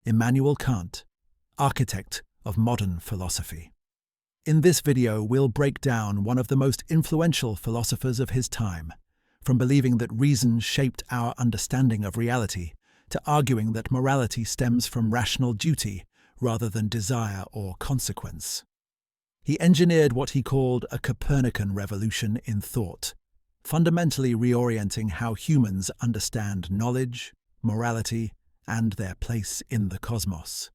Immanuel Kant, architect of modern philosophy. In this video, we'll break down one of the most influential philosophers of his time, from believing that reason shaped our understanding of reality to arguing that morality stems from rational duty rather than desire or consequence. He engineered what he called a Copernican revolution in thought, fundamentally reorienting how humans understand knowledge, morality, and their place in the cosmos.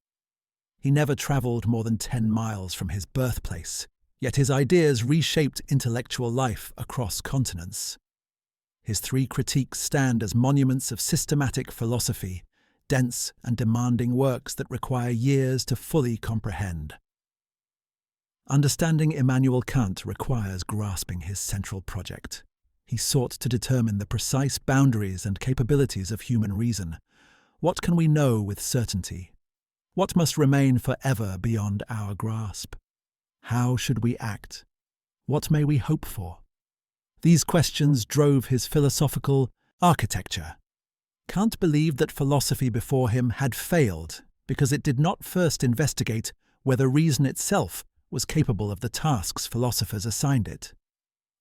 He never travelled more than 10 miles from his birthplace, yet his ideas reshaped intellectual life across continents. His 3 critiques stand as monuments of systematic philosophy, dense and demanding works that require years to fully comprehend. Understanding Immanuel Kant requires grasping his central project. He sought to determine the precise boundaries and capabilities of human reason. What can we know with certainty? What must remain forever beyond our grasp? How should we act? What may we hope for? These questions drove his philosophical architecture. Kant believed that philosophy before him had failed because it did not first investigate whether reason itself was capable of the tasks philosophers assigned it.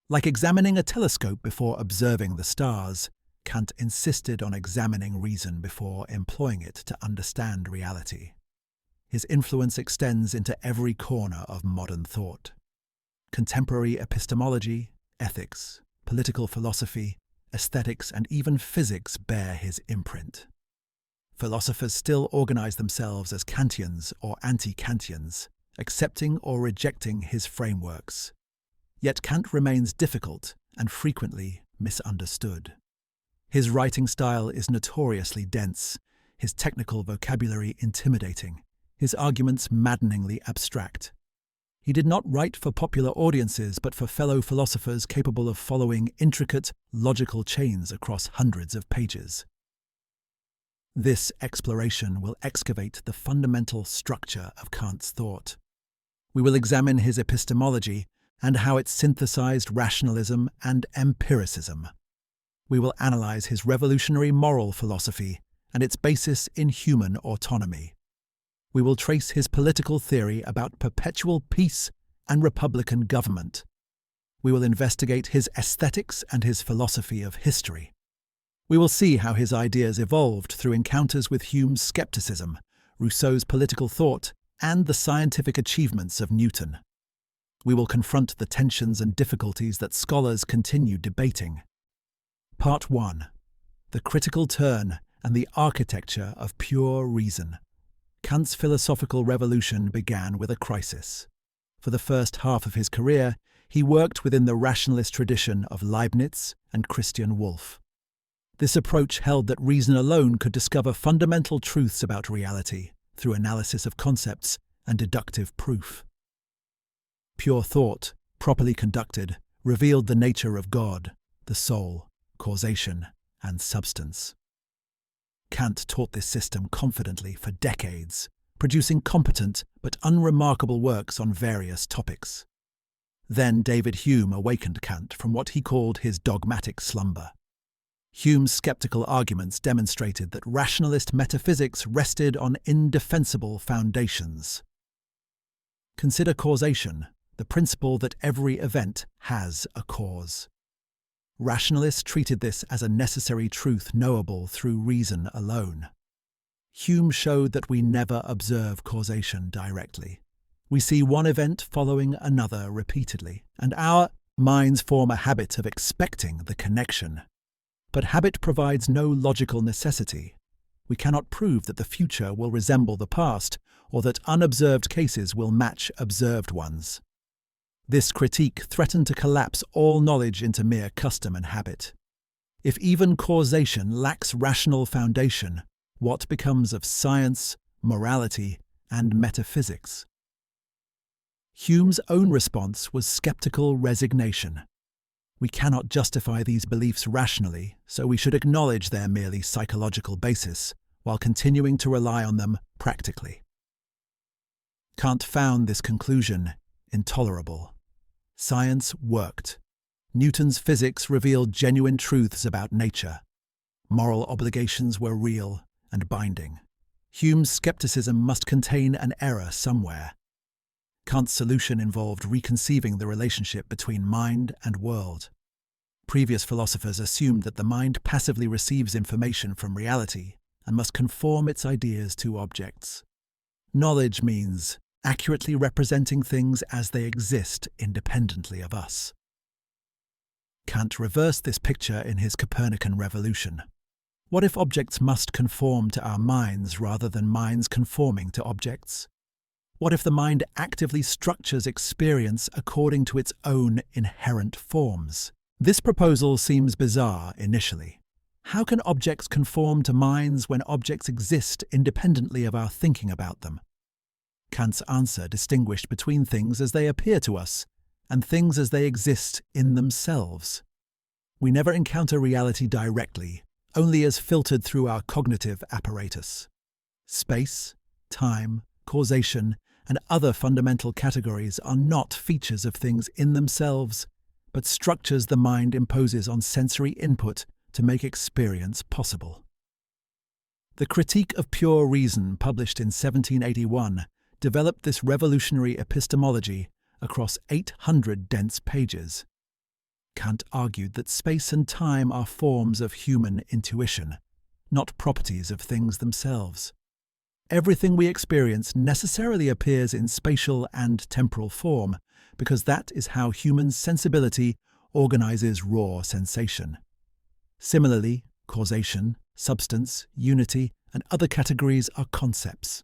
Like examining a telescope before observing the stars, Kant insisted on examining reason before employing it to understand reality. His influence extends into every corner of modern thought. Contemporary epistemology, ethics, political philosophy, aesthetics, and even physics bear his imprint. Philosophers still organize themselves as Kantians or anti-Kantians, accepting or rejecting his frameworks. Yet Kant remains difficult and frequently misunderstood. His writing style is notoriously dense, his technical vocabulary intimidating, his arguments maddeningly abstract. He did not write for popular audiences but for fellow philosophers capable of following intricate, logical chains across hundreds of pages. This exploration will excavate the fundamental structure of Kant's thought. We will examine his epistemology and how it synthesized rationalism and empiricism. We will analyze his revolutionary moral philosophy and its basis in human autonomy. We will trace his political theory about perpetual peace and republican government. We will investigate his aesthetics and his philosophy of history. We will see how his ideas evolved through encounters with Hume's skepticism, Rousseau's political thought, and the scientific achievements of Newton. We will confront the tensions and difficulties that scholars continue debating. Part 1. The critical turn and the architecture of pure reason. Kant's philosophical revolution began with a crisis. For the first half of his career, he worked within the rationalist tradition of Leibniz and Christian Wolff. This approach held that reason alone could discover fundamental truths about reality through analysis of concepts and deductive proof. Pure thought, properly conducted, revealed the nature of God, the soul, causation, and substance. Kant taught this system confidently for decades, producing competent but unremarkable works on various topics. Then David Hume awakened Kant from what he called his dogmatic slumber. Hume's skeptical arguments demonstrated that rationalist metaphysics rested on indefensible foundations. Consider causation, the principle that every event has a cause. Rationalists treated this as a necessary truth knowable through reason alone. Hume showed that we never observe causation directly. We see one event following another repeatedly, and our minds form a habit of expecting the connection. But habit provides no logical necessity. We cannot prove that the future will resemble the past, or that unobserved cases will match observed ones. This critique threatened to collapse all knowledge into mere custom and habit. If even causation lacks rational foundation, what becomes of science, morality, and metaphysics? Hume's own response was skeptical resignation. We cannot justify these beliefs rationally, so we should acknowledge their merely psychological basis, while continuing to rely on them practically. Kant found this conclusion intolerable. Science worked. Newton's physics revealed genuine truths about nature. Moral obligations were real and binding. Hume's skepticism must contain an error somewhere. Kant's solution involved reconceiving the relationship between mind and world. Previous philosophers assumed that the mind passively receives information from reality and must conform its ideas to objects. Knowledge means accurately representing things as they exist independently of us. Kant reversed this picture in his Copernican revolution. What if objects must conform to our minds rather than minds conforming to objects? What if the mind actively structures experience according to its own inherent forms? This proposal seems bizarre initially. How can objects conform to minds when objects exist independently of our thinking about them? Kant's answer distinguished between things as they appear to us and things as they exist in themselves. We never encounter reality directly, only as filtered through our cognitive apparatus. Space, time, causation, and other fundamental categories are not features of things in themselves, but structures the mind imposes on sensory input to make experience possible. The Critique of Pure Reason, published in 1781, developed this revolutionary epistemology across 800 dense pages. Kant argued that space and time are forms of human intuition, not properties of things themselves. Everything we experience necessarily appears in spatial and temporal form, because that is how human sensibility organizes raw sensation. Similarly, causation, substance, unity, and other categories are concepts.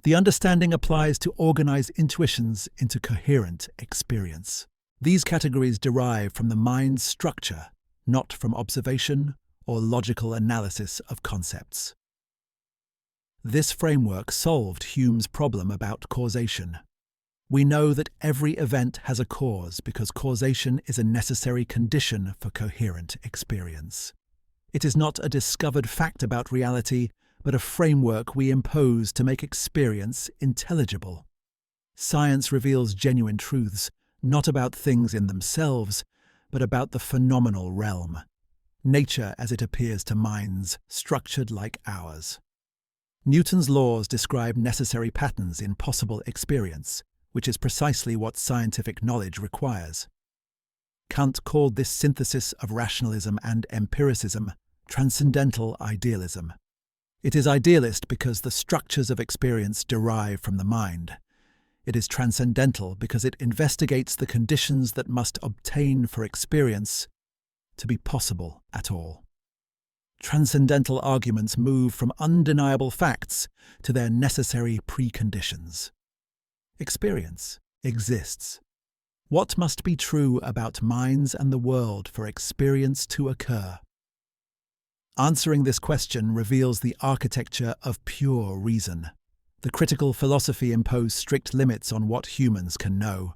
The understanding applies to organize intuitions into coherent experience. These categories derive from the mind's structure, not from observation or logical analysis of concepts. This framework solved Hume's problem about causation. We know that every event has a cause because causation is a necessary condition for coherent experience. It is not a discovered fact about reality, but a framework we impose to make experience intelligible. Science reveals genuine truths, not about things in themselves, but about the phenomenal realm, nature as it appears to minds structured like ours. Newton's laws describe necessary patterns in possible experience, which is precisely what scientific knowledge requires. Kant called this synthesis of rationalism and empiricism transcendental idealism. It is idealist because the structures of experience derive from the mind. It is transcendental because it investigates the conditions that must obtain for experience to be possible at all. Transcendental arguments move from undeniable facts to their necessary preconditions. Experience exists. What must be true about minds and the world for experience to occur? Answering this question reveals the architecture of pure reason. The critical philosophy imposed strict limits on what humans can know.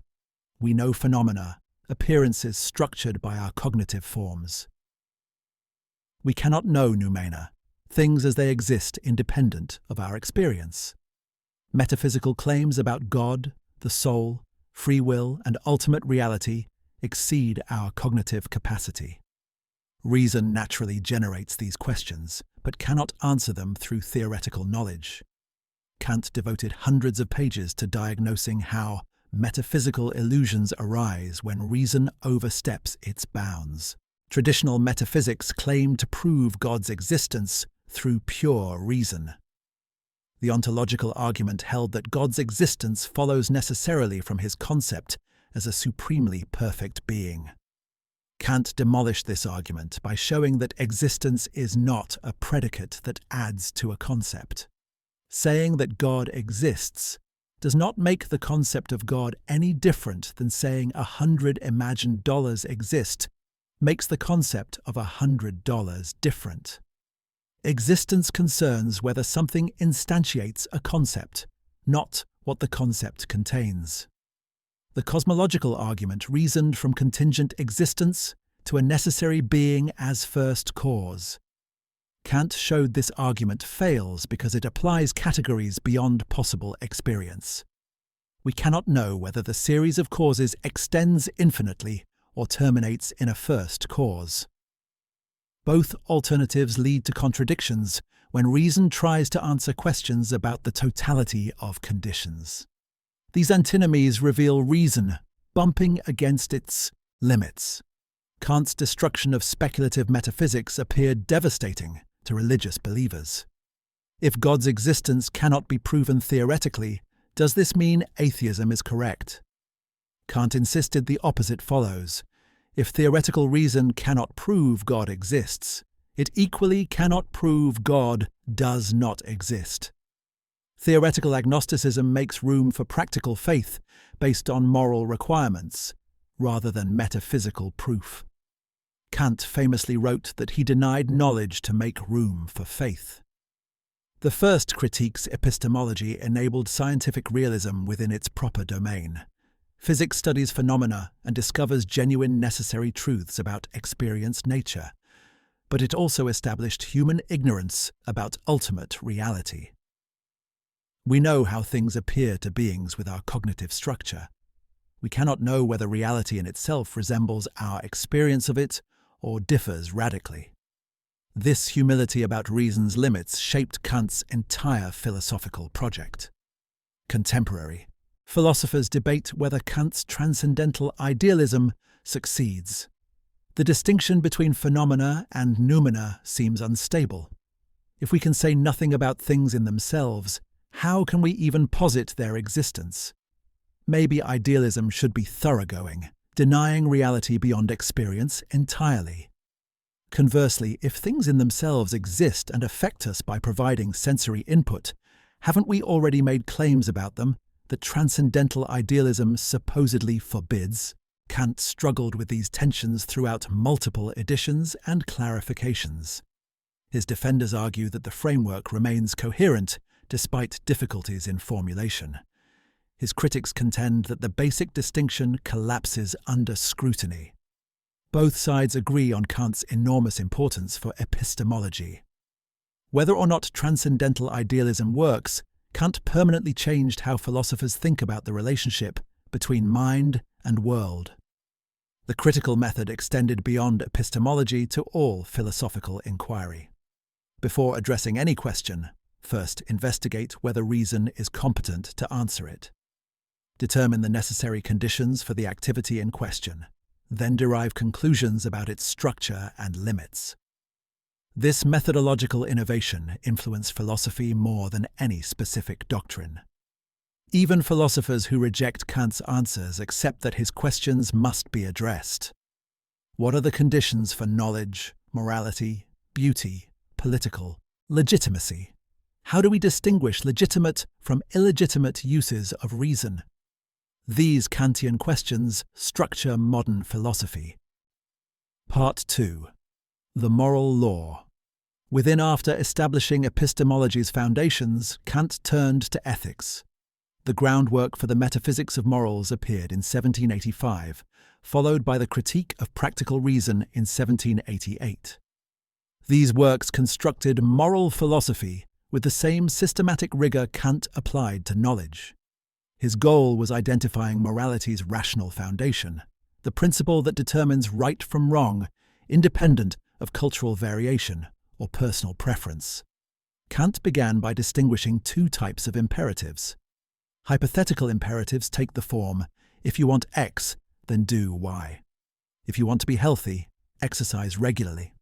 We know phenomena, appearances structured by our cognitive forms. We cannot know noumena, things as they exist independent of our experience. Metaphysical claims about God, the soul, free will, and ultimate reality exceed our cognitive capacity. Reason naturally generates these questions, but cannot answer them through theoretical knowledge. Kant devoted hundreds of pages to diagnosing how metaphysical illusions arise when reason oversteps its bounds. Traditional metaphysics claim to prove God's existence through pure reason. The ontological argument held that God's existence follows necessarily from his concept as a supremely perfect being. Kant demolished this argument by showing that existence is not a predicate that adds to a concept. Saying that God exists does not make the concept of God any different than saying 100 imagined dollars exist makes the concept of $100 different. Existence concerns whether something instantiates a concept, not what the concept contains. The cosmological argument reasoned from contingent existence to a necessary being as first cause. Kant showed this argument fails because it applies categories beyond possible experience. We cannot know whether the series of causes extends infinitely or terminates in a first cause. Both alternatives lead to contradictions, when reason tries to answer questions about the totality of conditions. These antinomies reveal reason bumping against its limits. Kant's destruction of speculative metaphysics appeared devastating to religious believers. If God's existence cannot be proven theoretically, does this mean atheism is correct? Kant insisted the opposite follows. If theoretical reason cannot prove God exists, it equally cannot prove God does not exist. Theoretical agnosticism makes room for practical faith based on moral requirements, rather than metaphysical proof. Kant famously wrote that he denied knowledge to make room for faith. The first critique's epistemology enabled scientific realism within its proper domain. Physics studies phenomena and discovers genuine necessary truths about experienced nature, but it also established human ignorance about ultimate reality. We know how things appear to beings with our cognitive structure. We cannot know whether reality in itself resembles our experience of it or differs radically. This humility about reason's limits shaped Kant's entire philosophical project. Contemporary philosophers debate whether Kant's transcendental idealism succeeds. The distinction between phenomena and noumena seems unstable. If we can say nothing about things in themselves, how can we even posit their existence? Maybe idealism should be thoroughgoing, denying reality beyond experience entirely. Conversely, if things in themselves exist and affect us by providing sensory input, haven't we already made claims about them that transcendental idealism supposedly forbids? Kant struggled with these tensions throughout multiple editions and clarifications. His defenders argue that the framework remains coherent despite difficulties in formulation. His critics contend that the basic distinction collapses under scrutiny. Both sides agree on Kant's enormous importance for epistemology. Whether or not transcendental idealism works, Kant permanently changed how philosophers think about the relationship between mind and world. The critical method extended beyond epistemology to all philosophical inquiry. Before addressing any question, first investigate whether reason is competent to answer it. Determine the necessary conditions for the activity in question, then derive conclusions about its structure and limits. This methodological innovation influenced philosophy more than any specific doctrine. Even philosophers who reject Kant's answers accept that his questions must be addressed. What are the conditions for knowledge, morality, beauty, political legitimacy? How do we distinguish legitimate from illegitimate uses of reason? These Kantian questions structure modern philosophy. Part 2. The Moral Law. Within after establishing epistemology's foundations, Kant turned to ethics. The groundwork for the metaphysics of morals appeared in 1785, followed by the Critique of Practical Reason in 1788. These works constructed moral philosophy with the same systematic rigor Kant applied to knowledge. His goal was identifying morality's rational foundation, the principle that determines right from wrong, independent of cultural variation or personal preference. Kant began by distinguishing two types of imperatives. Hypothetical imperatives take the form, if you want X, then do Y. If you want to be healthy, exercise regularly.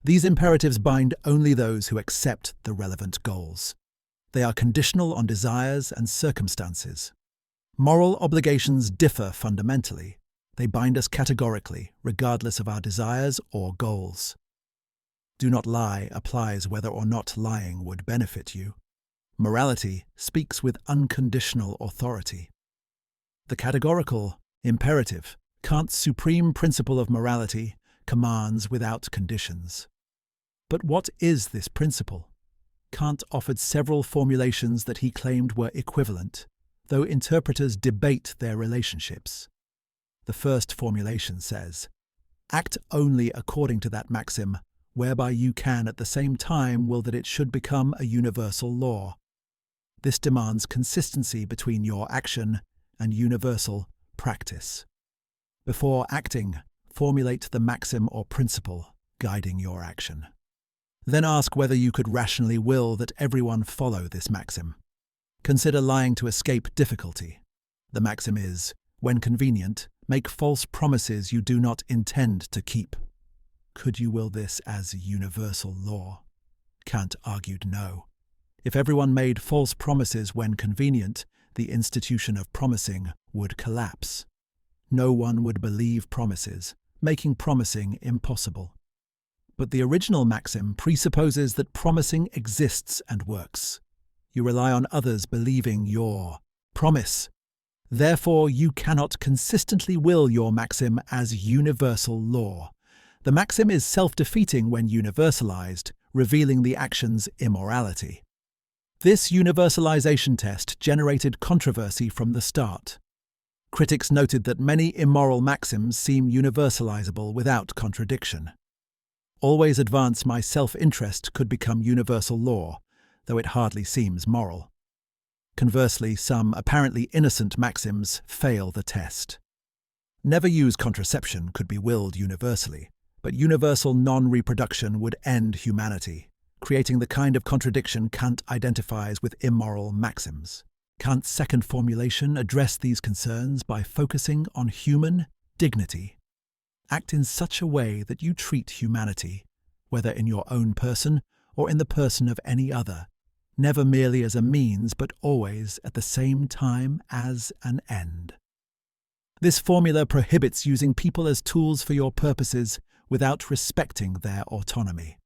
These imperatives bind only those who accept the relevant goals. They are conditional on desires and circumstances. Moral obligations differ fundamentally. They bind us categorically, regardless of our desires or goals. Do not lie applies whether or not lying would benefit you. Morality speaks with unconditional authority. The categorical, imperative, Kant's supreme principle of morality, commands without conditions. But what is this principle? Kant offered several formulations that he claimed were equivalent, though interpreters debate their relationships. The first formulation says, "Act only according to that maxim, whereby you can at the same time will that it should become a universal law." This demands consistency between your action and universal practice. Before acting, formulate the maxim or principle guiding your action. Then ask whether you could rationally will that everyone follow this maxim. Consider lying to escape difficulty. The maxim is, when convenient, make false promises you do not intend to keep. Could you will this as universal law? Kant argued no. If everyone made false promises when convenient, the institution of promising would collapse. No one would believe promises, making promising impossible. But the original maxim presupposes that promising exists and works. You rely on others believing your promise. Therefore, you cannot consistently will your maxim as universal law. The maxim is self-defeating when universalized, revealing the action's immorality. This universalization test generated controversy from the start. Critics noted that many immoral maxims seem universalizable without contradiction. Always advance my self-interest could become universal law, though it hardly seems moral. Conversely, some apparently innocent maxims fail the test. Never use contraception could be willed universally, but universal non-reproduction would end humanity, creating the kind of contradiction Kant identifies with immoral maxims. Kant's second formulation addressed these concerns by focusing on human dignity. Act in such a way that you treat humanity, whether in your own person or in the person of any other, never merely as a means but always at the same time as an end. This formula prohibits using people as tools for your purposes without respecting their autonomy.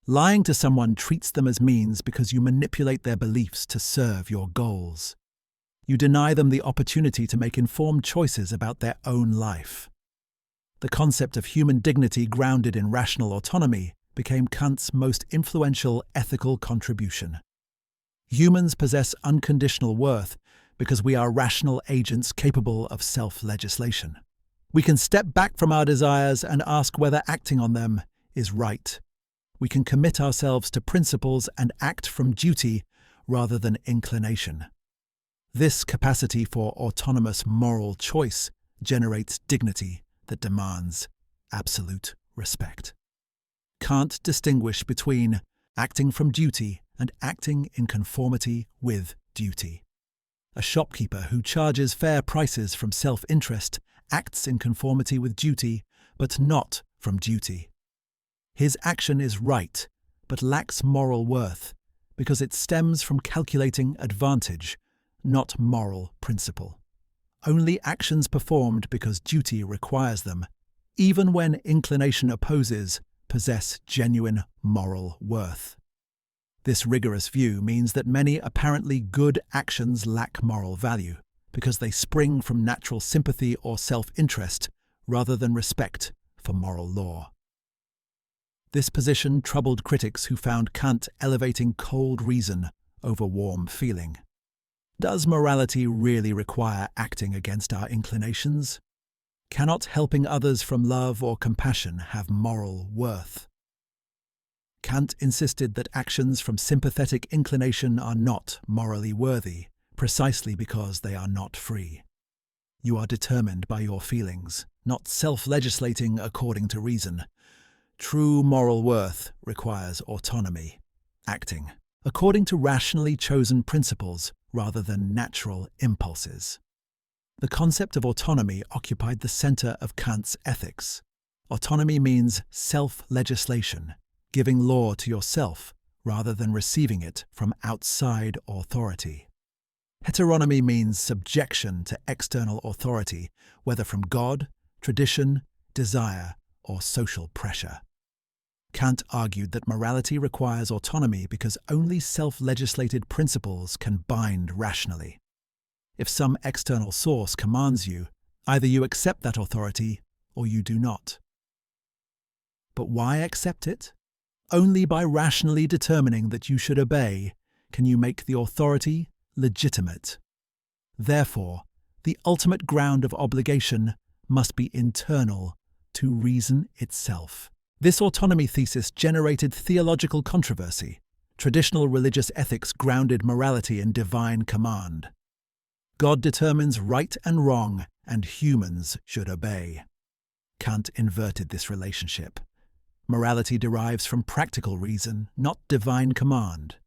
Lying to someone treats them as means because you manipulate their beliefs to serve your goals. You deny them the opportunity to make informed choices about their own life. The concept of human dignity grounded in rational autonomy became Kant's most influential ethical contribution. Humans possess unconditional worth because we are rational agents capable of self-legislation. We can step back from our desires and ask whether acting on them is right. We can commit ourselves to principles and act from duty rather than inclination. This capacity for autonomous moral choice generates dignity that demands absolute respect. Kant distinguished between acting from duty and acting in conformity with duty. A shopkeeper who charges fair prices from self-interest acts in conformity with duty, but not from duty. His action is right, but lacks moral worth, because it stems from calculating advantage, not moral principle. Only actions performed because duty requires them, even when inclination opposes, possess genuine moral worth. This rigorous view means that many apparently good actions lack moral value, because they spring from natural sympathy or self-interest rather than respect for moral law. This position troubled critics who found Kant elevating cold reason over warm feeling. Does morality really require acting against our inclinations? Cannot helping others from love or compassion have moral worth? Kant insisted that actions from sympathetic inclination are not morally worthy, precisely because they are not free. You are determined by your feelings, not self-legislating according to reason. True moral worth requires autonomy, acting according to rationally chosen principles rather than natural impulses. The concept of autonomy occupied the center of Kant's ethics. Autonomy means self-legislation, giving law to yourself rather than receiving it from outside authority. Heteronomy means subjection to external authority, whether from God, tradition, desire, or social pressure. Kant argued that morality requires autonomy because only self-legislated principles can bind rationally. If some external source commands you, either you accept that authority or you do not. But why accept it? Only by rationally determining that you should obey can you make the authority legitimate. Therefore, the ultimate ground of obligation must be internal to reason itself. This autonomy thesis generated theological controversy. Traditional religious ethics grounded morality in divine command. God determines right and wrong, and humans should obey. Kant inverted this relationship. Morality derives from practical reason, not divine command.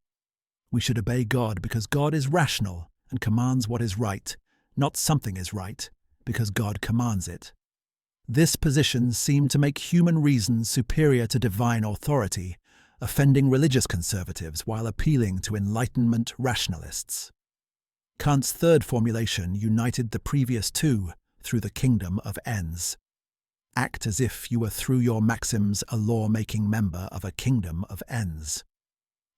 We should obey God because God is rational and commands what is right, not something is right, because God commands it. This position seemed to make human reason superior to divine authority, offending religious conservatives while appealing to Enlightenment rationalists. Kant's third formulation united the previous two through the kingdom of ends. Act as if you were through your maxims a law-making member of a kingdom of ends.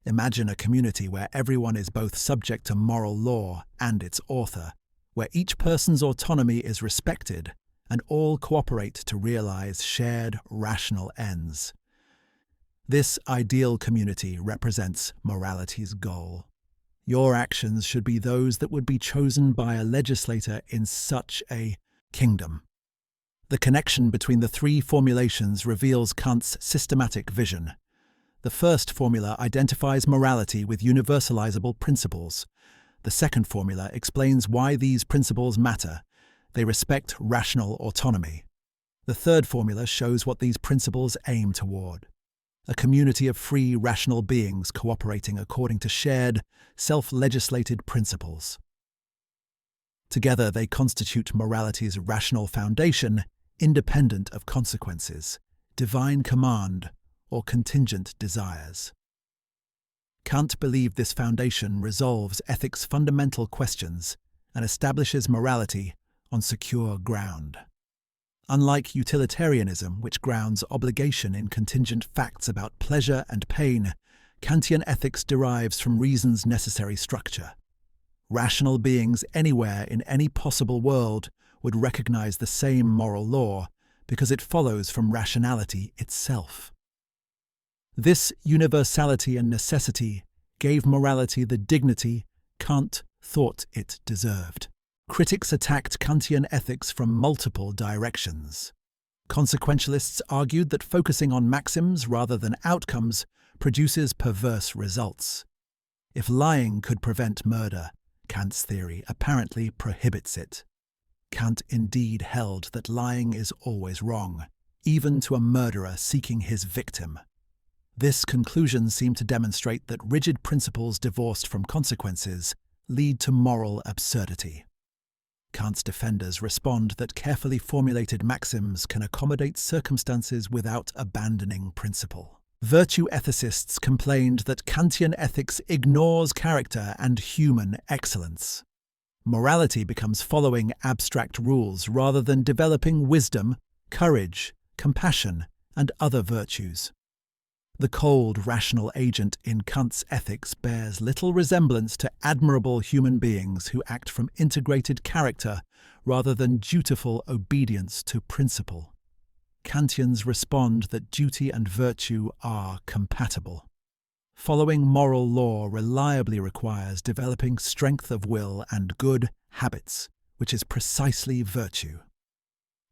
Imagine a community where everyone is both subject to moral law and its author, where each person's autonomy is respected and all cooperate to realize shared rational ends. This ideal community represents morality's goal. Your actions should be those that would be chosen by a legislator in such a kingdom. The connection between the three formulations reveals Kant's systematic vision. The first formula identifies morality with universalizable principles. The second formula explains why these principles matter. They respect rational autonomy. The third formula shows what these principles aim toward: a community of free, rational beings cooperating according to shared, self-legislated principles. Together, they constitute morality's rational foundation, independent of consequences, divine command, or contingent desires. Kant believed this foundation resolves ethics' fundamental questions and establishes morality on secure ground. Unlike utilitarianism, which grounds obligation in contingent facts about pleasure and pain, Kantian ethics derives from reason's necessary structure. Rational beings anywhere in any possible world would recognize the same moral law because it follows from rationality itself. This universality and necessity gave morality the dignity Kant thought it deserved. Critics attacked Kantian ethics from multiple directions. Consequentialists argued that focusing on maxims rather than outcomes produces perverse results. If lying could prevent murder, Kant's theory apparently prohibits it. Kant indeed held that lying is always wrong, even to a murderer seeking his victim. This conclusion seemed to demonstrate that rigid principles divorced from consequences lead to moral absurdity. Kant's defenders respond that carefully formulated maxims can accommodate circumstances without abandoning principle. Virtue ethicists complained that Kantian ethics ignores character and human excellence. Morality becomes following abstract rules rather than developing wisdom, courage, compassion, and other virtues. The cold, rational agent in Kant's ethics bears little resemblance to admirable human beings who act from integrated character rather than dutiful obedience to principle. Kantians respond that duty and virtue are compatible. Following moral law reliably requires developing strength of will and good habits, which is precisely virtue.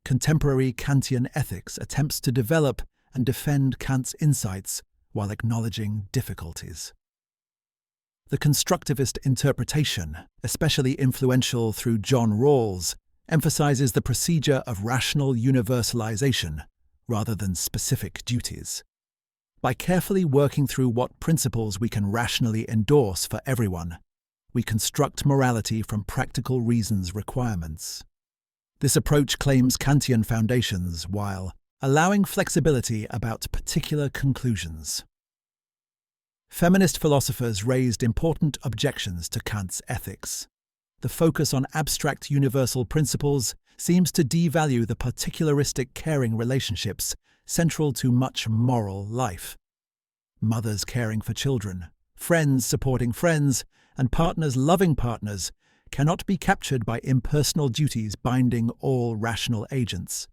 Contemporary Kantian ethics attempts to develop and defend Kant's insights while acknowledging difficulties. The constructivist interpretation, especially influential through John Rawls, emphasizes the procedure of rational universalization rather than specific duties. By carefully working through what principles we can rationally endorse for everyone, we construct morality from practical reason's requirements. This approach claims Kantian foundations while allowing flexibility about particular conclusions. Feminist philosophers raised important objections to Kant's ethics. The focus on abstract universal principles seems to devalue the particularistic caring relationships central to much moral life. Mothers caring for children, friends supporting friends, and partners loving partners cannot be captured by impersonal duties binding all rational agents.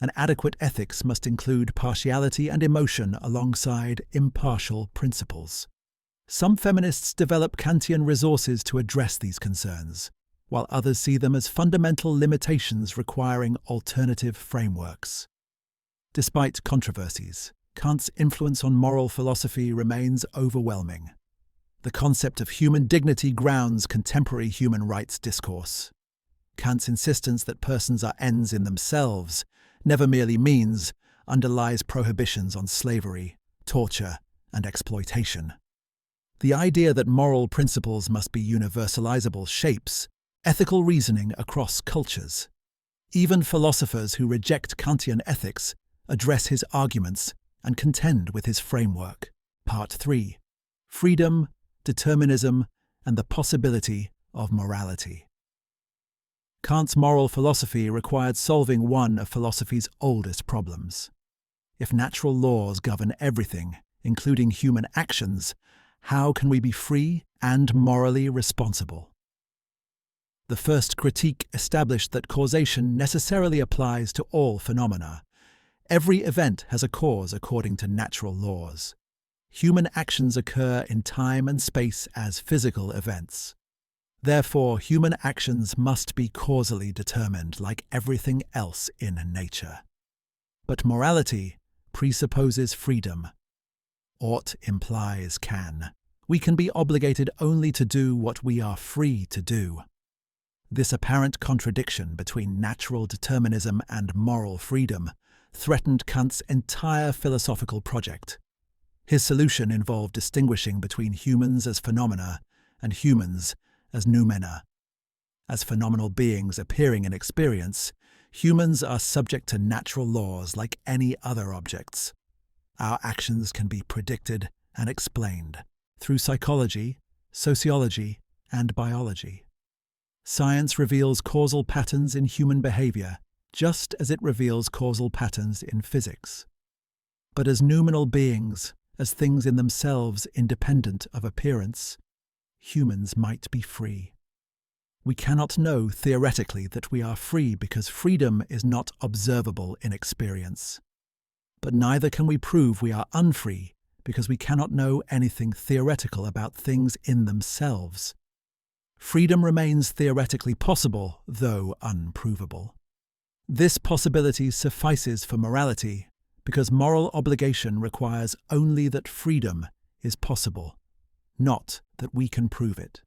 An adequate ethics must include partiality and emotion alongside impartial principles. Some feminists develop Kantian resources to address these concerns, while others see them as fundamental limitations requiring alternative frameworks. Despite controversies, Kant's influence on moral philosophy remains overwhelming. The concept of human dignity grounds contemporary human rights discourse. Kant's insistence that persons are ends in themselves, never merely means, underlies prohibitions on slavery, torture, and exploitation. The idea that moral principles must be universalizable shapes ethical reasoning across cultures. Even philosophers who reject Kantian ethics address his arguments and contend with his framework. Part 3. Freedom, Determinism, and the Possibility of Morality. Kant's moral philosophy required solving one of philosophy's oldest problems. If natural laws govern everything, including human actions, how can we be free and morally responsible? The first critique established that causation necessarily applies to all phenomena. Every event has a cause according to natural laws. Human actions occur in time and space as physical events. Therefore, human actions must be causally determined like everything else in nature. But morality presupposes freedom. Ought implies can. We can be obligated only to do what we are free to do. This apparent contradiction between natural determinism and moral freedom threatened Kant's entire philosophical project. His solution involved distinguishing between humans as phenomena and humans as noumena. As phenomenal beings appearing in experience, humans are subject to natural laws like any other objects. Our actions can be predicted and explained through psychology, sociology, and biology. Science reveals causal patterns in human behavior, just as it reveals causal patterns in physics. But as noumenal beings, as things in themselves independent of appearance, humans might be free. We cannot know theoretically that we are free because freedom is not observable in experience. But neither can we prove we are unfree because we cannot know anything theoretical about things in themselves. Freedom remains theoretically possible, though unprovable. This possibility suffices for morality because moral obligation requires only that freedom is possible, not that we can prove it.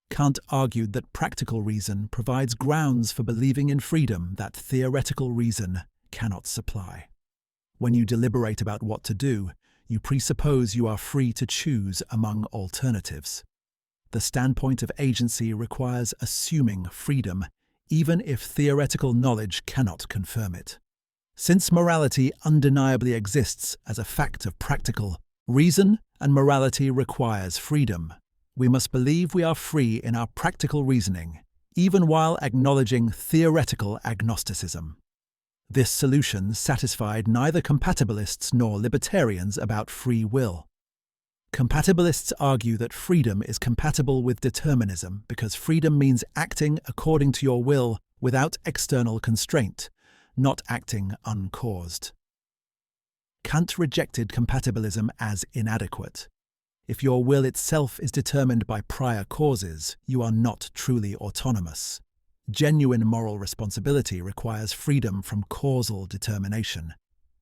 Kant argued that practical reason provides grounds for believing in freedom that theoretical reason cannot supply. When you deliberate about what to do, you presuppose you are free to choose among alternatives. The standpoint of agency requires assuming freedom, even if theoretical knowledge cannot confirm it. Since morality undeniably exists as a fact of practical reason and morality requires freedom, we must believe we are free in our practical reasoning, even while acknowledging theoretical agnosticism. This solution satisfied neither compatibilists nor libertarians about free will. Compatibilists argue that freedom is compatible with determinism because freedom means acting according to your will without external constraint, not acting uncaused. Kant rejected compatibilism as inadequate. If your will itself is determined by prior causes, you are not truly autonomous. Genuine moral responsibility requires freedom from causal determination,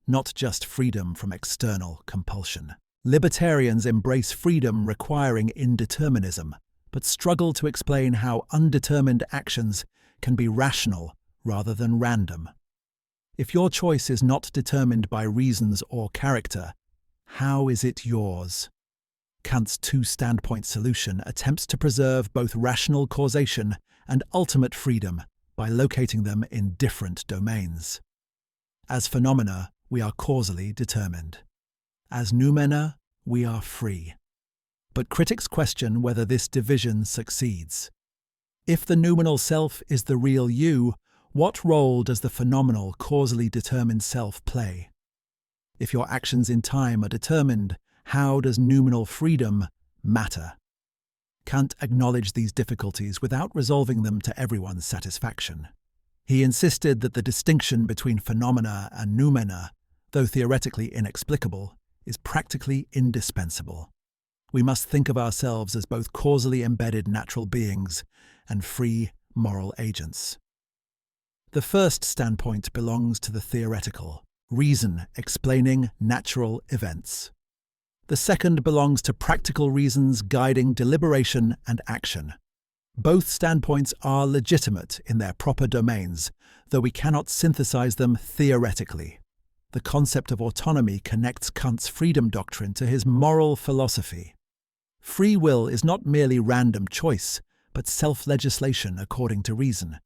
not just freedom from external compulsion. Libertarians embrace freedom requiring indeterminism, but struggle to explain how undetermined actions can be rational rather than random. If your choice is not determined by reasons or character, how is it yours? Kant's two-standpoint solution attempts to preserve both rational causation and ultimate freedom by locating them in different domains. As phenomena, we are causally determined. As noumena, we are free. But critics question whether this division succeeds. If the noumenal self is the real you, what role does the phenomenal, causally determined self play? If your actions in time are determined, how does noumenal freedom matter? Kant acknowledged these difficulties without resolving them to everyone's satisfaction. He insisted that the distinction between phenomena and noumena, though theoretically inexplicable, is practically indispensable. We must think of ourselves as both causally embedded natural beings and free moral agents. The first standpoint belongs to the theoretical, reason explaining natural events. The second belongs to practical reasons guiding deliberation and action. Both standpoints are legitimate in their proper domains, though we cannot synthesize them theoretically. The concept of autonomy connects Kant's freedom doctrine to his moral philosophy. Free will is not merely random choice, but self-legislation according to reason.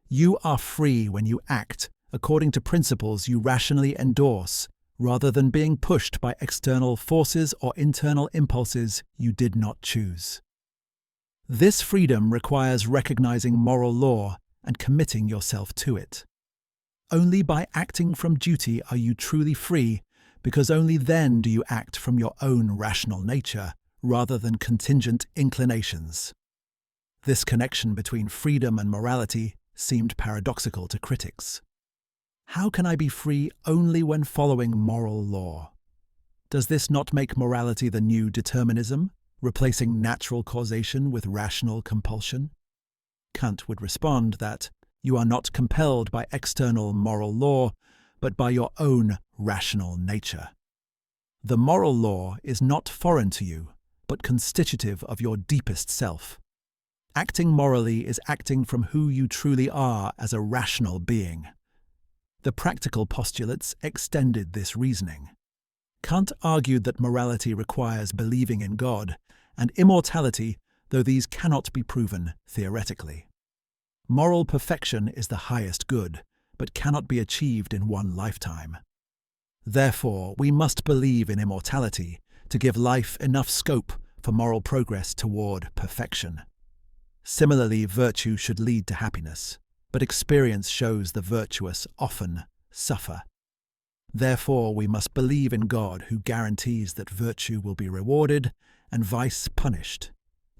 You are free when you act according to principles you rationally endorse, rather than being pushed by external forces or internal impulses you did not choose. This freedom requires recognizing moral law and committing yourself to it. Only by acting from duty are you truly free, because only then do you act from your own rational nature, rather than contingent inclinations. This connection between freedom and morality seemed paradoxical to critics. How can I be free only when following moral law? Does this not make morality the new determinism, replacing natural causation with rational compulsion? Kant would respond that you are not compelled by external moral law, but by your own rational nature. The moral law is not foreign to you, but constitutive of your deepest self. Acting morally is acting from who you truly are as a rational being. The practical postulates extended this reasoning. Kant argued that morality requires believing in God, and immortality, though these cannot be proven theoretically. Moral perfection is the highest good, but cannot be achieved in one lifetime. Therefore, we must believe in immortality to give life enough scope for moral progress toward perfection. Similarly, virtue should lead to happiness, but experience shows the virtuous often suffer. Therefore, we must believe in God, who guarantees that virtue will be rewarded and vice punished,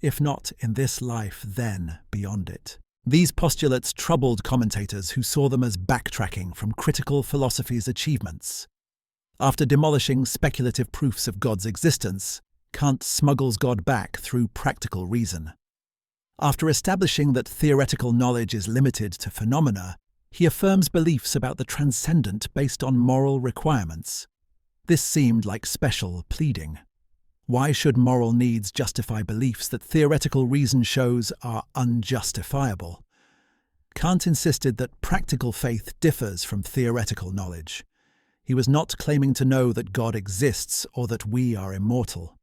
if not in this life, then beyond it. These postulates troubled commentators who saw them as backtracking from critical philosophy's achievements. After demolishing speculative proofs of God's existence, Kant smuggles God back through practical reason. After establishing that theoretical knowledge is limited to phenomena, he affirms beliefs about the transcendent based on moral requirements. This seemed like special pleading. Why should moral needs justify beliefs that theoretical reason shows are unjustifiable? Kant insisted that practical faith differs from theoretical knowledge. He was not claiming to know that God exists or that we are immortal.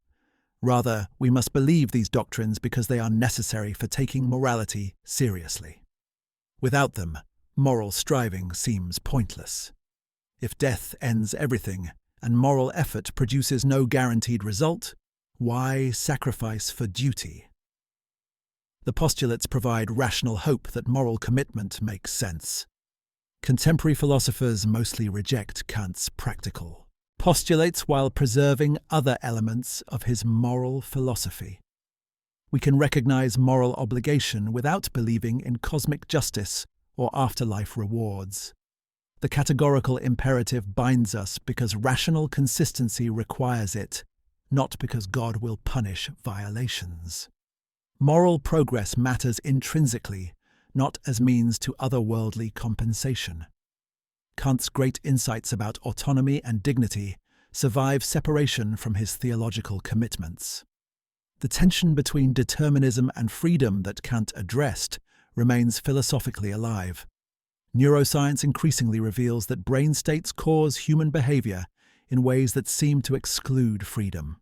Rather, we must believe these doctrines because they are necessary for taking morality seriously. Without them, moral striving seems pointless. If death ends everything, and moral effort produces no guaranteed result, why sacrifice for duty? The postulates provide rational hope that moral commitment makes sense. Contemporary philosophers mostly reject Kant's practical postulates while preserving other elements of his moral philosophy. We can recognize moral obligation without believing in cosmic justice or afterlife rewards. The categorical imperative binds us because rational consistency requires it, not because God will punish violations. Moral progress matters intrinsically, not as means to otherworldly compensation. Kant's great insights about autonomy and dignity survive separation from his theological commitments. The tension between determinism and freedom that Kant addressed remains philosophically alive. Neuroscience increasingly reveals that brain states cause human behavior in ways that seem to exclude freedom.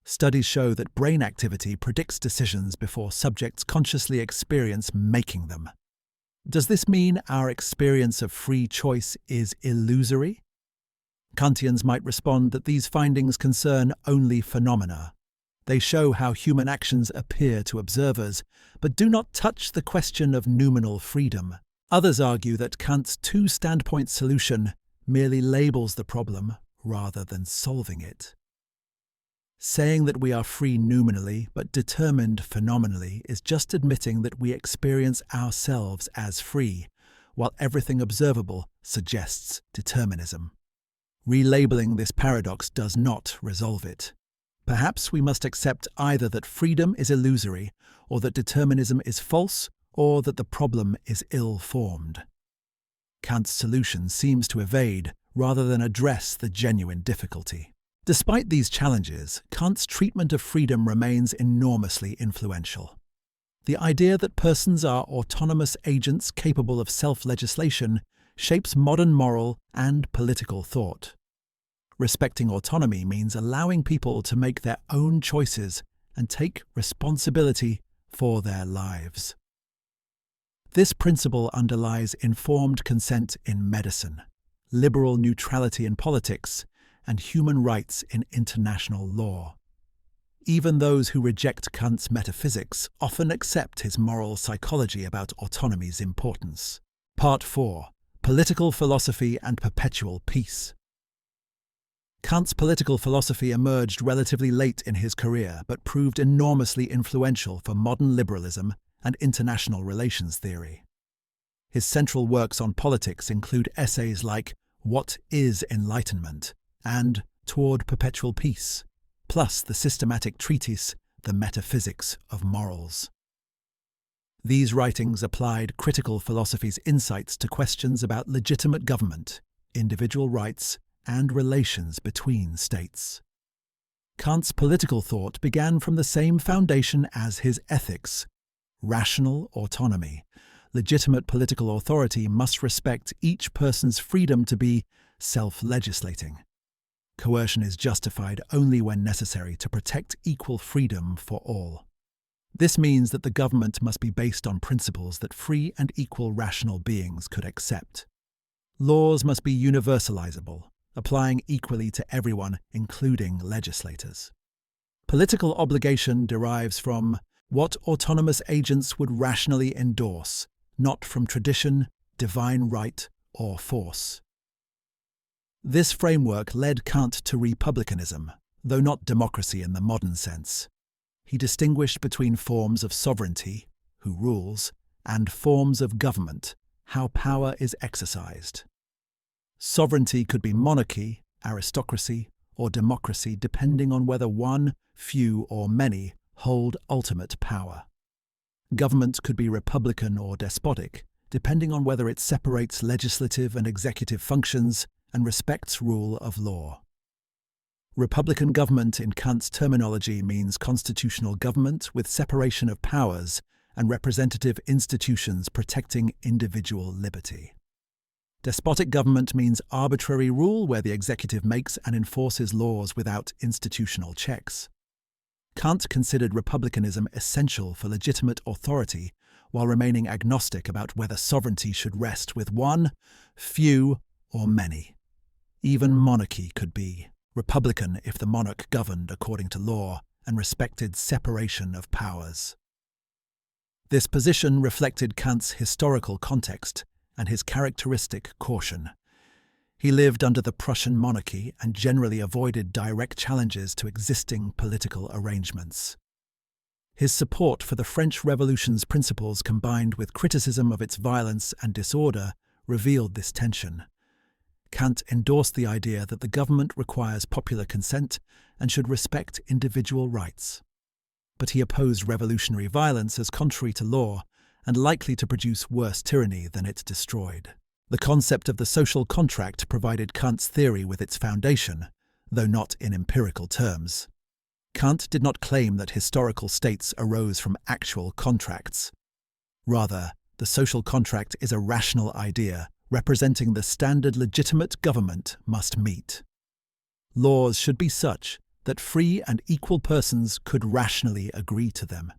Studies show that brain activity predicts decisions before subjects consciously experience making them. Does this mean our experience of free choice is illusory? Kantians might respond that these findings concern only phenomena. They show how human actions appear to observers, but do not touch the question of noumenal freedom. Others argue that Kant's two-standpoint solution merely labels the problem rather than solving it. Saying that we are free nominally but determined phenomenally is just admitting that we experience ourselves as free, while everything observable suggests determinism. Relabeling this paradox does not resolve it. Perhaps we must accept either that freedom is illusory, or that determinism is false, or that the problem is ill-formed. Kant's solution seems to evade rather than address the genuine difficulty. Despite these challenges, Kant's treatment of freedom remains enormously influential. The idea that persons are autonomous agents capable of self-legislation shapes modern moral and political thought. Respecting autonomy means allowing people to make their own choices and take responsibility for their lives. This principle underlies informed consent in medicine, liberal neutrality in politics, and human rights in international law. Even those who reject Kant's metaphysics often accept his moral psychology about autonomy's importance. Part 4. Political Philosophy and Perpetual Peace. Kant's political philosophy emerged relatively late in his career, but proved enormously influential for modern liberalism and international relations theory. His central works on politics include essays like What is Enlightenment and Toward Perpetual Peace, plus the systematic treatise The Metaphysics of Morals. These writings applied critical philosophy's insights to questions about legitimate government, individual rights, and relations between states. Kant's political thought began from the same foundation as his ethics: rational autonomy. Legitimate political authority must respect each person's freedom to be self-legislating. Coercion is justified only when necessary to protect equal freedom for all. This means that the government must be based on principles that free and equal rational beings could accept. Laws must be universalizable, applying equally to everyone, including legislators. Political obligation derives from what autonomous agents would rationally endorse, not from tradition, divine right, or force. This framework led Kant to republicanism, though not democracy in the modern sense. He distinguished between forms of sovereignty, who rules, and forms of government, how power is exercised. Sovereignty could be monarchy, aristocracy, or democracy, depending on whether one, few, or many hold ultimate power. Government could be republican or despotic, depending on whether it separates legislative and executive functions and respects rule of law. Republican government in Kant's terminology means constitutional government with separation of powers and representative institutions protecting individual liberty. Despotic government means arbitrary rule where the executive makes and enforces laws without institutional checks. Kant considered republicanism essential for legitimate authority while remaining agnostic about whether sovereignty should rest with one, few, or many. Even monarchy could be republican if the monarch governed according to law and respected separation of powers. This position reflected Kant's historical context and his characteristic caution. He lived under the Prussian monarchy and generally avoided direct challenges to existing political arrangements. His support for the French Revolution's principles combined with criticism of its violence and disorder revealed this tension. Kant endorsed the idea that the government requires popular consent and should respect individual rights. But he opposed revolutionary violence as contrary to law and likely to produce worse tyranny than it destroyed. The concept of the social contract provided Kant's theory with its foundation, though not in empirical terms. Kant did not claim that historical states arose from actual contracts. Rather, the social contract is a rational idea representing the standard legitimate government must meet. Laws should be such that free and equal persons could rationally agree to them.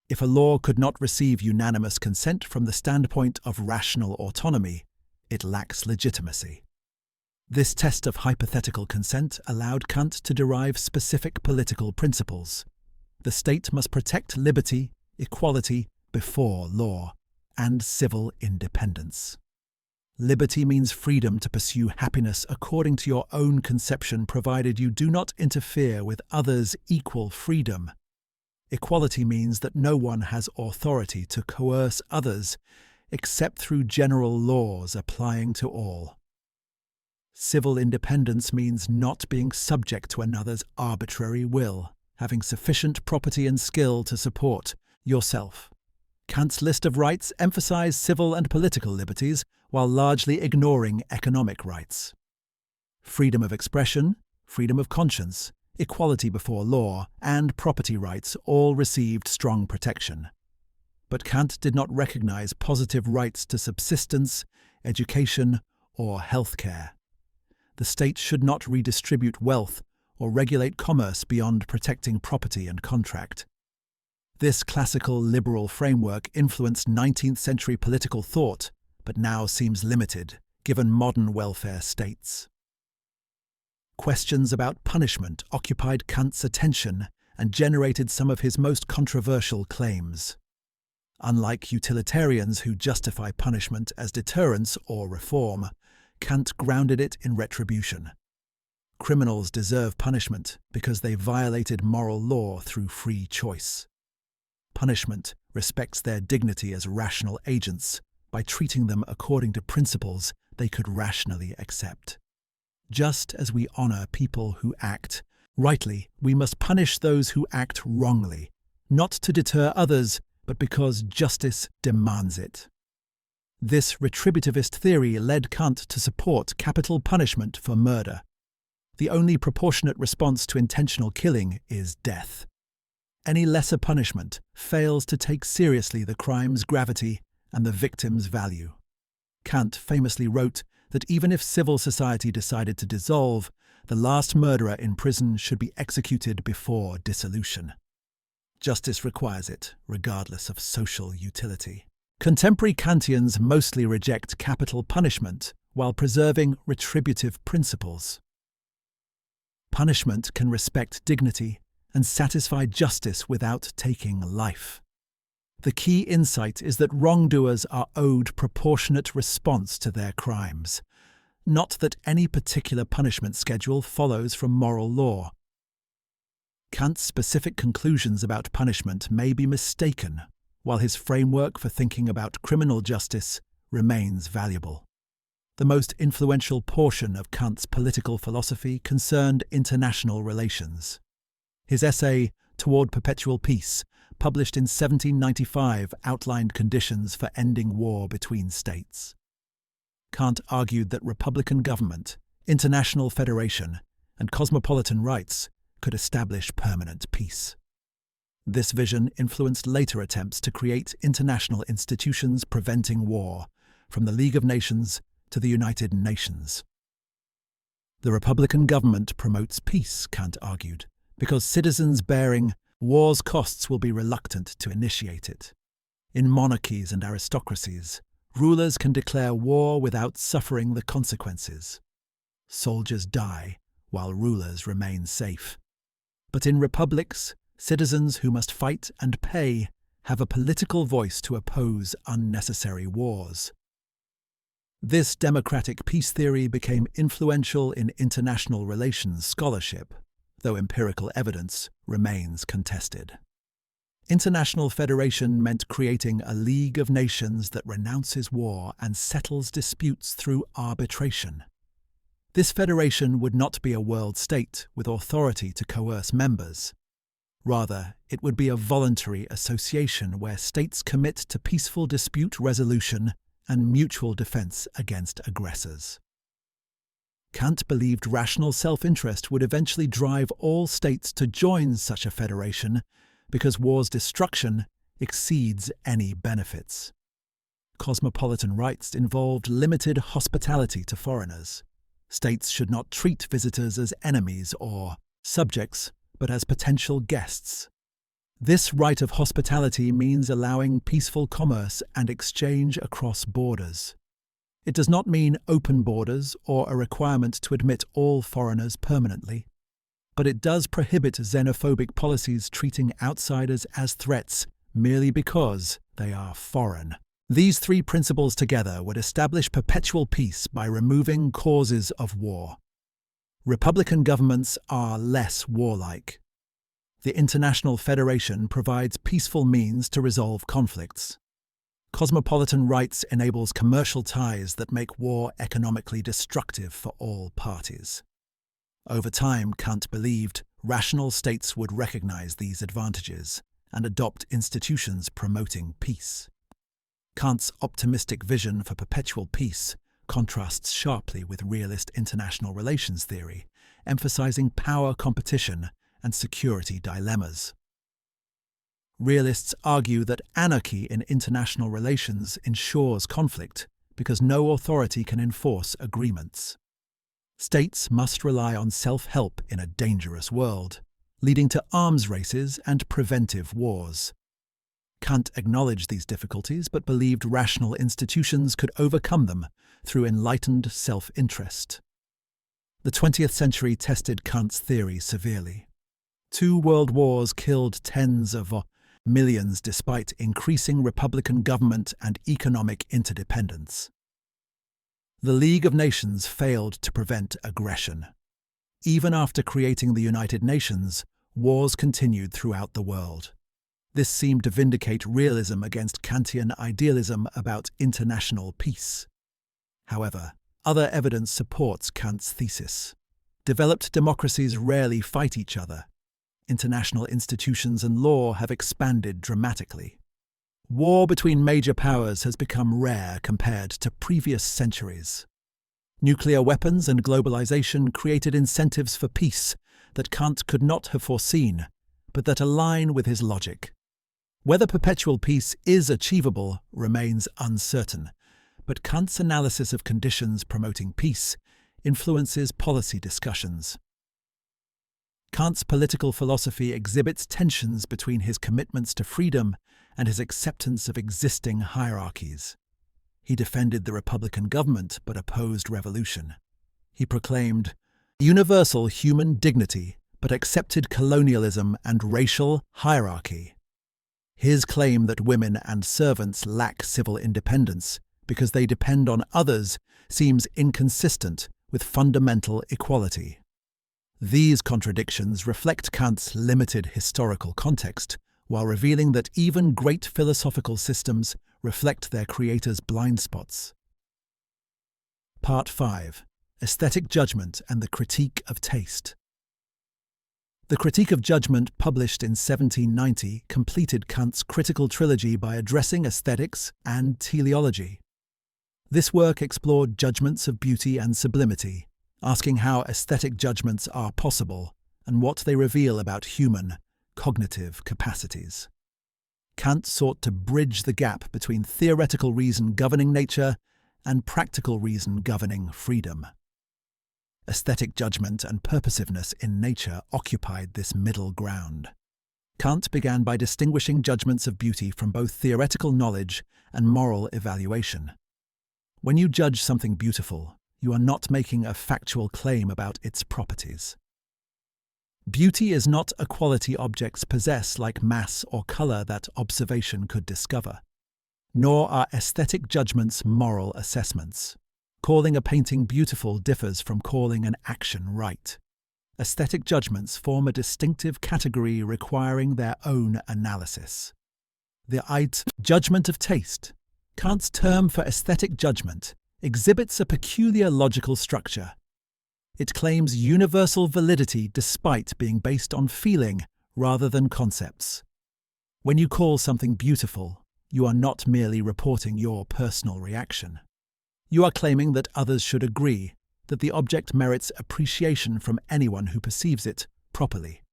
If a law could not receive unanimous consent from the standpoint of rational autonomy, it lacks legitimacy. This test of hypothetical consent allowed Kant to derive specific political principles. The state must protect liberty, equality before law, and civil independence. Liberty means freedom to pursue happiness according to your own conception, provided you do not interfere with others' equal freedom. Equality means that no one has authority to coerce others except through general laws applying to all. Civil independence means not being subject to another's arbitrary will, having sufficient property and skill to support yourself. Kant's list of rights emphasized civil and political liberties while largely ignoring economic rights. Freedom of expression, freedom of conscience, equality before law, and property rights all received strong protection. But Kant did not recognize positive rights to subsistence, education, or healthcare. The state should not redistribute wealth or regulate commerce beyond protecting property and contract. This classical liberal framework influenced 19th-century political thought, but now seems limited, given modern welfare states. Questions about punishment occupied Kant's attention and generated some of his most controversial claims. Unlike utilitarians who justify punishment as deterrence or reform, Kant grounded it in retribution. Criminals deserve punishment because they violated moral law through free choice. Punishment respects their dignity as rational agents by treating them according to principles they could rationally accept. Just as we honor people who act rightly, we must punish those who act wrongly, not to deter others, but because justice demands it. This retributivist theory led Kant to support capital punishment for murder. The only proportionate response to intentional killing is death. Any lesser punishment fails to take seriously the crime's gravity and the victim's value. Kant famously wrote that even if civil society decided to dissolve, the last murderer in prison should be executed before dissolution. Justice requires it, regardless of social utility. Contemporary Kantians mostly reject capital punishment while preserving retributive principles. Punishment can respect dignity and satisfy justice without taking life. The key insight is that wrongdoers are owed proportionate response to their crimes, not that any particular punishment schedule follows from moral law. Kant's specific conclusions about punishment may be mistaken, while his framework for thinking about criminal justice remains valuable. The most influential portion of Kant's political philosophy concerned international relations. His essay, Toward Perpetual Peace, published in 1795, outlined conditions for ending war between states. Kant argued that republican government, international federation, and cosmopolitan rights could establish permanent peace. This vision influenced later attempts to create international institutions preventing war, from the League of Nations to the United Nations. The republican government promotes peace, Kant argued, because citizens bearing war's costs will be reluctant to initiate it. In monarchies and aristocracies, rulers can declare war without suffering the consequences. Soldiers die, while rulers remain safe. But in republics, citizens who must fight and pay have a political voice to oppose unnecessary wars. This democratic peace theory became influential in international relations scholarship, though empirical evidence remains contested. International federation meant creating a League of Nations that renounces war and settles disputes through arbitration. This federation would not be a world state with authority to coerce members. Rather, it would be a voluntary association where states commit to peaceful dispute resolution and mutual defense against aggressors. Kant believed rational self-interest would eventually drive all states to join such a federation because war's destruction exceeds any benefits. Cosmopolitan rights involved limited hospitality to foreigners. States should not treat visitors as enemies or subjects, but as potential guests. This right of hospitality means allowing peaceful commerce and exchange across borders. It does not mean open borders or a requirement to admit all foreigners permanently, but it does prohibit xenophobic policies treating outsiders as threats merely because they are foreign. These three principles together would establish perpetual peace by removing causes of war. Republican governments are less warlike. The International Federation provides peaceful means to resolve conflicts. Cosmopolitan rights enables commercial ties that make war economically destructive for all parties. Over time, Kant believed rational states would recognize these advantages and adopt institutions promoting peace. Kant's optimistic vision for perpetual peace contrasts sharply with realist international relations theory, emphasizing power competition and security dilemmas. Realists argue that anarchy in international relations ensures conflict because no authority can enforce agreements. States must rely on self-help in a dangerous world, leading to arms races and preventive wars. Kant acknowledged these difficulties but believed rational institutions could overcome them through enlightened self-interest. The 20th century tested Kant's theory severely. 2 world wars killed tens of millions despite increasing republican government and economic interdependence. The League of Nations failed to prevent aggression. Even after creating the United Nations, wars continued throughout the world. This seemed to vindicate realism against Kantian idealism about international peace. However, other evidence supports Kant's thesis. Developed democracies rarely fight each other. International institutions and law have expanded dramatically. War between major powers has become rare compared to previous centuries. Nuclear weapons and globalization created incentives for peace that Kant could not have foreseen, but that align with his logic. Whether perpetual peace is achievable remains uncertain, but Kant's analysis of conditions promoting peace influences policy discussions. Kant's political philosophy exhibits tensions between his commitments to freedom and his acceptance of existing hierarchies. He defended the republican government but opposed revolution. He proclaimed universal human dignity but accepted colonialism and racial hierarchy. His claim that women and servants lack civil independence because they depend on others seems inconsistent with fundamental equality. These contradictions reflect Kant's limited historical context, while revealing that even great philosophical systems reflect their creators' blind spots. Part 5. Aesthetic Judgment and the Critique of Taste. The Critique of Judgment, published in 1790, completed Kant's critical trilogy by addressing aesthetics and teleology. This work explored judgments of beauty and sublimity, asking how aesthetic judgments are possible and what they reveal about human, cognitive capacities. Kant sought to bridge the gap between theoretical reason governing nature and practical reason governing freedom. Aesthetic judgment and purposiveness in nature occupied this middle ground. Kant began by distinguishing judgments of beauty from both theoretical knowledge and moral evaluation. When you judge something beautiful, you are not making a factual claim about its properties. Beauty is not a quality objects possess like mass or color that observation could discover. Nor are aesthetic judgments moral assessments. Calling a painting beautiful differs from calling an action right. Aesthetic judgments form a distinctive category requiring their own analysis. The judgment of taste, Kant's term for aesthetic judgment, exhibits a peculiar logical structure. It claims universal validity despite being based on feeling rather than concepts. When you call something beautiful, you are not merely reporting your personal reaction. You are claiming that others should agree, that the object merits appreciation from anyone who perceives it properly.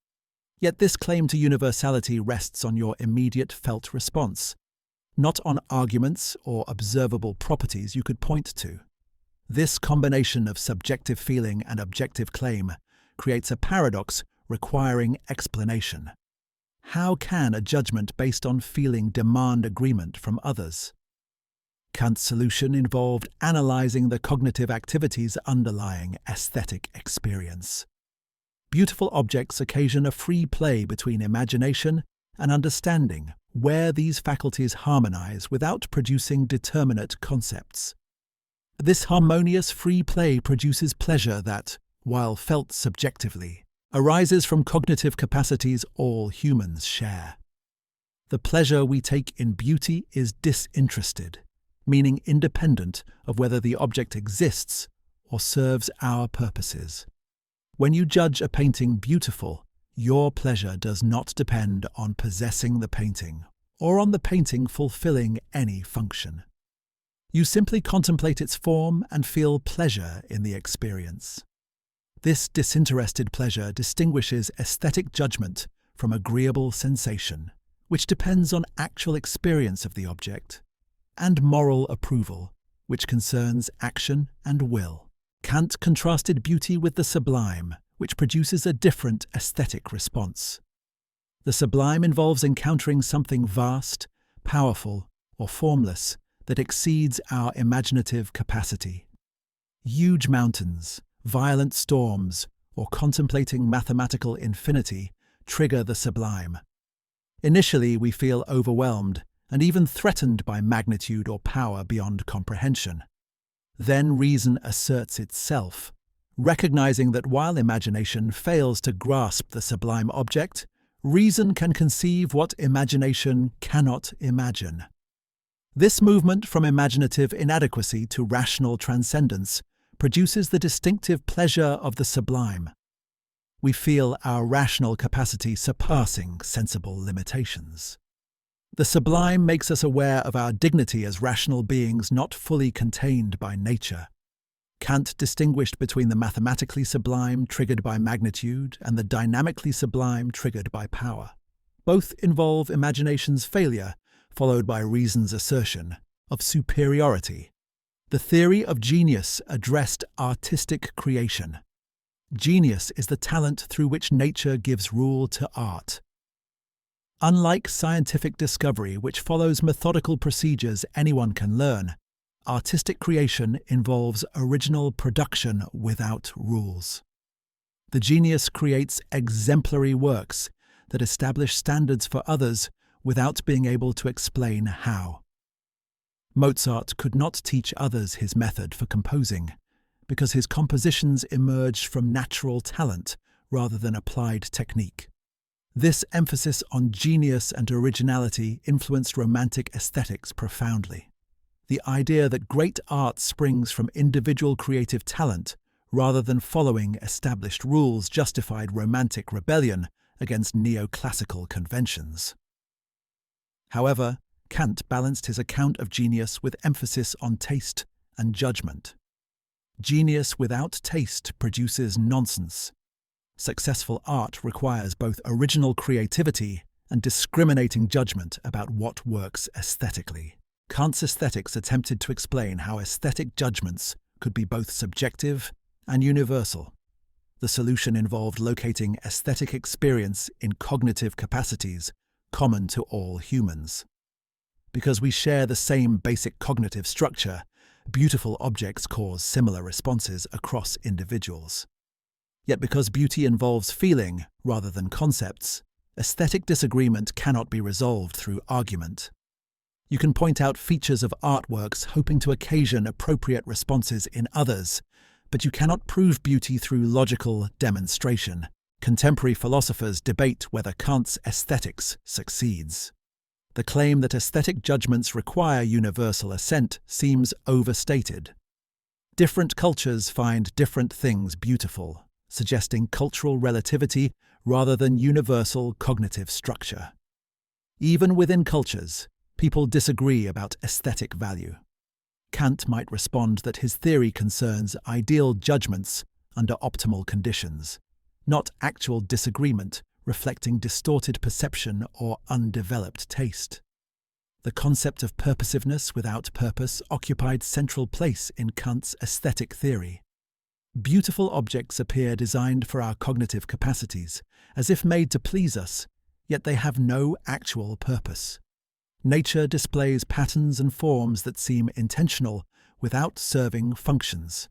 Yet this claim to universality rests on your immediate felt response, not on arguments or observable properties you could point to. This combination of subjective feeling and objective claim creates a paradox requiring explanation. How can a judgment based on feeling demand agreement from others? Kant's solution involved analyzing the cognitive activities underlying aesthetic experience. Beautiful objects occasion a free play between imagination and understanding, where these faculties harmonize without producing determinate concepts. This harmonious free play produces pleasure that, while felt subjectively, arises from cognitive capacities all humans share. The pleasure we take in beauty is disinterested, meaning independent of whether the object exists or serves our purposes. When you judge a painting beautiful, your pleasure does not depend on possessing the painting or on the painting fulfilling any function. You simply contemplate its form and feel pleasure in the experience. This disinterested pleasure distinguishes aesthetic judgment from agreeable sensation, which depends on actual experience of the object, and moral approval, which concerns action and will. Kant contrasted beauty with the sublime, which produces a different aesthetic response. The sublime involves encountering something vast, powerful, or formless that exceeds our imaginative capacity. Huge mountains, violent storms, or contemplating mathematical infinity trigger the sublime. Initially, we feel overwhelmed and even threatened by magnitude or power beyond comprehension. Then reason asserts itself, recognizing that while imagination fails to grasp the sublime object, reason can conceive what imagination cannot imagine. This movement from imaginative inadequacy to rational transcendence produces the distinctive pleasure of the sublime. We feel our rational capacity surpassing sensible limitations. The sublime makes us aware of our dignity as rational beings not fully contained by nature. Kant distinguished between the mathematically sublime triggered by magnitude and the dynamically sublime triggered by power. Both involve imagination's failure, followed by reason's assertion of superiority. The theory of genius addressed artistic creation. Genius is the talent through which nature gives rule to art. Unlike scientific discovery, which follows methodical procedures anyone can learn, artistic creation involves original production without rules. The genius creates exemplary works that establish standards for others without being able to explain how. Mozart could not teach others his method for composing, because his compositions emerged from natural talent rather than applied technique. This emphasis on genius and originality influenced Romantic aesthetics profoundly. The idea that great art springs from individual creative talent rather than following established rules justified Romantic rebellion against neoclassical conventions. However, Kant balanced his account of genius with emphasis on taste and judgment. Genius without taste produces nonsense. Successful art requires both original creativity and discriminating judgment about what works aesthetically. Kant's aesthetics attempted to explain how aesthetic judgments could be both subjective and universal. The solution involved locating aesthetic experience in cognitive capacities common to all humans. Because we share the same basic cognitive structure, beautiful objects cause similar responses across individuals. Yet because beauty involves feeling rather than concepts, aesthetic disagreement cannot be resolved through argument. You can point out features of artworks hoping to occasion appropriate responses in others, but you cannot prove beauty through logical demonstration. Contemporary philosophers debate whether Kant's aesthetics succeeds. The claim that aesthetic judgments require universal assent seems overstated. Different cultures find different things beautiful, suggesting cultural relativity rather than universal cognitive structure. Even within cultures, people disagree about aesthetic value. Kant might respond that his theory concerns ideal judgments under optimal conditions, not actual disagreement reflecting distorted perception or undeveloped taste. The concept of purposiveness without purpose occupied central place in Kant's aesthetic theory. Beautiful objects appear designed for our cognitive capacities, as if made to please us, yet they have no actual purpose. Nature displays patterns and forms that seem intentional without serving functions.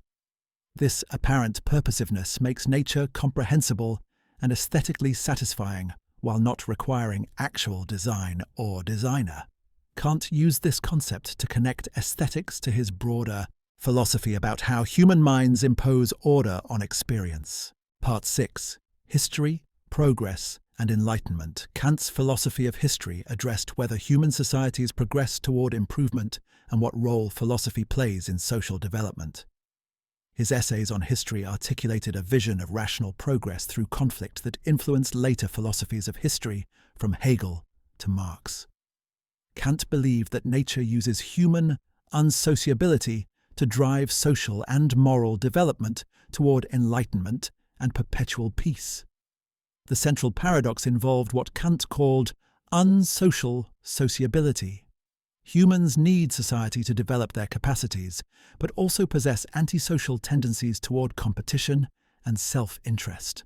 This apparent purposiveness makes nature comprehensible and aesthetically satisfying while not requiring actual design or designer. Kant used this concept to connect aesthetics to his broader philosophy about how human minds impose order on experience. Part 6. History, Progress, and Enlightenment. Kant's philosophy of history addressed whether human societies progress toward improvement and what role philosophy plays in social development. His essays on history articulated a vision of rational progress through conflict that influenced later philosophies of history, from Hegel to Marx. Kant believed that nature uses human unsociability to drive social and moral development toward enlightenment and perpetual peace. The central paradox involved what Kant called unsocial sociability. Humans need society to develop their capacities, but also possess antisocial tendencies toward competition and self-interest.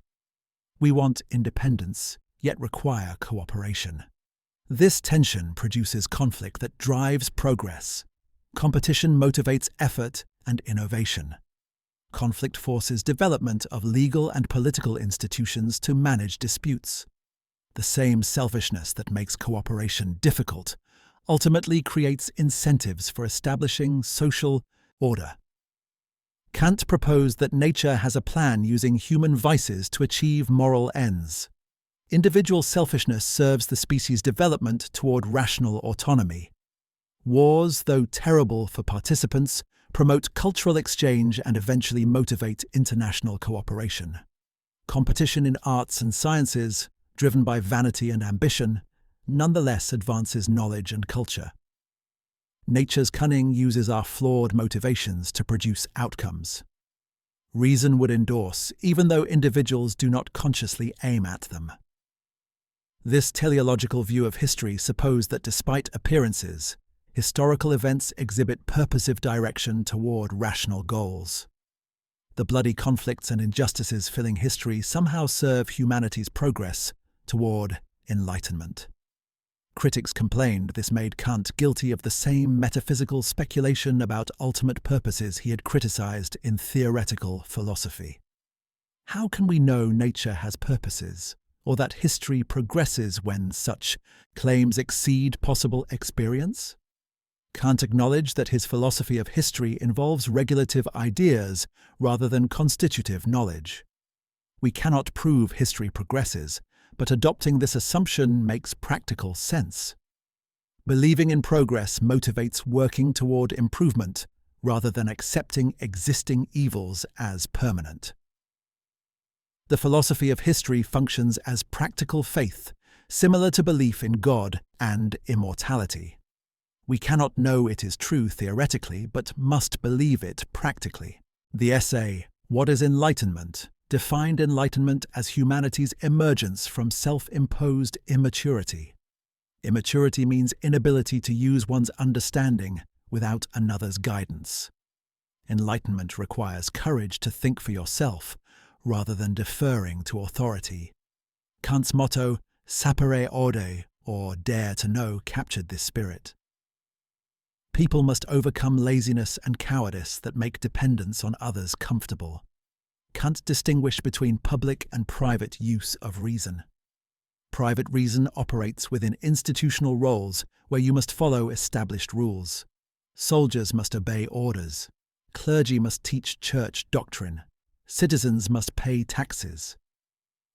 We want independence, yet require cooperation. This tension produces conflict that drives progress. Competition motivates effort and innovation. Conflict forces development of legal and political institutions to manage disputes. The same selfishness that makes cooperation difficult ultimately creates incentives for establishing social order. Kant proposed that nature has a plan using human vices to achieve moral ends. Individual selfishness serves the species' development toward rational autonomy. Wars, though terrible for participants, promote cultural exchange and eventually motivate international cooperation. Competition in arts and sciences, driven by vanity and ambition, nonetheless advances knowledge and culture. Nature's cunning uses our flawed motivations to produce outcomes. Reason would endorse, even though individuals do not consciously aim at them. This teleological view of history supposed that despite appearances, historical events exhibit purposive direction toward rational goals. The bloody conflicts and injustices filling history somehow serve humanity's progress toward enlightenment. Critics complained this made Kant guilty of the same metaphysical speculation about ultimate purposes he had criticized in theoretical philosophy. How can we know nature has purposes, or that history progresses when such claims exceed possible experience? Kant acknowledged that his philosophy of history involves regulative ideas rather than constitutive knowledge. We cannot prove history progresses, but adopting this assumption makes practical sense. Believing in progress motivates working toward improvement rather than accepting existing evils as permanent. The philosophy of history functions as practical faith, similar to belief in God and immortality. We cannot know it is true theoretically, but must believe it practically. The essay, What is Enlightenment?, defined enlightenment as humanity's emergence from self-imposed immaturity. Immaturity means inability to use one's understanding without another's guidance. Enlightenment requires courage to think for yourself, rather than deferring to authority. Kant's motto, sapere aude, or dare to know, captured this spirit. People must overcome laziness and cowardice that make dependence on others comfortable. Kant distinguished between public and private use of reason. Private reason operates within institutional roles where you must follow established rules. Soldiers must obey orders. Clergy must teach church doctrine. Citizens must pay taxes.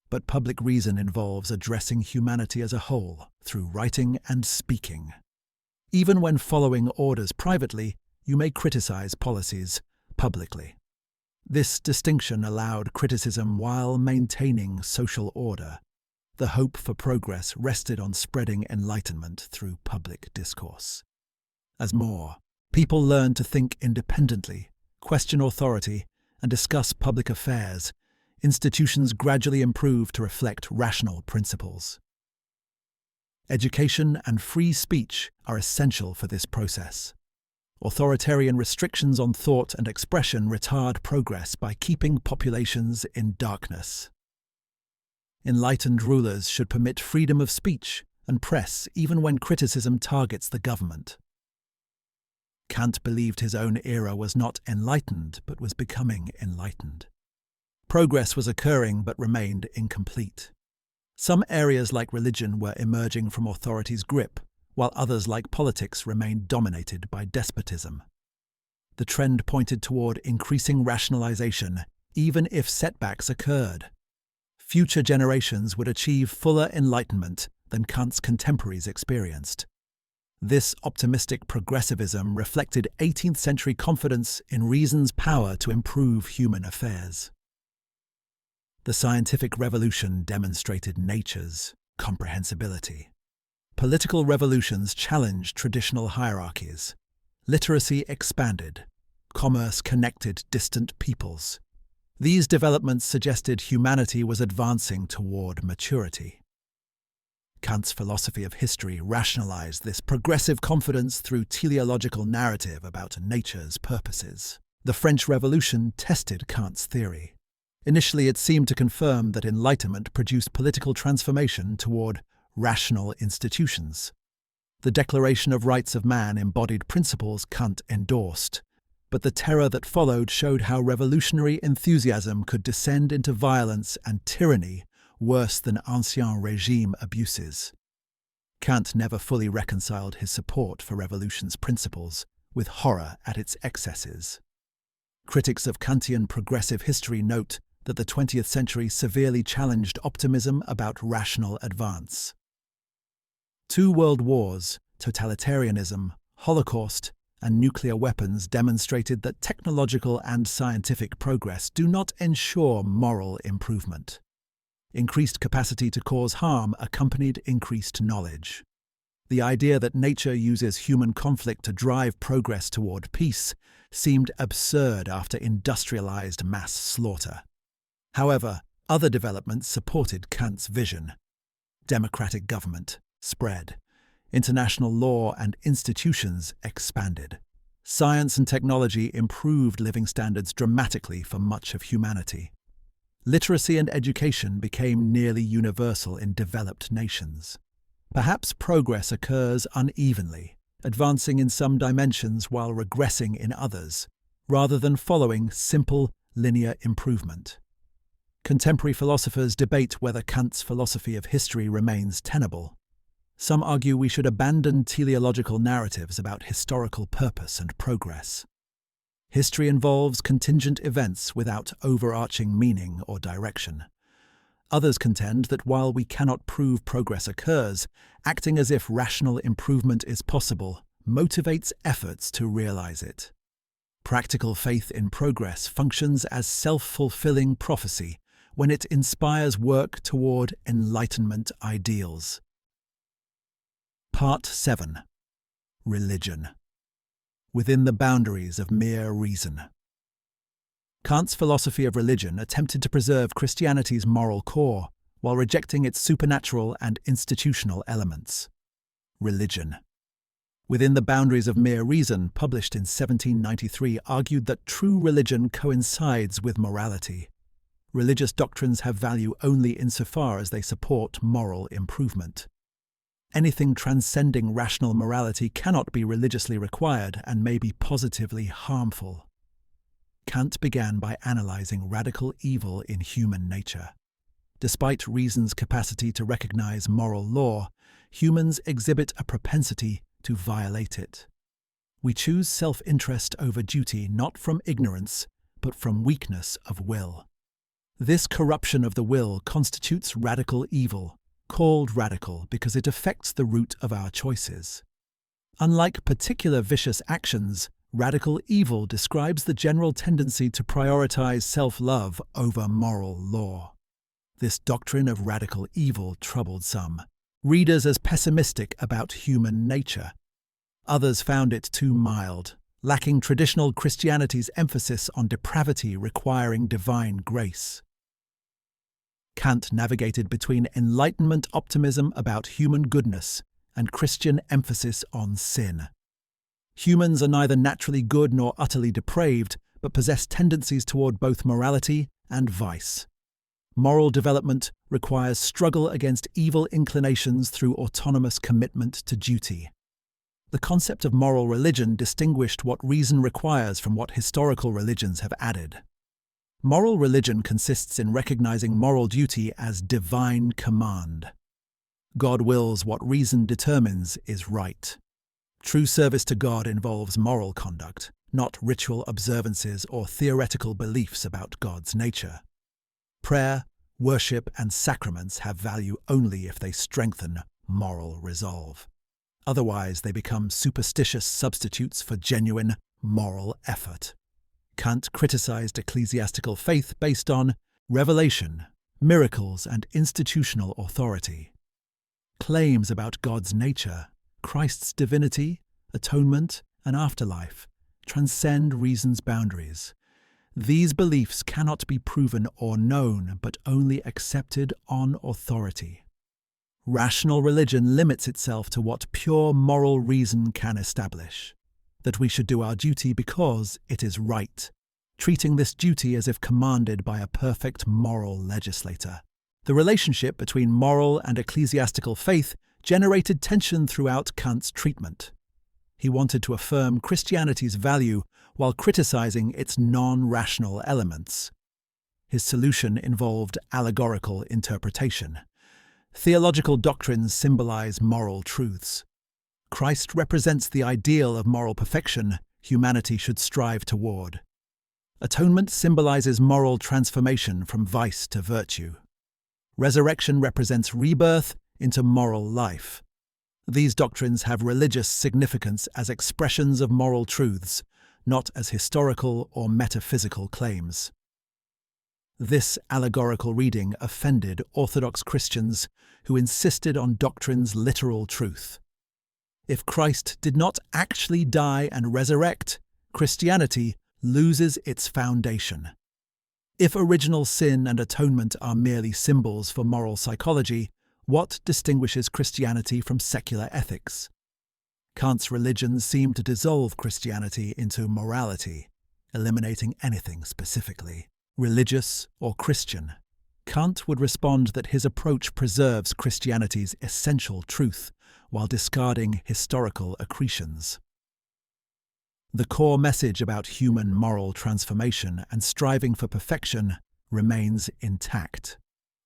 But public reason involves addressing humanity as a whole through writing and speaking. Even when following orders privately, you may criticize policies publicly. This distinction allowed criticism while maintaining social order. The hope for progress rested on spreading enlightenment through public discourse. As more people learned to think independently, question authority, and discuss public affairs, institutions gradually improved to reflect rational principles. Education and free speech are essential for this process. Authoritarian restrictions on thought and expression retard progress by keeping populations in darkness. Enlightened rulers should permit freedom of speech and press even when criticism targets the government. Kant believed his own era was not enlightened but was becoming enlightened. Progress was occurring but remained incomplete. Some areas like religion were emerging from authority's grip, while others like politics remained dominated by despotism. The trend pointed toward increasing rationalization, even if setbacks occurred. Future generations would achieve fuller enlightenment than Kant's contemporaries experienced. This optimistic progressivism reflected 18th century confidence in reason's power to improve human affairs. The scientific revolution demonstrated nature's comprehensibility. Political revolutions challenged traditional hierarchies. Literacy expanded. Commerce connected distant peoples. These developments suggested humanity was advancing toward maturity. Kant's philosophy of history rationalized this progressive confidence through teleological narrative about nature's purposes. The French Revolution tested Kant's theory. Initially, it seemed to confirm that Enlightenment produced political transformation toward rational institutions. The Declaration of Rights of Man embodied principles Kant endorsed, but the terror that followed showed how revolutionary enthusiasm could descend into violence and tyranny worse than Ancien Regime abuses. Kant never fully reconciled his support for revolution's principles with horror at its excesses. Critics of Kantian progressive history note that the 20th century severely challenged optimism about rational advance. 2 world wars, totalitarianism, Holocaust, and nuclear weapons demonstrated that technological and scientific progress do not ensure moral improvement. Increased capacity to cause harm accompanied increased knowledge. The idea that nature uses human conflict to drive progress toward peace seemed absurd after industrialized mass slaughter. However, other developments supported Kant's vision. Democratic government spread. International law and institutions expanded. Science and technology improved living standards dramatically for much of humanity. Literacy and education became nearly universal in developed nations. Perhaps progress occurs unevenly, advancing in some dimensions while regressing in others, rather than following simple, linear improvement. Contemporary philosophers debate whether Kant's philosophy of history remains tenable. Some argue we should abandon teleological narratives about historical purpose and progress. History involves contingent events without overarching meaning or direction. Others contend that while we cannot prove progress occurs, acting as if rational improvement is possible motivates efforts to realize it. Practical faith in progress functions as self-fulfilling prophecy when it inspires work toward Enlightenment ideals. Part 7. Religion. Within the boundaries of mere reason. Kant's philosophy of religion attempted to preserve Christianity's moral core while rejecting its supernatural and institutional elements. Religion. Within the boundaries of mere reason, published in 1793, argued that true religion coincides with morality. Religious doctrines have value only insofar as they support moral improvement. Anything transcending rational morality cannot be religiously required and may be positively harmful. Kant began by analyzing radical evil in human nature. Despite reason's capacity to recognize moral law, humans exhibit a propensity to violate it. We choose self-interest over duty not from ignorance, but from weakness of will. This corruption of the will constitutes radical evil, called radical because it affects the root of our choices. Unlike particular vicious actions, radical evil describes the general tendency to prioritize self-love over moral law. This doctrine of radical evil troubled some readers as pessimistic about human nature. Others found it too mild, lacking traditional Christianity's emphasis on depravity requiring divine grace. Kant navigated between Enlightenment optimism about human goodness and Christian emphasis on sin. Humans are neither naturally good nor utterly depraved, but possess tendencies toward both morality and vice. Moral development requires struggle against evil inclinations through autonomous commitment to duty. The concept of moral religion distinguished what reason requires from what historical religions have added. Moral religion consists in recognizing moral duty as divine command. God wills what reason determines is right. True service to God involves moral conduct, not ritual observances or theoretical beliefs about God's nature. Prayer, worship, and sacraments have value only if they strengthen moral resolve. Otherwise, they become superstitious substitutes for genuine moral effort. Kant criticized ecclesiastical faith based on revelation, miracles, and institutional authority. Claims about God's nature, Christ's divinity, atonement, and afterlife transcend reason's boundaries. These beliefs cannot be proven or known, but only accepted on authority. Rational religion limits itself to what pure moral reason can establish, that we should do our duty because it is right, treating this duty as if commanded by a perfect moral legislator. The relationship between moral and ecclesiastical faith generated tension throughout Kant's treatment. He wanted to affirm Christianity's value while criticizing its non-rational elements. His solution involved allegorical interpretation. Theological doctrines symbolize moral truths. Christ represents the ideal of moral perfection humanity should strive toward. Atonement symbolizes moral transformation from vice to virtue. Resurrection represents rebirth into moral life. These doctrines have religious significance as expressions of moral truths, not as historical or metaphysical claims. This allegorical reading offended Orthodox Christians who insisted on doctrine's literal truth. If Christ did not actually die and resurrect, Christianity loses its foundation. If original sin and atonement are merely symbols for moral psychology, what distinguishes Christianity from secular ethics? Kant's religion seemed to dissolve Christianity into morality, eliminating anything specifically religious or Christian. Kant would respond that his approach preserves Christianity's essential truth while discarding historical accretions. The core message about human moral transformation and striving for perfection remains intact.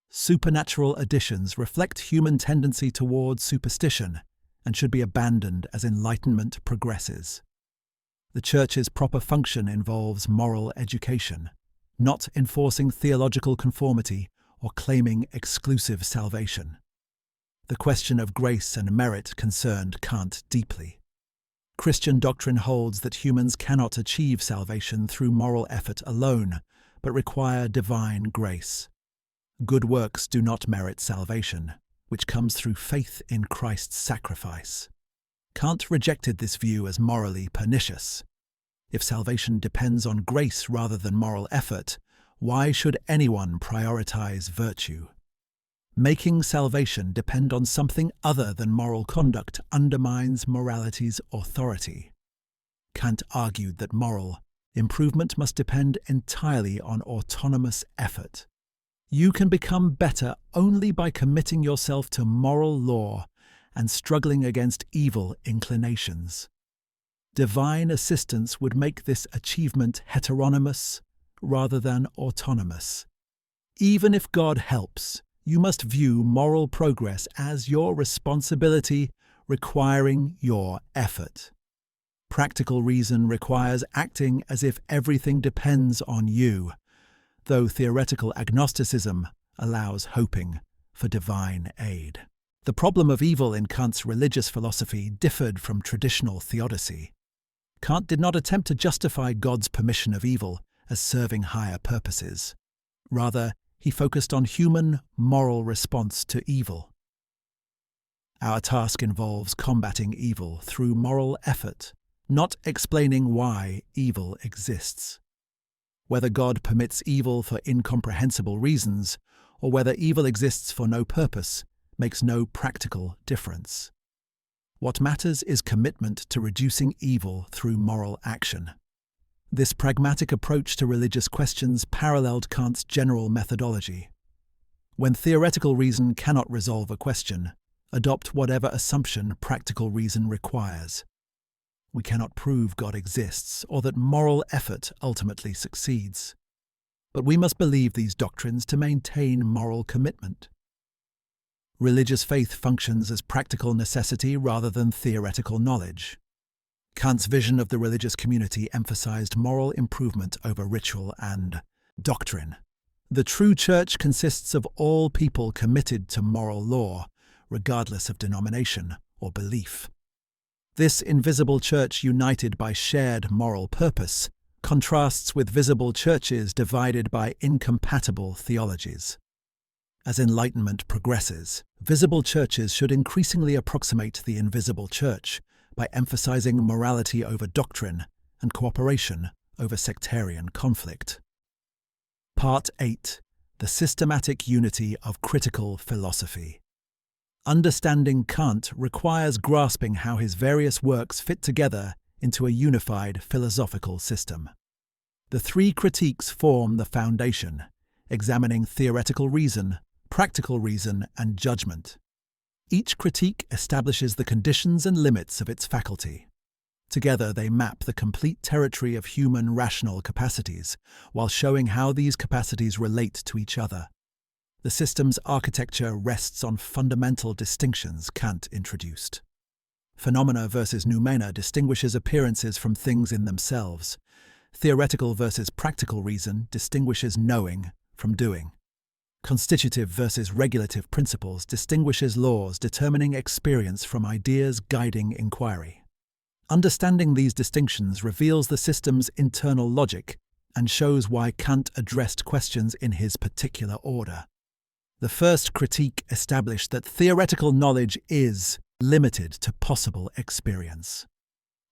Supernatural additions reflect human tendency toward superstition and should be abandoned as enlightenment progresses. The Church's proper function involves moral education, not enforcing theological conformity or claiming exclusive salvation. The question of grace and merit concerned Kant deeply. Christian doctrine holds that humans cannot achieve salvation through moral effort alone, but require divine grace. Good works do not merit salvation, which comes through faith in Christ's sacrifice. Kant rejected this view as morally pernicious. If salvation depends on grace rather than moral effort, why should anyone prioritize virtue? Making salvation depend on something other than moral conduct undermines morality's authority. Kant argued that moral improvement must depend entirely on autonomous effort. You can become better only by committing yourself to moral law and struggling against evil inclinations. Divine assistance would make this achievement heteronymous rather than autonomous. Even if God helps, you must view moral progress as your responsibility, requiring your effort. Practical reason requires acting as if everything depends on you, though theoretical agnosticism allows hoping for divine aid. The problem of evil in Kant's religious philosophy differed from traditional theodicy. Kant did not attempt to justify God's permission of evil as serving higher purposes. Rather, he focused on human moral response to evil. Our task involves combating evil through moral effort, not explaining why evil exists. Whether God permits evil for incomprehensible reasons, or whether evil exists for no purpose, makes no practical difference. What matters is commitment to reducing evil through moral action. This pragmatic approach to religious questions paralleled Kant's general methodology. When theoretical reason cannot resolve a question, adopt whatever assumption practical reason requires. We cannot prove God exists or that moral effort ultimately succeeds. But we must believe these doctrines to maintain moral commitment. Religious faith functions as practical necessity rather than theoretical knowledge. Kant's vision of the religious community emphasized moral improvement over ritual and doctrine. The true church consists of all people committed to moral law, regardless of denomination or belief. This invisible church united by shared moral purpose contrasts with visible churches divided by incompatible theologies. As enlightenment progresses, visible churches should increasingly approximate the invisible church by emphasizing morality over doctrine and cooperation over sectarian conflict. Part 8. The Systematic Unity of Critical Philosophy. Understanding Kant requires grasping how his various works fit together into a unified philosophical system. The three critiques form the foundation, examining theoretical reason, practical reason, and judgment. Each critique establishes the conditions and limits of its faculty. Together they map the complete territory of human rational capacities, while showing how these capacities relate to each other. The system's architecture rests on fundamental distinctions Kant introduced. Phenomena versus noumena distinguishes appearances from things in themselves. Theoretical versus practical reason distinguishes knowing from doing. Constitutive versus regulative principles distinguishes laws determining experience from ideas guiding inquiry. Understanding these distinctions reveals the system's internal logic and shows why Kant addressed questions in his particular order. The first critique established that theoretical knowledge is limited to possible experience.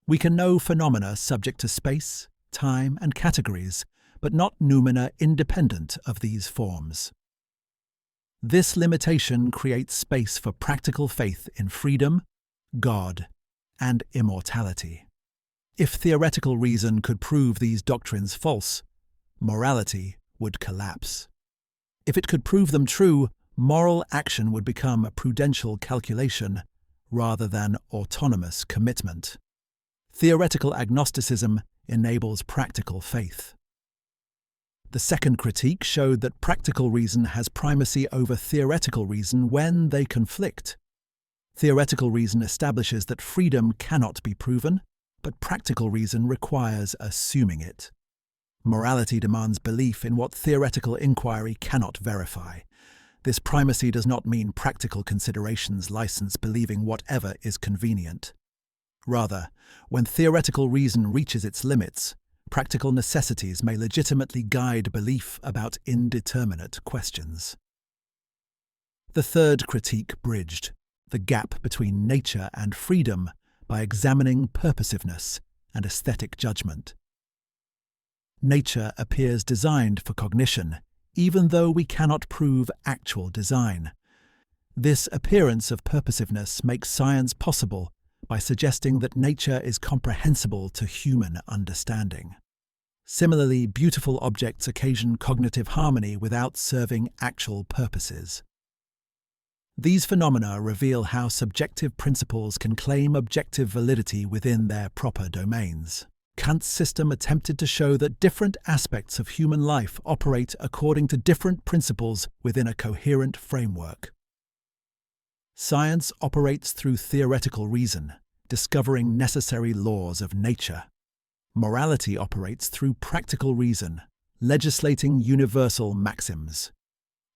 We can know phenomena subject to space, time, and categories, but not noumena independent of these forms. This limitation creates space for practical faith in freedom, God, and immortality. If theoretical reason could prove these doctrines false, morality would collapse. If it could prove them true, moral action would become a prudential calculation rather than autonomous commitment. Theoretical agnosticism enables practical faith. The second critique showed that practical reason has primacy over theoretical reason when they conflict. Theoretical reason establishes that freedom cannot be proven, but practical reason requires assuming it. Morality demands belief in what theoretical inquiry cannot verify. This primacy does not mean practical considerations license believing whatever is convenient. Rather, when theoretical reason reaches its limits, practical necessities may legitimately guide belief about indeterminate questions. The third critique bridged the gap between nature and freedom by examining purposiveness and aesthetic judgment. Nature appears designed for cognition, even though we cannot prove actual design. This appearance of purposiveness makes science possible by suggesting that nature is comprehensible to human understanding. Similarly, beautiful objects occasion cognitive harmony without serving actual purposes. These phenomena reveal how subjective principles can claim objective validity within their proper domains. Kant's system attempted to show that different aspects of human life operate according to different principles within a coherent framework. Science operates through theoretical reason, discovering necessary laws of nature. Morality operates through practical reason, legislating universal maxims.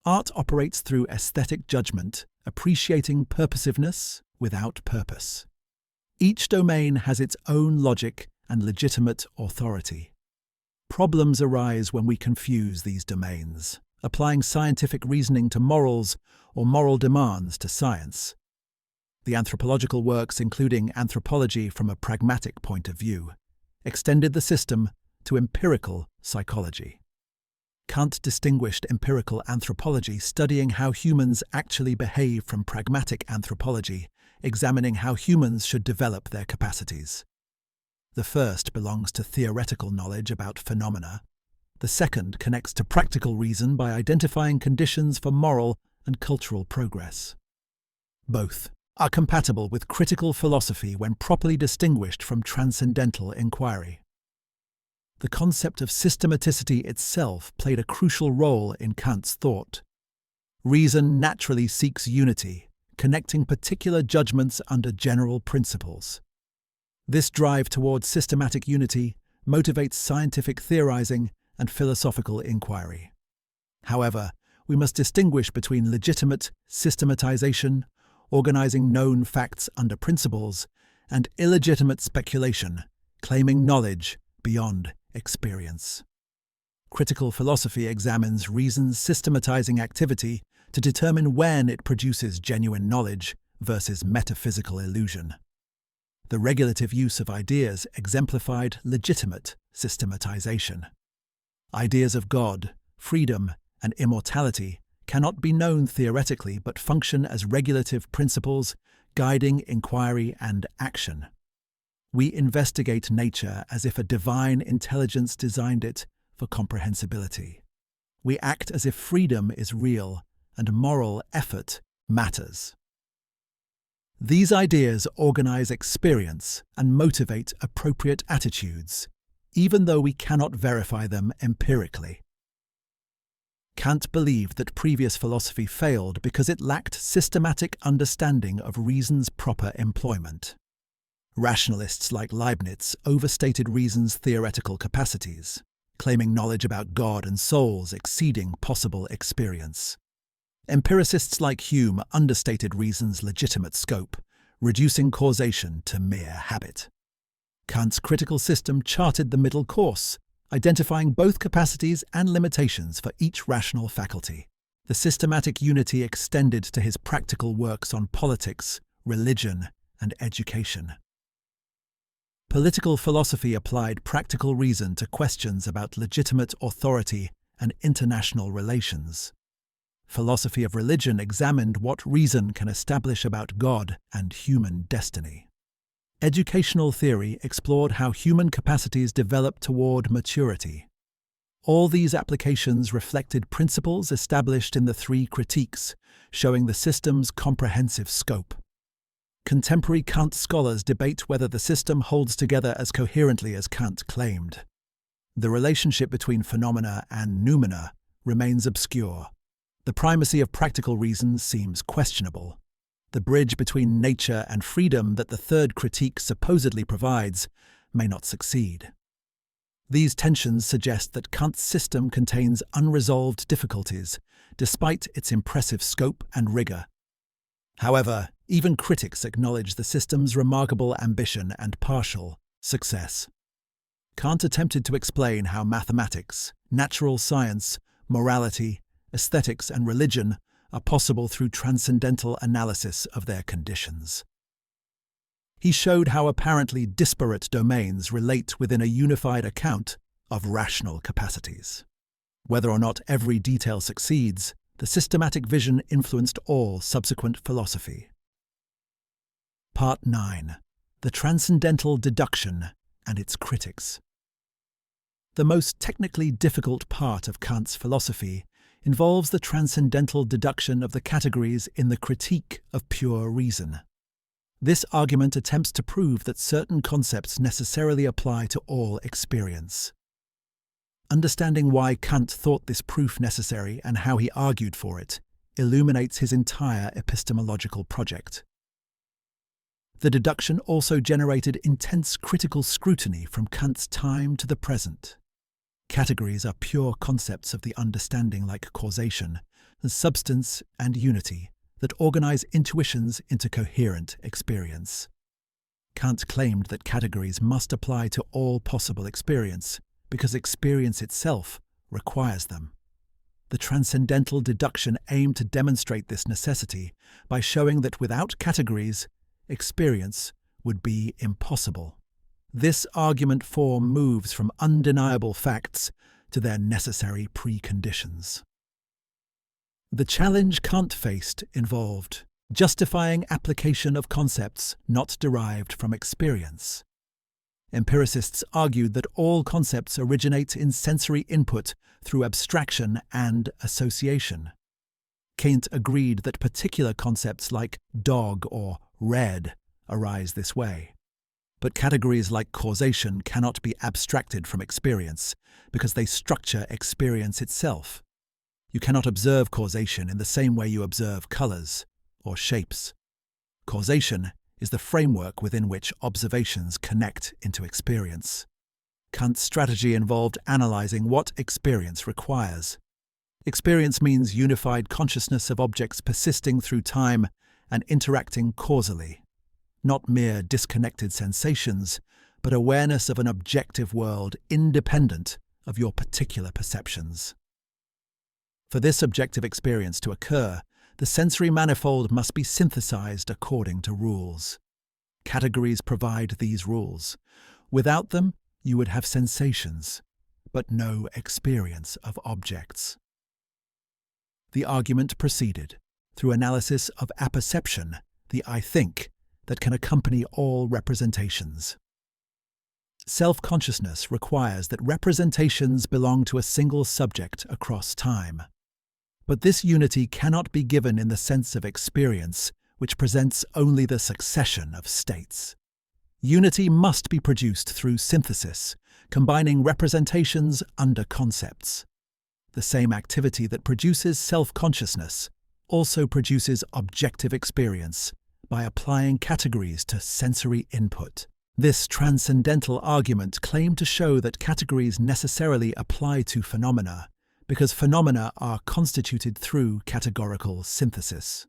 Art operates through aesthetic judgment, appreciating purposiveness without purpose. Each domain has its own logic and legitimate authority. Problems arise when we confuse these domains, applying scientific reasoning to morals or moral demands to science. The anthropological works, including anthropology from a pragmatic point of view, extended the system to empirical psychology. Kant distinguished empirical anthropology, studying how humans actually behave, from pragmatic anthropology, examining how humans should develop their capacities. The first belongs to theoretical knowledge about phenomena. The second connects to practical reason by identifying conditions for moral and cultural progress. Both are compatible with critical philosophy when properly distinguished from transcendental inquiry. The concept of systematicity itself played a crucial role in Kant's thought. Reason naturally seeks unity, connecting particular judgments under general principles. This drive towards systematic unity motivates scientific theorizing and philosophical inquiry. However, we must distinguish between legitimate systematization, organizing known facts under principles, and illegitimate speculation, claiming knowledge beyond experience. Critical philosophy examines reason's systematizing activity to determine when it produces genuine knowledge versus metaphysical illusion. The regulative use of ideas exemplified legitimate systematization. Ideas of God, freedom, and immortality cannot be known theoretically but function as regulative principles, guiding inquiry and action. We investigate nature as if a divine intelligence designed it for comprehensibility. We act as if freedom is real and moral effort matters. These ideas organize experience and motivate appropriate attitudes, even though we cannot verify them empirically. Kant believed that previous philosophy failed because it lacked systematic understanding of reason's proper employment. Rationalists like Leibniz overstated reason's theoretical capacities, claiming knowledge about God and souls exceeding possible experience. Empiricists like Hume understated reason's legitimate scope, reducing causation to mere habit. Kant's critical system charted the middle course, identifying both capacities and limitations for each rational faculty. The systematic unity extended to his practical works on politics, religion, and education. Political philosophy applied practical reason to questions about legitimate authority and international relations. Philosophy of religion examined what reason can establish about God and human destiny. Educational theory explored how human capacities develop toward maturity. All these applications reflected principles established in the three critiques, showing the system's comprehensive scope. Contemporary Kant scholars debate whether the system holds together as coherently as Kant claimed. The relationship between phenomena and noumena remains obscure. The primacy of practical reason seems questionable. The bridge between nature and freedom that the third critique supposedly provides may not succeed. These tensions suggest that Kant's system contains unresolved difficulties, despite its impressive scope and rigor. However, even critics acknowledge the system's remarkable ambition and partial success. Kant attempted to explain how mathematics, natural science, morality, aesthetics, and religion are possible through transcendental analysis of their conditions. He showed how apparently disparate domains relate within a unified account of rational capacities. Whether or not every detail succeeds, the systematic vision influenced all subsequent philosophy. Part 9. The Transcendental Deduction and its Critics. The most technically difficult part of Kant's philosophy involves the transcendental deduction of the categories in the Critique of Pure Reason. This argument attempts to prove that certain concepts necessarily apply to all experience. Understanding why Kant thought this proof necessary and how he argued for it illuminates his entire epistemological project. The deduction also generated intense critical scrutiny from Kant's time to the present. Categories are pure concepts of the understanding like causation, substance, and unity that organize intuitions into coherent experience. Kant claimed that categories must apply to all possible experience because experience itself requires them. The transcendental deduction aimed to demonstrate this necessity by showing that without categories, experience would be impossible. This argument form moves from undeniable facts to their necessary preconditions. The challenge Kant faced involved justifying application of concepts not derived from experience. Empiricists argued that all concepts originate in sensory input through abstraction and association. Kant agreed that particular concepts like dog or red arise this way. But categories like causation cannot be abstracted from experience because they structure experience itself. You cannot observe causation in the same way you observe colors or shapes. Causation is the framework within which observations connect into experience. Kant's strategy involved analyzing what experience requires. Experience means unified consciousness of objects persisting through time and interacting causally. Not mere disconnected sensations, but awareness of an objective world independent of your particular perceptions. For this objective experience to occur, the sensory manifold must be synthesized according to rules. Categories provide these rules. Without them, you would have sensations, but no experience of objects. The argument proceeded, through analysis of apperception, the I think, that can accompany all representations. Self-consciousness requires that representations belong to a single subject across time. But this unity cannot be given in the sense of experience, which presents only the succession of states. Unity must be produced through synthesis, combining representations under concepts. The same activity that produces self-consciousness also produces objective experience by applying categories to sensory input. This transcendental argument claimed to show that categories necessarily apply to phenomena because phenomena are constituted through categorical synthesis.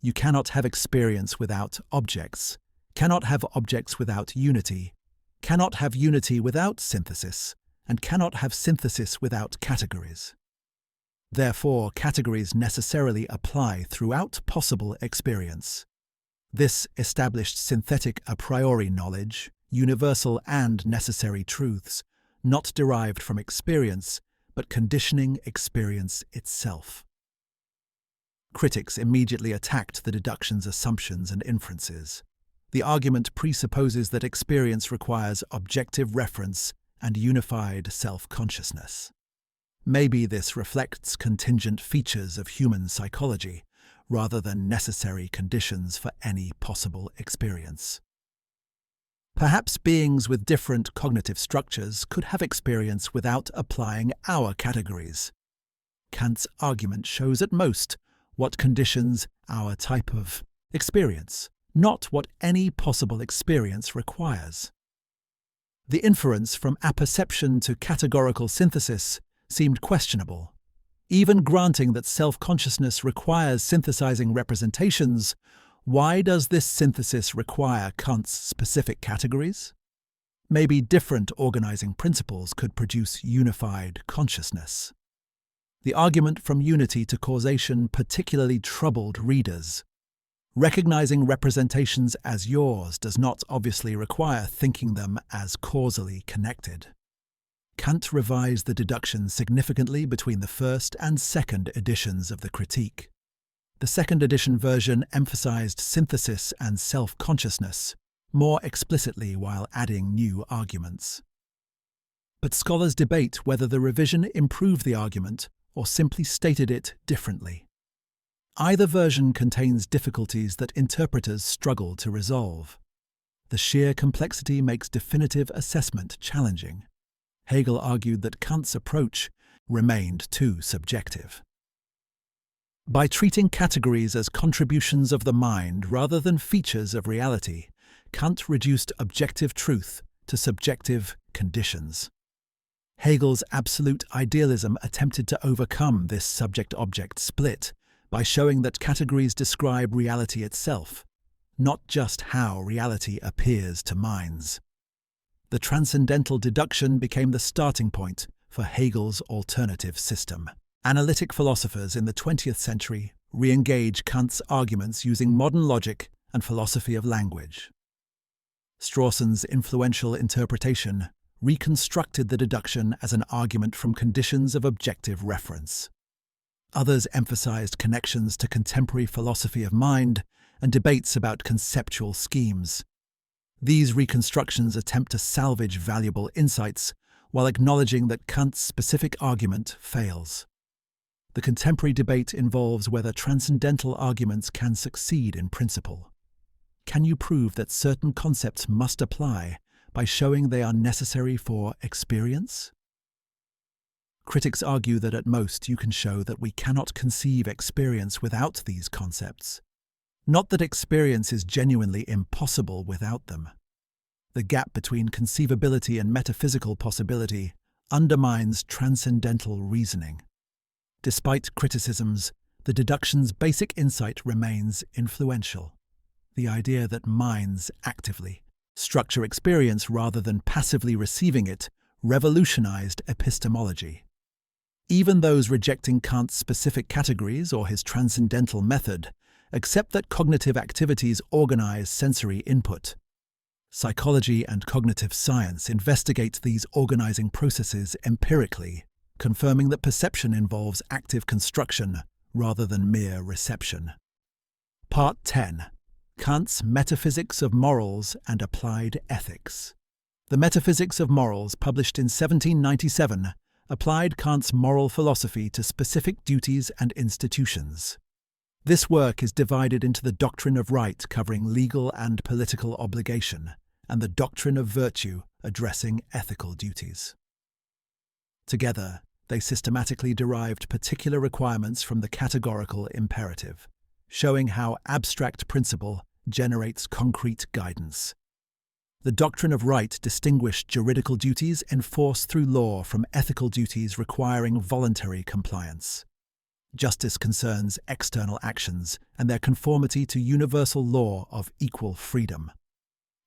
You cannot have experience without objects, cannot have objects without unity, cannot have unity without synthesis, and cannot have synthesis without categories. Therefore, categories necessarily apply throughout possible experience. This established synthetic a priori knowledge, universal and necessary truths, not derived from experience, but conditioning experience itself. Critics immediately attacked the deduction's assumptions and inferences. The argument presupposes that experience requires objective reference and unified self-consciousness. Maybe this reflects contingent features of human psychology, rather than necessary conditions for any possible experience. Perhaps beings with different cognitive structures could have experience without applying our categories. Kant's argument shows at most what conditions our type of experience, not what any possible experience requires. The inference from apperception to categorical synthesis seemed questionable. Even granting that self-consciousness requires synthesizing representations, why does this synthesis require Kant's specific categories? Maybe different organizing principles could produce unified consciousness. The argument from unity to causation particularly troubled readers. Recognizing representations as yours does not obviously require thinking them as causally connected. Kant revised the deduction significantly between the first and second editions of the Critique. The second edition version emphasized synthesis and self-consciousness more explicitly while adding new arguments. But scholars debate whether the revision improved the argument or simply stated it differently. Either version contains difficulties that interpreters struggle to resolve. The sheer complexity makes definitive assessment challenging. Hegel argued that Kant's approach remained too subjective. By treating categories as contributions of the mind rather than features of reality, Kant reduced objective truth to subjective conditions. Hegel's absolute idealism attempted to overcome this subject-object split by showing that categories describe reality itself, not just how reality appears to minds. The transcendental deduction became the starting point for Hegel's alternative system. Analytic philosophers in the 20th century re-engage Kant's arguments using modern logic and philosophy of language. Strawson's influential interpretation reconstructed the deduction as an argument from conditions of objective reference. Others emphasized connections to contemporary philosophy of mind and debates about conceptual schemes. These reconstructions attempt to salvage valuable insights while acknowledging that Kant's specific argument fails. The contemporary debate involves whether transcendental arguments can succeed in principle. Can you prove that certain concepts must apply by showing they are necessary for experience? Critics argue that at most you can show that we cannot conceive experience without these concepts. Not that experience is genuinely impossible without them. The gap between conceivability and metaphysical possibility undermines transcendental reasoning. Despite criticisms, the deduction's basic insight remains influential. The idea that minds actively structure experience rather than passively receiving it revolutionized epistemology. Even those rejecting Kant's specific categories or his transcendental method accept that cognitive activities organize sensory input. Psychology and cognitive science investigate these organizing processes empirically, confirming that perception involves active construction rather than mere reception. Part 10. Kant's Metaphysics of Morals and Applied Ethics. The Metaphysics of Morals, published in 1797, applied Kant's moral philosophy to specific duties and institutions. This work is divided into the doctrine of right, covering legal and political obligation, and the doctrine of virtue, addressing ethical duties. Together, they systematically derived particular requirements from the categorical imperative, showing how abstract principle generates concrete guidance. The doctrine of right distinguished juridical duties enforced through law from ethical duties requiring voluntary compliance. Justice concerns external actions and their conformity to universal law of equal freedom.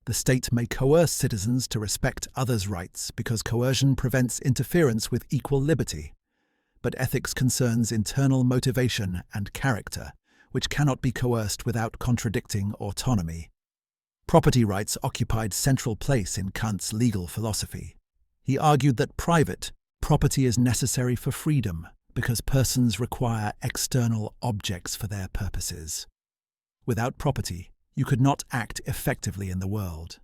The state may coerce citizens to respect others' rights because coercion prevents interference with equal liberty. But ethics concerns internal motivation and character, which cannot be coerced without contradicting autonomy. Property rights occupied central place in Kant's legal philosophy. He argued that private property is necessary for freedom because persons require external objects for their purposes. Without property, you could not act effectively in the world.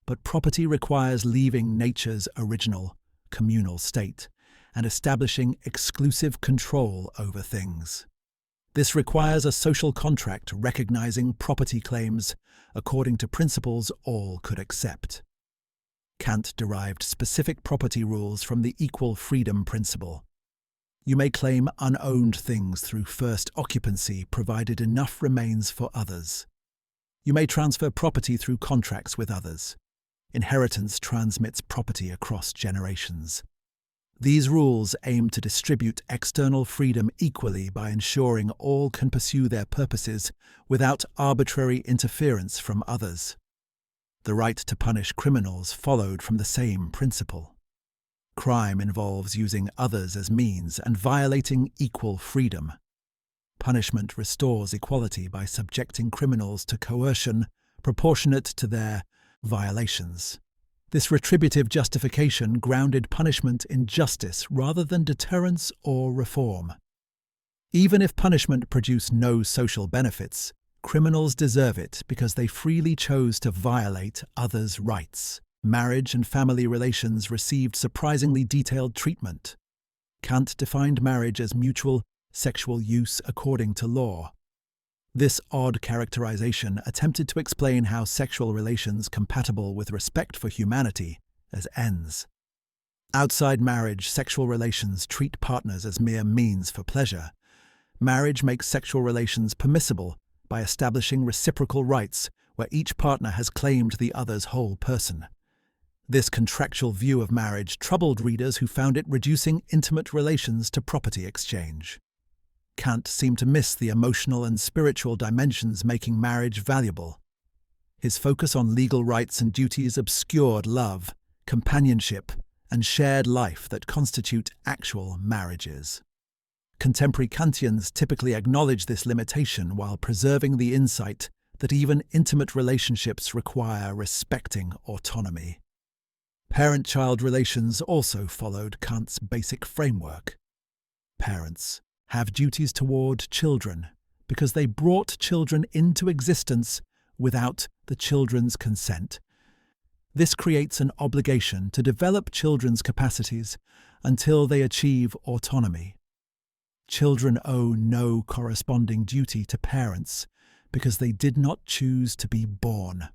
But property requires leaving nature's original, communal state and establishing exclusive control over things. This requires a social contract recognizing property claims according to principles all could accept. Kant derived specific property rules from the equal freedom principle. You may claim unowned things through first occupancy provided enough remains for others. You may transfer property through contracts with others. Inheritance transmits property across generations. These rules aim to distribute external freedom equally by ensuring all can pursue their purposes without arbitrary interference from others. The right to punish criminals followed from the same principle. Crime involves using others as means and violating equal freedom. Punishment restores equality by subjecting criminals to coercion proportionate to their violations. This retributive justification grounded punishment in justice rather than deterrence or reform. Even if punishment produced no social benefits, criminals deserve it because they freely chose to violate others' rights. Marriage and family relations received surprisingly detailed treatment. Kant defined marriage as mutual sexual use according to law. This odd characterization attempted to explain how sexual relations compatible with respect for humanity as ends. Outside marriage, sexual relations treat partners as mere means for pleasure. Marriage makes sexual relations permissible by establishing reciprocal rights where each partner has claimed the other's whole person. This contractual view of marriage troubled readers who found it reducing intimate relations to property exchange. Kant seemed to miss the emotional and spiritual dimensions making marriage valuable. His focus on legal rights and duties obscured love, companionship, and shared life that constitute actual marriages. Contemporary Kantians typically acknowledge this limitation while preserving the insight that even intimate relationships require respecting autonomy. Parent-child relations also followed Kant's basic framework. Parents have duties toward children because they brought children into existence without the children's consent. This creates an obligation to develop children's capacities until they achieve autonomy. Children owe no corresponding duty to parents because they did not choose to be born.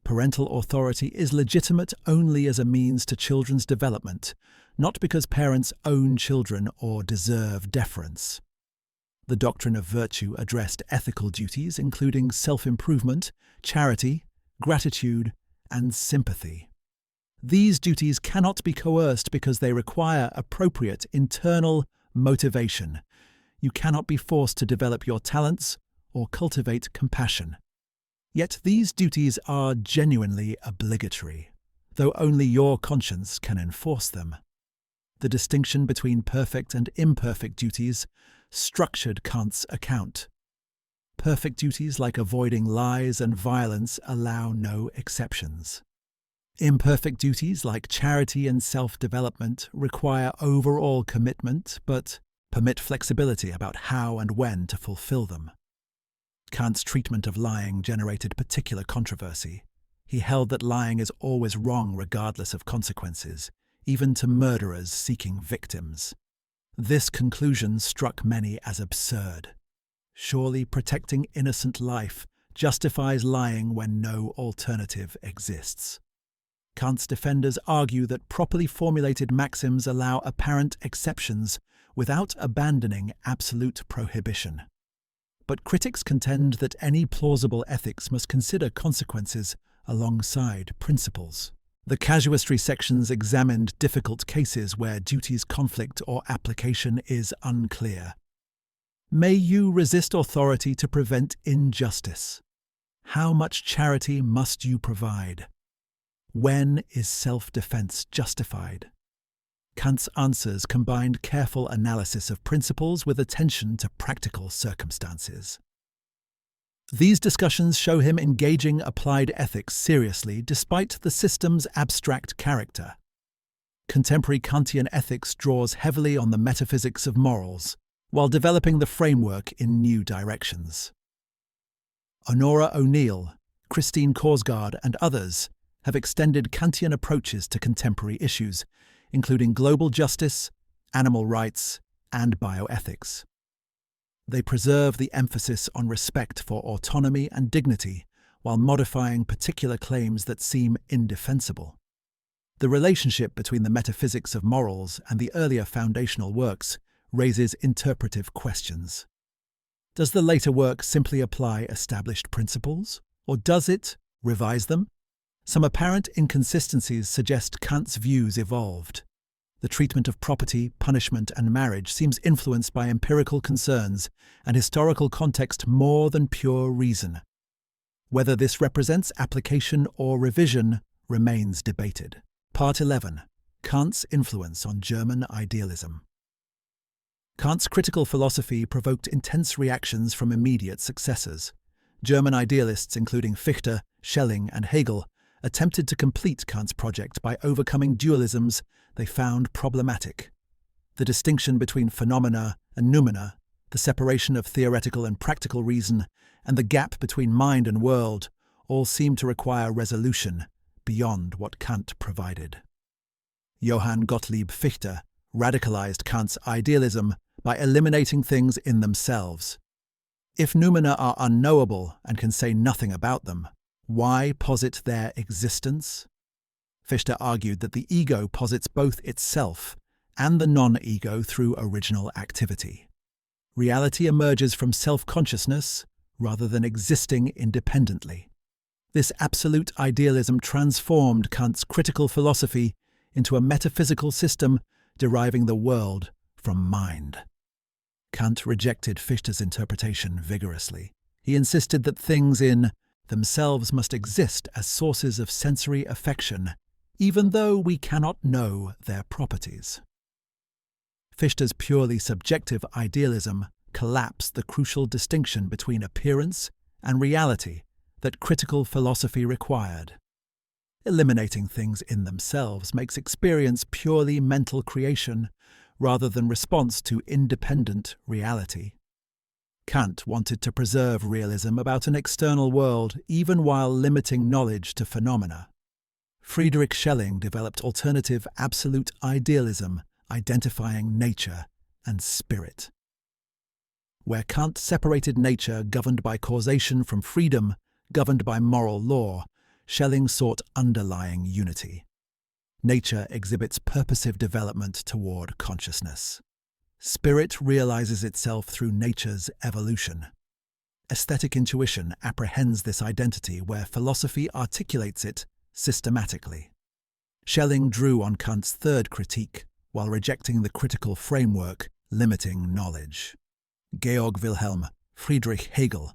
Parental authority is legitimate only as a means to children's development, not because parents own children or deserve deference. The doctrine of virtue addressed ethical duties including self-improvement, charity, gratitude, and sympathy. These duties cannot be coerced because they require appropriate internal motivation. You cannot be forced to develop your talents or cultivate compassion. Yet these duties are genuinely obligatory, though only your conscience can enforce them. The distinction between perfect and imperfect duties structured Kant's account. Perfect duties like avoiding lies and violence allow no exceptions. Imperfect duties like charity and self-development require overall commitment, but permit flexibility about how and when to fulfill them. Kant's treatment of lying generated particular controversy. He held that lying is always wrong regardless of consequences, even to murderers seeking victims. This conclusion struck many as absurd. Surely protecting innocent life justifies lying when no alternative exists. Kant's defenders argue that properly formulated maxims allow apparent exceptions without abandoning absolute prohibition. But critics contend that any plausible ethics must consider consequences alongside principles. The casuistry sections examined difficult cases where duties conflict or application is unclear. May you resist authority to prevent injustice? How much charity must you provide? When is self-defense justified? Kant's answers combined careful analysis of principles with attention to practical circumstances. These discussions show him engaging applied ethics seriously despite the system's abstract character. Contemporary Kantian ethics draws heavily on the metaphysics of morals, while developing the framework in new directions. Honora O'Neill, Christine Korsgaard, and others have extended Kantian approaches to contemporary issues, including global justice, animal rights, and bioethics. They preserve the emphasis on respect for autonomy and dignity while modifying particular claims that seem indefensible. The relationship between the metaphysics of morals and the earlier foundational works raises interpretive questions. Does the later work simply apply established principles, or does it revise them? Some apparent inconsistencies suggest Kant's views evolved. The treatment of property, punishment, and marriage seems influenced by empirical concerns and historical context more than pure reason. Whether this represents application or revision remains debated. Part 11. Kant's influence on German idealism. Kant's critical philosophy provoked intense reactions from immediate successors. German idealists, including Fichte, Schelling, and Hegel, attempted to complete Kant's project by overcoming dualisms they found problematic. The distinction between phenomena and noumena, the separation of theoretical and practical reason, and the gap between mind and world all seem to require resolution beyond what Kant provided. Johann Gottlieb Fichte radicalized Kant's idealism by eliminating things in themselves. If noumena are unknowable and can say nothing about them, why posit their existence? Fichte argued that the ego posits both itself and the non-ego through original activity. Reality emerges from self-consciousness rather than existing independently. This absolute idealism transformed Kant's critical philosophy into a metaphysical system deriving the world from mind. Kant rejected Fichte's interpretation vigorously. He insisted that things in themselves must exist as sources of sensory affection, even though we cannot know their properties. Fichte's purely subjective idealism collapsed the crucial distinction between appearance and reality that critical philosophy required. Eliminating things in themselves makes experience purely mental creation rather than response to independent reality. Kant wanted to preserve realism about an external world even while limiting knowledge to phenomena. Friedrich Schelling developed alternative absolute idealism identifying nature and spirit. Where Kant separated nature governed by causation from freedom governed by moral law, Schelling sought underlying unity. Nature exhibits purposive development toward consciousness. Spirit realizes itself through nature's evolution. Aesthetic intuition apprehends this identity where philosophy articulates it systematically. Schelling drew on Kant's third critique while rejecting the critical framework limiting knowledge. Georg Wilhelm Friedrich Hegel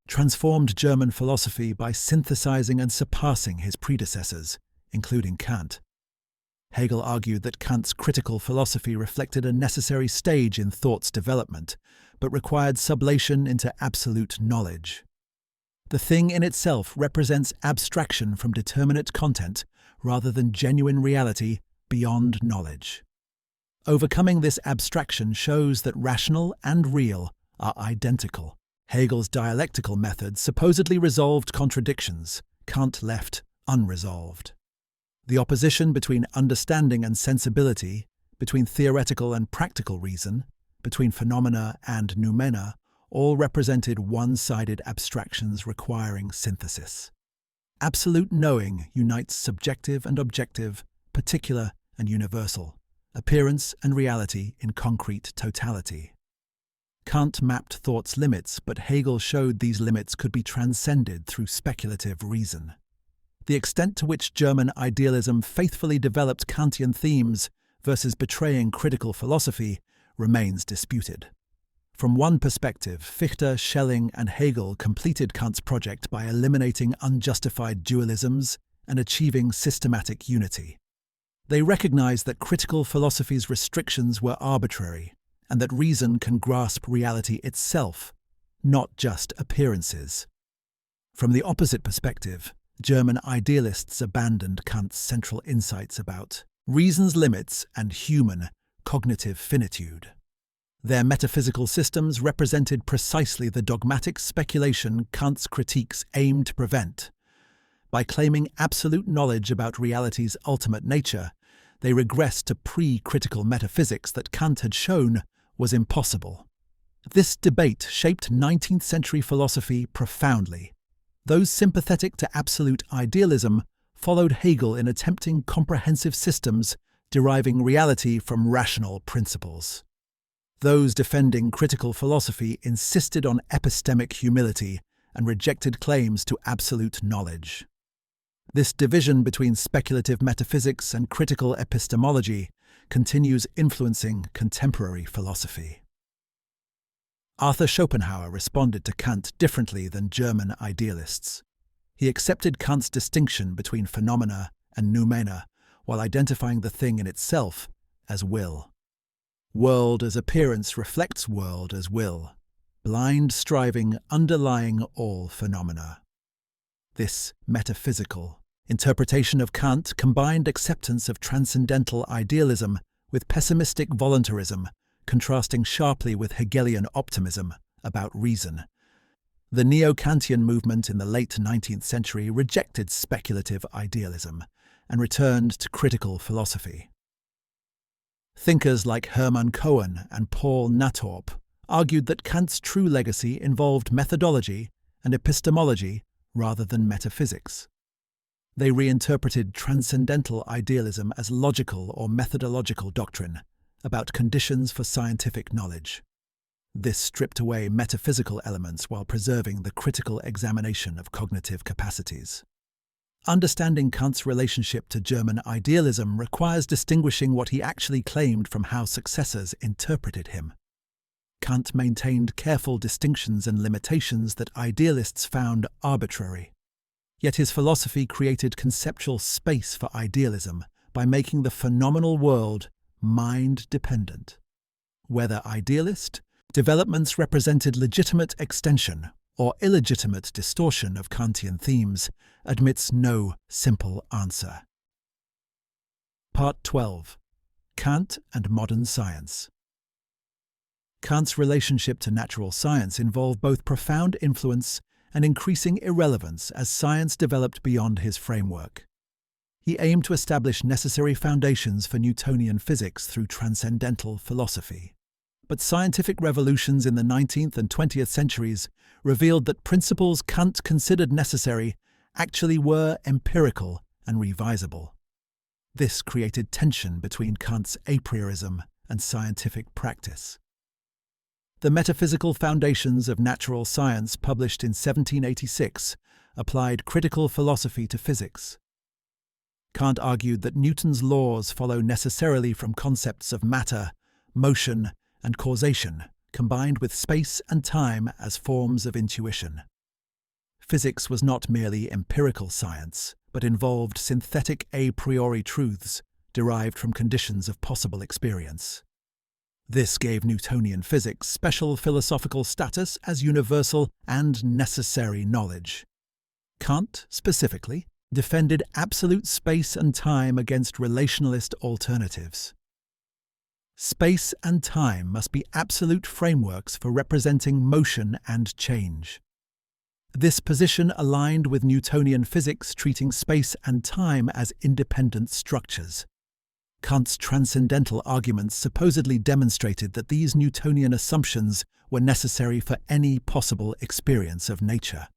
transformed German philosophy by synthesizing and surpassing his predecessors, including Kant. Hegel argued that Kant's critical philosophy reflected a necessary stage in thought's development, but required sublation into absolute knowledge. The thing in itself represents abstraction from determinate content rather than genuine reality beyond knowledge. Overcoming this abstraction shows that rational and real are identical. Hegel's dialectical method supposedly resolved contradictions Kant left unresolved. The opposition between understanding and sensibility, between theoretical and practical reason, between phenomena and noumena, all represented one-sided abstractions requiring synthesis. Absolute knowing unites subjective and objective, particular and universal, appearance and reality in concrete totality. Kant mapped thought's limits, but Hegel showed these limits could be transcended through speculative reason. The extent to which German idealism faithfully developed Kantian themes versus betraying critical philosophy remains disputed. From one perspective, Fichte, Schelling, and Hegel completed Kant's project by eliminating unjustified dualisms and achieving systematic unity. They recognized that critical philosophy's restrictions were arbitrary, and that reason can grasp reality itself, not just appearances. From the opposite perspective, German idealists abandoned Kant's central insights about reason's limits and human cognitive finitude. Their metaphysical systems represented precisely the dogmatic speculation Kant's critiques aimed to prevent. By claiming absolute knowledge about reality's ultimate nature, they regressed to pre-critical metaphysics that Kant had shown was impossible. This debate shaped 19th-century philosophy profoundly. Those sympathetic to absolute idealism followed Hegel in attempting comprehensive systems deriving reality from rational principles. Those defending critical philosophy insisted on epistemic humility and rejected claims to absolute knowledge. This division between speculative metaphysics and critical epistemology continues influencing contemporary philosophy. Arthur Schopenhauer responded to Kant differently than German idealists. He accepted Kant's distinction between phenomena and noumena while identifying the thing in itself as will. World as appearance reflects world as will, blind striving underlying all phenomena. This metaphysical interpretation of Kant combined acceptance of transcendental idealism with pessimistic voluntarism, contrasting sharply with Hegelian optimism about reason. The neo-Kantian movement in the late 19th century rejected speculative idealism and returned to critical philosophy. Thinkers like Hermann Cohen and Paul Natorp argued that Kant's true legacy involved methodology and epistemology rather than metaphysics. They reinterpreted transcendental idealism as logical or methodological doctrine about conditions for scientific knowledge. This stripped away metaphysical elements while preserving the critical examination of cognitive capacities. Understanding Kant's relationship to German idealism requires distinguishing what he actually claimed from how successors interpreted him. Kant maintained careful distinctions and limitations that idealists found arbitrary. Yet his philosophy created conceptual space for idealism by making the phenomenal world mind-dependent. Whether idealist, developments represented legitimate extension or illegitimate distortion of Kantian themes admits no simple answer. Part 12. Kant and Modern Science. Kant's relationship to natural science involved both profound influence and increasing irrelevance as science developed beyond his framework. He aimed to establish necessary foundations for Newtonian physics through transcendental philosophy. But scientific revolutions in the 19th and 20th centuries revealed that principles Kant considered necessary actually were empirical and revisable. This created tension between Kant's a priorism and scientific practice. The Metaphysical Foundations of Natural Science, published in 1786, applied critical philosophy to physics. Kant argued that Newton's laws follow necessarily from concepts of matter, motion, and causation, combined with space and time as forms of intuition. Physics was not merely empirical science, but involved synthetic a priori truths derived from conditions of possible experience. This gave Newtonian physics special philosophical status as universal and necessary knowledge. Kant, specifically, defended absolute space and time against relationalist alternatives. Space and time must be absolute frameworks for representing motion and change. This position aligned with Newtonian physics treating space and time as independent structures. Kant's transcendental arguments supposedly demonstrated that these Newtonian assumptions were necessary for any possible experience of nature.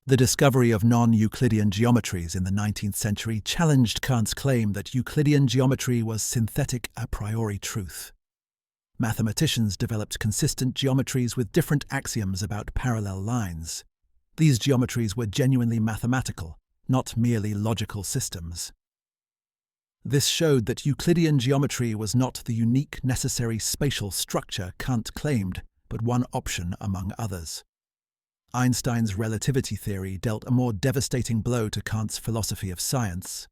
The discovery of non-Euclidean geometries in the 19th century challenged Kant's claim that Euclidean geometry was synthetic a priori truth. Mathematicians developed consistent geometries with different axioms about parallel lines. These geometries were genuinely mathematical, not merely logical systems. This showed that Euclidean geometry was not the unique necessary spatial structure Kant claimed, but one option among others. Einstein's relativity theory dealt a more devastating blow to Kant's philosophy of science.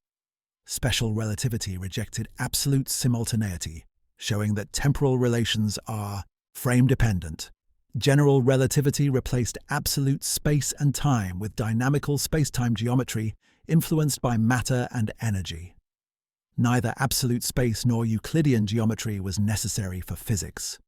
Special relativity rejected absolute simultaneity, showing that temporal relations are frame-dependent. General relativity replaced absolute space and time with dynamical space-time geometry influenced by matter and energy. Neither absolute space nor Euclidean geometry was necessary for physics.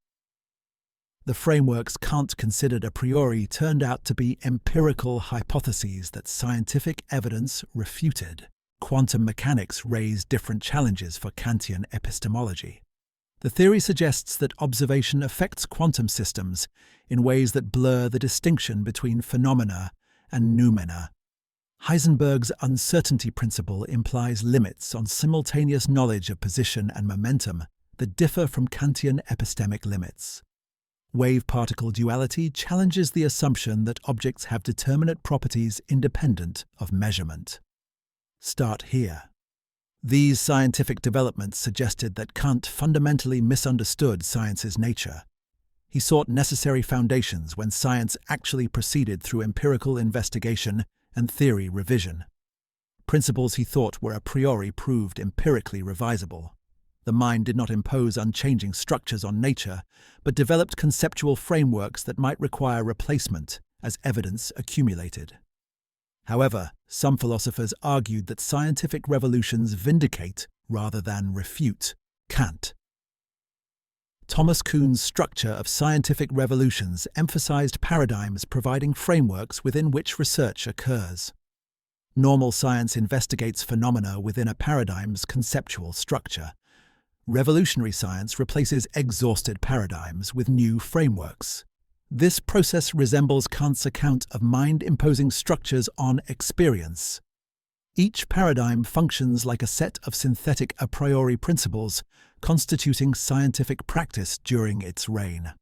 The frameworks Kant considered a priori turned out to be empirical hypotheses that scientific evidence refuted. Quantum mechanics raised different challenges for Kantian epistemology. The theory suggests that observation affects quantum systems in ways that blur the distinction between phenomena and noumena. Heisenberg's uncertainty principle implies limits on simultaneous knowledge of position and momentum that differ from Kantian epistemic limits. Wave-particle duality challenges the assumption that objects have determinate properties independent of measurement. Start here. These scientific developments suggested that Kant fundamentally misunderstood science's nature. He sought necessary foundations when science actually proceeded through empirical investigation and theory revision. Principles he thought were a priori proved empirically revisable. The mind did not impose unchanging structures on nature, but developed conceptual frameworks that might require replacement as evidence accumulated. However, some philosophers argued that scientific revolutions vindicate rather than refute Kant. Thomas Kuhn's structure of scientific revolutions emphasized paradigms providing frameworks within which research occurs. Normal science investigates phenomena within a paradigm's conceptual structure. Revolutionary science replaces exhausted paradigms with new frameworks. This process resembles Kant's account of mind-imposing structures on experience. Each paradigm functions like a set of synthetic a priori principles, constituting scientific practice during its reign.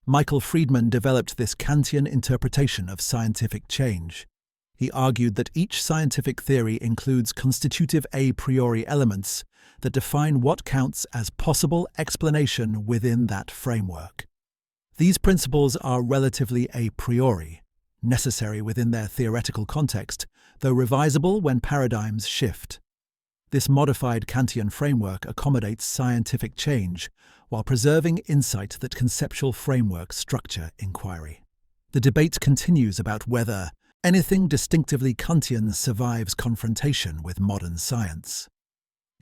Michael Friedman developed this Kantian interpretation of scientific change. He argued that each scientific theory includes constitutive a priori elements that define what counts as possible explanation within that framework. These principles are relatively a priori, necessary within their theoretical context, though revisable when paradigms shift. This modified Kantian framework accommodates scientific change while preserving insight that conceptual frameworks structure inquiry. The debate continues about whether anything distinctively Kantian survives confrontation with modern science.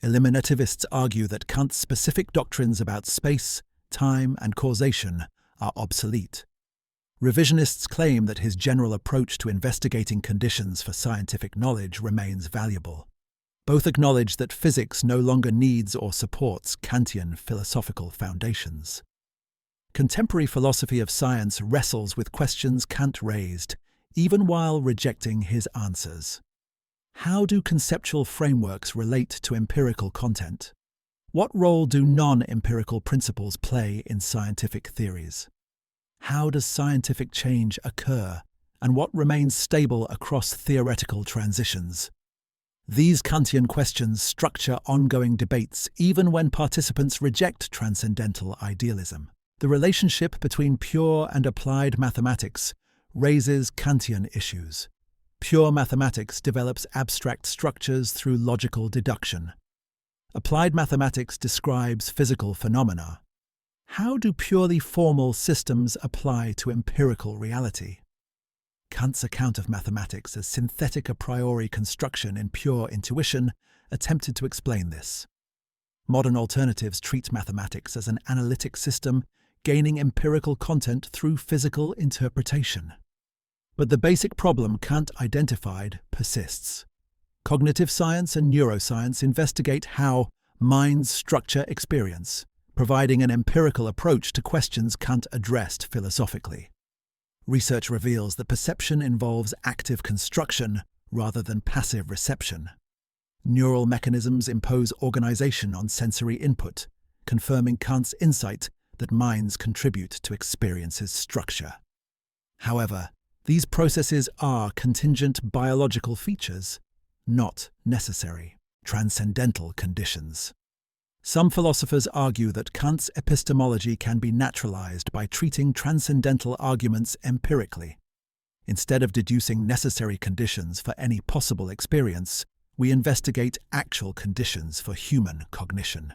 Eliminativists argue that Kant's specific doctrines about space, time, and causation are obsolete. Revisionists claim that his general approach to investigating conditions for scientific knowledge remains valuable. Both acknowledge that physics no longer needs or supports Kantian philosophical foundations. Contemporary philosophy of science wrestles with questions Kant raised, even while rejecting his answers. How do conceptual frameworks relate to empirical content? What role do non-empirical principles play in scientific theories? How does scientific change occur, and what remains stable across theoretical transitions? These Kantian questions structure ongoing debates even when participants reject transcendental idealism. The relationship between pure and applied mathematics raises Kantian issues. Pure mathematics develops abstract structures through logical deduction. Applied mathematics describes physical phenomena. How do purely formal systems apply to empirical reality? Kant's account of mathematics as synthetic a priori construction in pure intuition attempted to explain this. Modern alternatives treat mathematics as an analytic system, gaining empirical content through physical interpretation. But the basic problem Kant identified persists. Cognitive science and neuroscience investigate how minds structure experience, providing an empirical approach to questions Kant addressed philosophically. Research reveals that perception involves active construction rather than passive reception. Neural mechanisms impose organization on sensory input, confirming Kant's insight that minds contribute to experience's structure. However, these processes are contingent biological features, not necessary, transcendental conditions. Some philosophers argue that Kant's epistemology can be naturalized by treating transcendental arguments empirically. Instead of deducing necessary conditions for any possible experience, we investigate actual conditions for human cognition.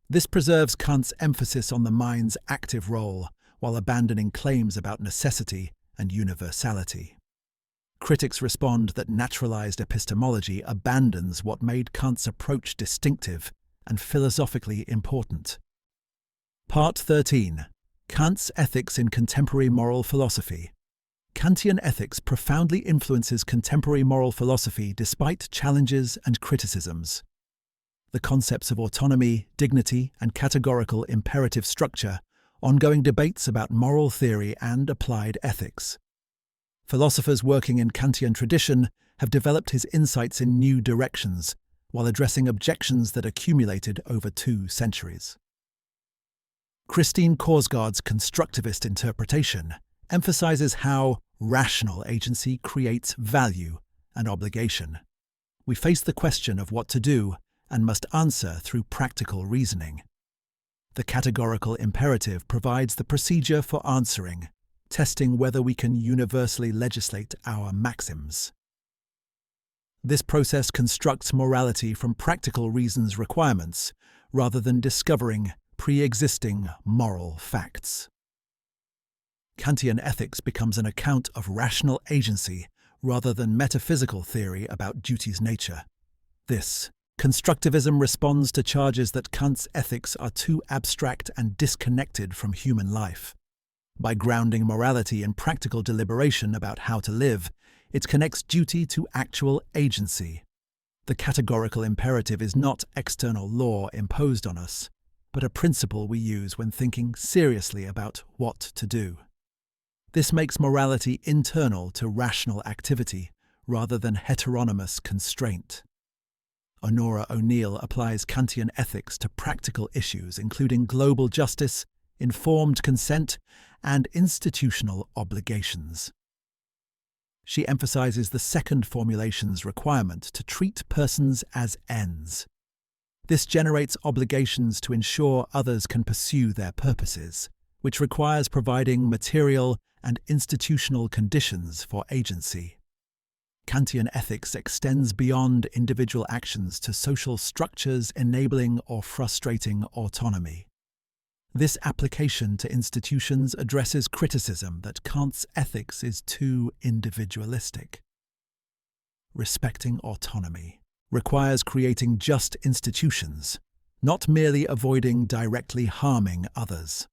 This preserves Kant's emphasis on the mind's active role while abandoning claims about necessity and universality. Critics respond that naturalized epistemology abandons what made Kant's approach distinctive and philosophically important. Part 13. Kant's Ethics in Contemporary Moral Philosophy. Kantian ethics profoundly influences contemporary moral philosophy despite challenges and criticisms. The concepts of autonomy, dignity, and categorical imperative structure, ongoing debates about moral theory and applied ethics. Philosophers working in Kantian tradition have developed his insights in new directions, while addressing objections that accumulated over 2 centuries. Christine Korsgaard's constructivist interpretation emphasizes how rational agency creates value and obligation. We face the question of what to do and must answer through practical reasoning. The categorical imperative provides the procedure for answering, testing whether we can universally legislate our maxims. This process constructs morality from practical reason's requirements, rather than discovering pre-existing moral facts. Kantian ethics becomes an account of rational agency rather than metaphysical theory about duty's nature. This constructivism responds to charges that Kant's ethics are too abstract and disconnected from human life. By grounding morality in practical deliberation about how to live, it connects duty to actual agency. The categorical imperative is not external law imposed on us, but a principle we use when thinking seriously about what to do. This makes morality internal to rational activity rather than heteronymous constraint. Honora O'Neill applies Kantian ethics to practical issues including global justice, informed consent, and institutional obligations. She emphasizes the second formulation's requirement to treat persons as ends. This generates obligations to ensure others can pursue their purposes, which requires providing material and institutional conditions for agency. Kantian ethics extends beyond individual actions to social structures enabling or frustrating autonomy. This application to institutions addresses criticism that Kant's ethics is too individualistic. Respecting autonomy requires creating just institutions, not merely avoiding directly harming others.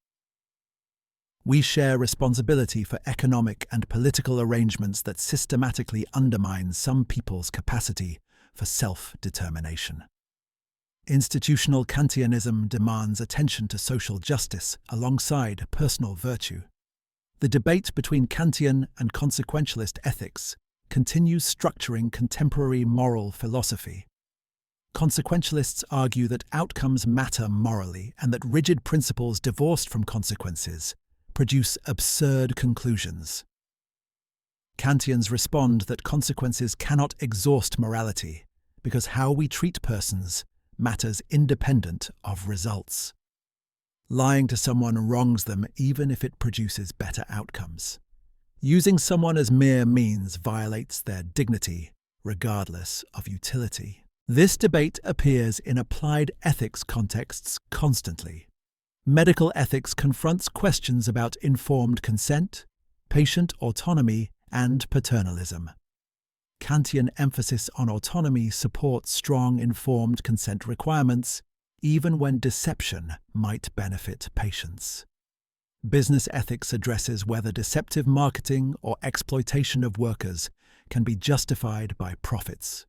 We share responsibility for economic and political arrangements that systematically undermine some people's capacity for self-determination. Institutional Kantianism demands attention to social justice alongside personal virtue. The debate between Kantian and consequentialist ethics continues structuring contemporary moral philosophy. Consequentialists argue that outcomes matter morally and that rigid principles divorced from consequences produce absurd conclusions. Kantians respond that consequences cannot exhaust morality because how we treat persons matters independent of results. Lying to someone wrongs them even if it produces better outcomes. Using someone as mere means violates their dignity, regardless of utility. This debate appears in applied ethics contexts constantly. Medical ethics confronts questions about informed consent, patient autonomy, and paternalism. Kantian emphasis on autonomy supports strong informed consent requirements, even when deception might benefit patients. Business ethics addresses whether deceptive marketing or exploitation of workers can be justified by profits.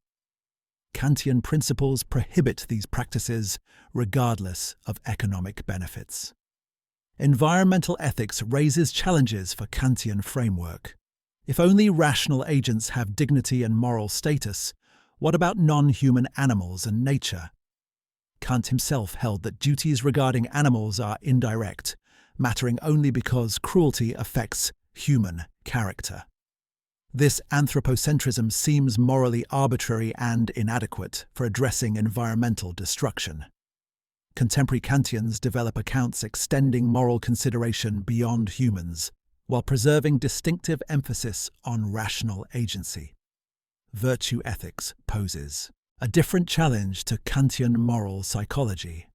Kantian principles prohibit these practices regardless of economic benefits. Environmental ethics raises challenges for Kantian framework. If only rational agents have dignity and moral status, what about non-human animals and nature? Kant himself held that duties regarding animals are indirect, mattering only because cruelty affects human character. This anthropocentrism seems morally arbitrary and inadequate for addressing environmental destruction. Contemporary Kantians develop accounts extending moral consideration beyond humans, while preserving distinctive emphasis on rational agency. Virtue ethics poses a different challenge to Kantian moral psychology.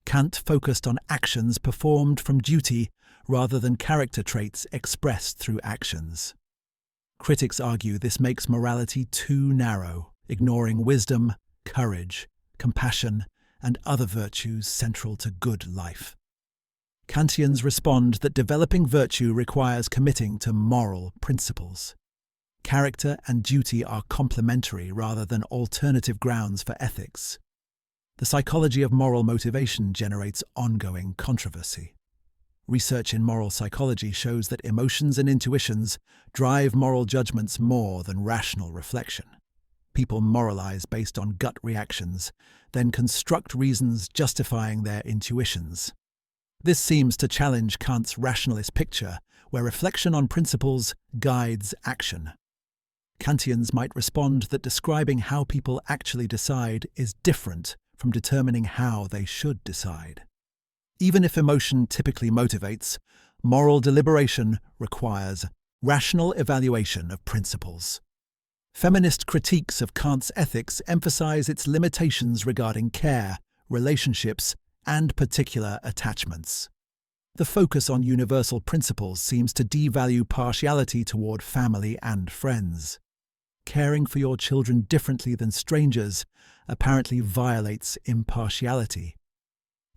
Kant focused on actions performed from duty rather than character traits expressed through actions. Critics argue this makes morality too narrow, ignoring wisdom, courage, compassion, and other virtues central to good life. Kantians respond that developing virtue requires committing to moral principles. Character and duty are complementary rather than alternative grounds for ethics. The psychology of moral motivation generates ongoing controversy. Research in moral psychology shows that emotions and intuitions drive moral judgments more than rational reflection. People moralize based on gut reactions, then construct reasons justifying their intuitions. This seems to challenge Kant's rationalist picture, where reflection on principles guides action. Kantians might respond that describing how people actually decide is different from determining how they should decide. Even if emotion typically motivates, moral deliberation requires rational evaluation of principles. Feminist critiques of Kant's ethics emphasize its limitations regarding care, relationships, and particular attachments. The focus on universal principles seems to devalue partiality toward family and friends. Caring for your children differently than strangers apparently violates impartiality.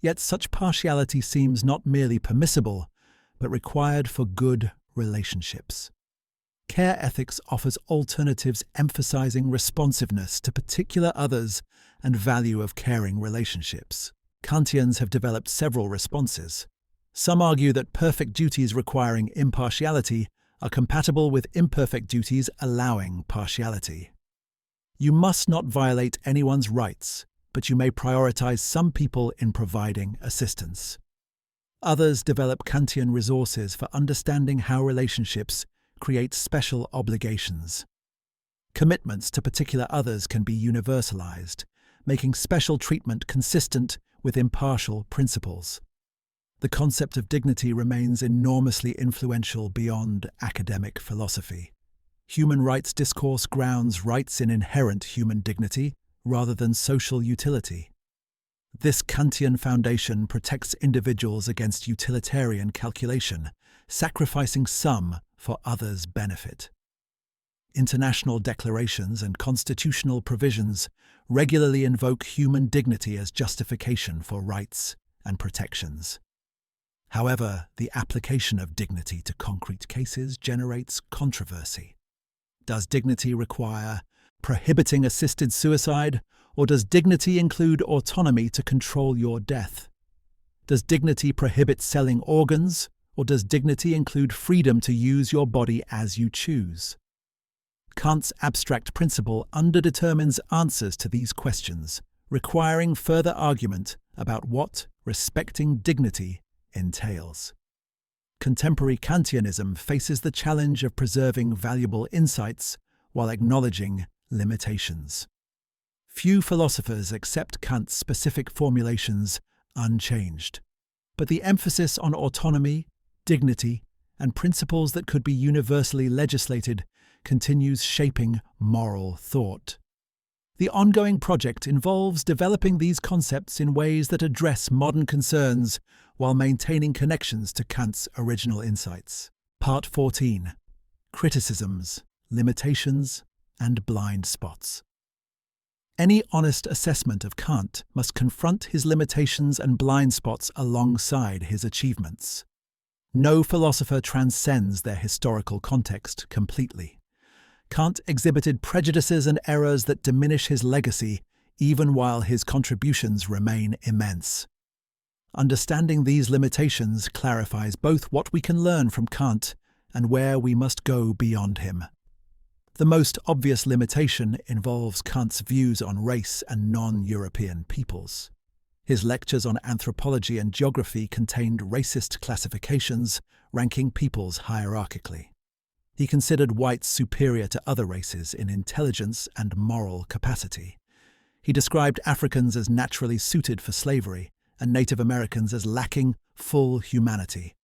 Yet such partiality seems not merely permissible, but required for good relationships. Care ethics offers alternatives emphasizing responsiveness to particular others and value of caring relationships. Kantians have developed several responses. Some argue that perfect duties requiring impartiality are compatible with imperfect duties allowing partiality. You must not violate anyone's rights, but you may prioritize some people in providing assistance. Others develop Kantian resources for understanding how relationships create special obligations. Commitments to particular others can be universalized, making special treatment consistent with impartial principles. The concept of dignity remains enormously influential beyond academic philosophy. Human rights discourse grounds rights in inherent human dignity rather than social utility. This Kantian foundation protects individuals against utilitarian calculation, sacrificing some for others' benefit. International declarations and constitutional provisions regularly invoke human dignity as justification for rights and protections. However, the application of dignity to concrete cases generates controversy. Does dignity require prohibiting assisted suicide, or does dignity include autonomy to control your death? Does dignity prohibit selling organs, or does dignity include freedom to use your body as you choose? Kant's abstract principle underdetermines answers to these questions, requiring further argument about what respecting dignity entails. Contemporary Kantianism faces the challenge of preserving valuable insights while acknowledging limitations. Few philosophers accept Kant's specific formulations unchanged, but the emphasis on autonomy, dignity, and principles that could be universally legislated continues shaping moral thought. The ongoing project involves developing these concepts in ways that address modern concerns while maintaining connections to Kant's original insights. Part 14. Criticisms, Limitations, and Blind Spots. Any honest assessment of Kant must confront his limitations and blind spots alongside his achievements. No philosopher transcends their historical context completely. Kant exhibited prejudices and errors that diminish his legacy, even while his contributions remain immense. Understanding these limitations clarifies both what we can learn from Kant and where we must go beyond him. The most obvious limitation involves Kant's views on race and non-European peoples. His lectures on anthropology and geography contained racist classifications, ranking peoples hierarchically. He considered whites superior to other races in intelligence and moral capacity. He described Africans as naturally suited for slavery and Native Americans as lacking full humanity.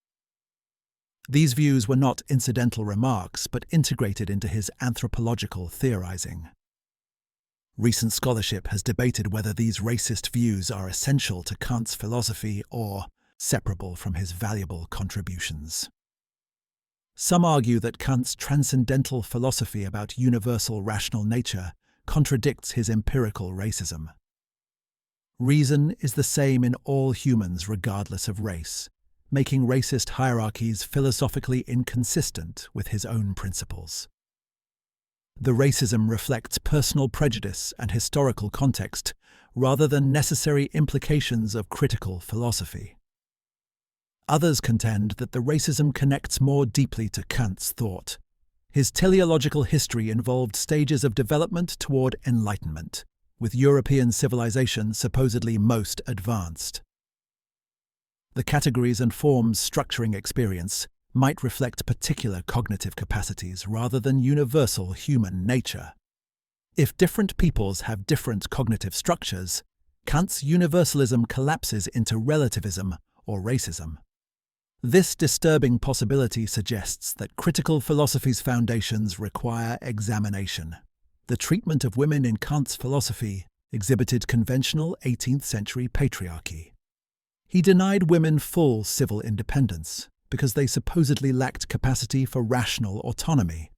These views were not incidental remarks, but integrated into his anthropological theorizing. Recent scholarship has debated whether these racist views are essential to Kant's philosophy or separable from his valuable contributions. Some argue that Kant's transcendental philosophy about universal rational nature contradicts his empirical racism. Reason is the same in all humans regardless of race, making racist hierarchies philosophically inconsistent with his own principles. The racism reflects personal prejudice and historical context rather than necessary implications of critical philosophy. Others contend that the racism connects more deeply to Kant's thought. His teleological history involved stages of development toward enlightenment, with European civilization supposedly most advanced. The categories and forms structuring experience might reflect particular cognitive capacities rather than universal human nature. If different peoples have different cognitive structures, Kant's universalism collapses into relativism or racism. This disturbing possibility suggests that critical philosophy's foundations require examination. The treatment of women in Kant's philosophy exhibited conventional 18th-century patriarchy. He denied women full civil independence because they supposedly lacked capacity for rational autonomy.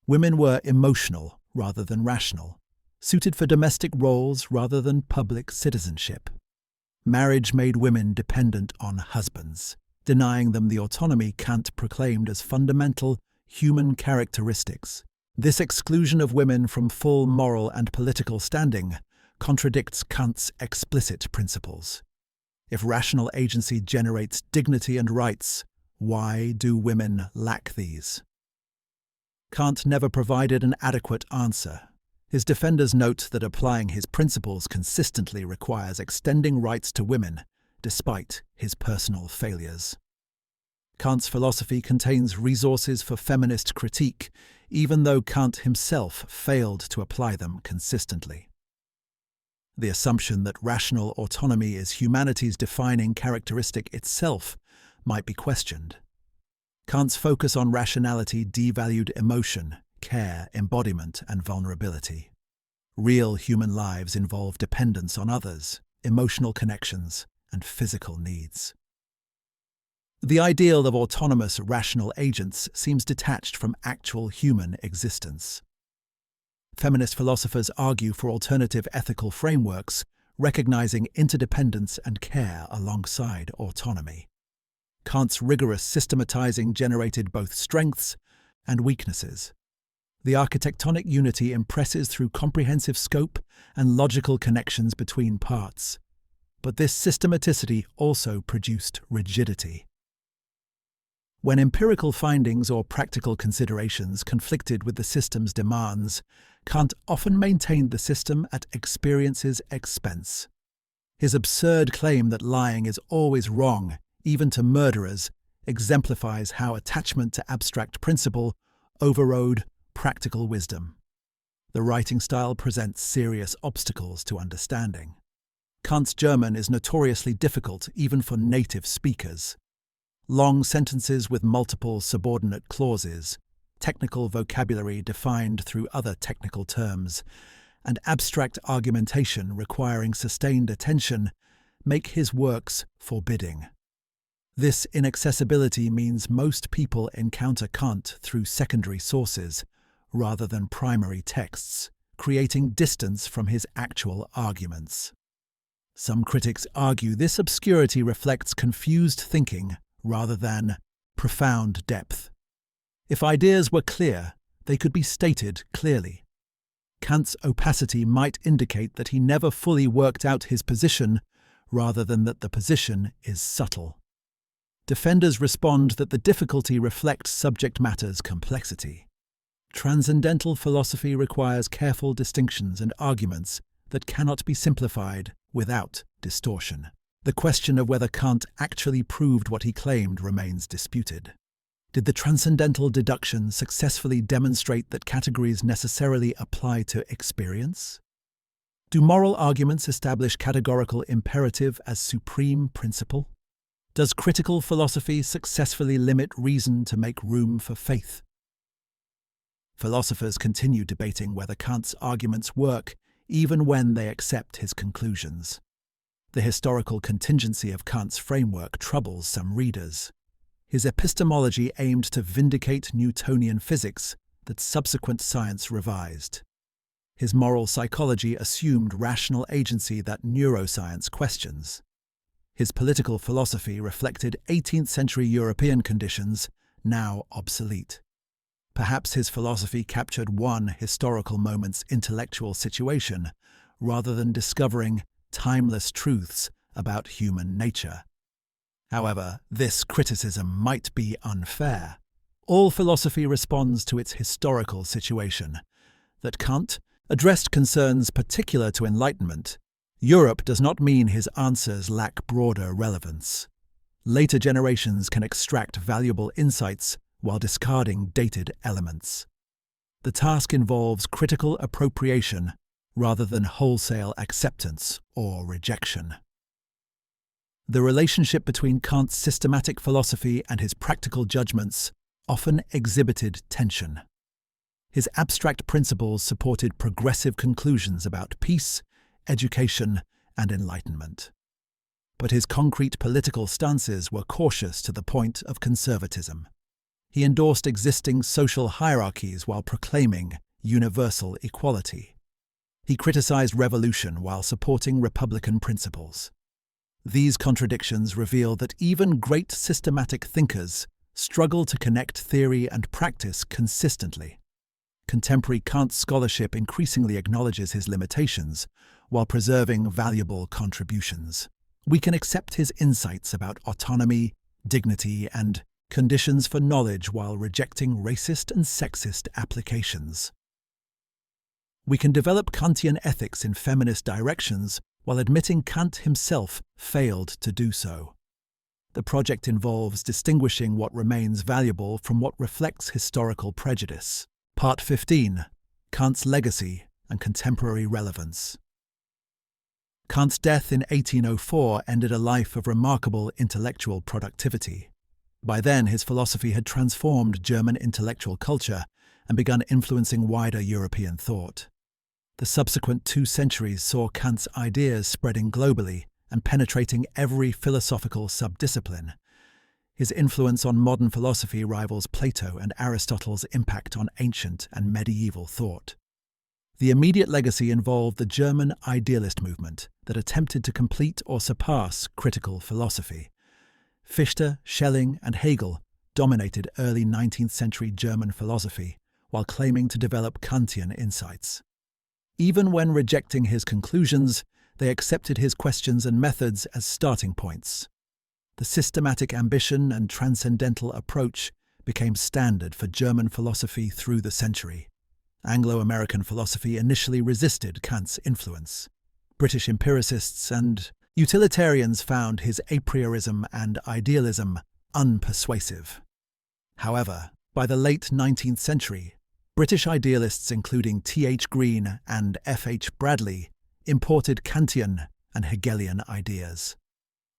Women were emotional rather than rational, suited for domestic roles rather than public citizenship. Marriage made women dependent on husbands, denying them the autonomy Kant proclaimed as fundamental human characteristics. This exclusion of women from full moral and political standing contradicts Kant's explicit principles. If rational agency generates dignity and rights, why do women lack these? Kant never provided an adequate answer. His defenders note that applying his principles consistently requires extending rights to women, despite his personal failures. Kant's philosophy contains resources for feminist critique, even though Kant himself failed to apply them consistently. The assumption that rational autonomy is humanity's defining characteristic itself might be questioned. Kant's focus on rationality devalued emotion, care, embodiment, and vulnerability. Real human lives involve dependence on others, emotional connections, and physical needs. The ideal of autonomous rational agents seems detached from actual human existence. Feminist philosophers argue for alternative ethical frameworks, recognizing interdependence and care alongside autonomy. Kant's rigorous systematizing generated both strengths and weaknesses. The architectonic unity impresses through comprehensive scope and logical connections between parts. But this systematicity also produced rigidity. When empirical findings or practical considerations conflicted with the system's demands, Kant often maintained the system at experience's expense. His absurd claim that lying is always wrong, even to murderers, exemplifies how attachment to abstract principle overrode practical wisdom. The writing style presents serious obstacles to understanding. Kant's German is notoriously difficult even for native speakers. Long sentences with multiple subordinate clauses, technical vocabulary defined through other technical terms, and abstract argumentation requiring sustained attention make his works forbidding. This inaccessibility means most people encounter Kant through secondary sources rather than primary texts, creating distance from his actual arguments. Some critics argue this obscurity reflects confused thinking rather than profound depth. If ideas were clear, they could be stated clearly. Kant's opacity might indicate that he never fully worked out his position, rather than that the position is subtle. Defenders respond that the difficulty reflects subject matter's complexity. Transcendental philosophy requires careful distinctions and arguments that cannot be simplified without distortion. The question of whether Kant actually proved what he claimed remains disputed. Did the transcendental deduction successfully demonstrate that categories necessarily apply to experience? Do moral arguments establish categorical imperative as supreme principle? Does critical philosophy successfully limit reason to make room for faith? Philosophers continue debating whether Kant's arguments work even when they accept his conclusions. The historical contingency of Kant's framework troubles some readers. His epistemology aimed to vindicate Newtonian physics that subsequent science revised. His moral psychology assumed rational agency that neuroscience questions. His political philosophy reflected 18th-century European conditions, now obsolete. Perhaps his philosophy captured one historical moment's intellectual situation, rather than discovering timeless truths about human nature. However, this criticism might be unfair. All philosophy responds to its historical situation. That Kant addressed concerns particular to Enlightenment Europe does not mean his answers lack broader relevance. Later generations can extract valuable insights while discarding dated elements. The task involves critical appropriation rather than wholesale acceptance or rejection. The relationship between Kant's systematic philosophy and his practical judgments often exhibited tension. His abstract principles supported progressive conclusions about peace, education, and enlightenment. But his concrete political stances were cautious to the point of conservatism. He endorsed existing social hierarchies while proclaiming universal equality. He criticized revolution while supporting republican principles. These contradictions reveal that even great systematic thinkers struggle to connect theory and practice consistently. Contemporary Kant scholarship increasingly acknowledges his limitations while preserving valuable contributions. We can accept his insights about autonomy, dignity, and conditions for knowledge while rejecting racist and sexist applications. We can develop Kantian ethics in feminist directions while admitting Kant himself failed to do so. The project involves distinguishing what remains valuable from what reflects historical prejudice. Part 15. Kant's Legacy and Contemporary Relevance. Kant's death in 1804 ended a life of remarkable intellectual productivity. By then, his philosophy had transformed German intellectual culture and begun influencing wider European thought. The subsequent 2 centuries saw Kant's ideas spreading globally and penetrating every philosophical subdiscipline. His influence on modern philosophy rivals Plato and Aristotle's impact on ancient and medieval thought. The immediate legacy involved the German idealist movement that attempted to complete or surpass critical philosophy. Fichte, Schelling, and Hegel dominated early 19th century German philosophy while claiming to develop Kantian insights. Even when rejecting his conclusions, they accepted his questions and methods as starting points. The systematic ambition and transcendental approach became standard for German philosophy through the century. Anglo-American philosophy initially resisted Kant's influence. British empiricists and utilitarians found his a priorism and idealism unpersuasive. However, by the late 19th century, British idealists including T.H. Green and F.H. Bradley imported Kantian and Hegelian ideas.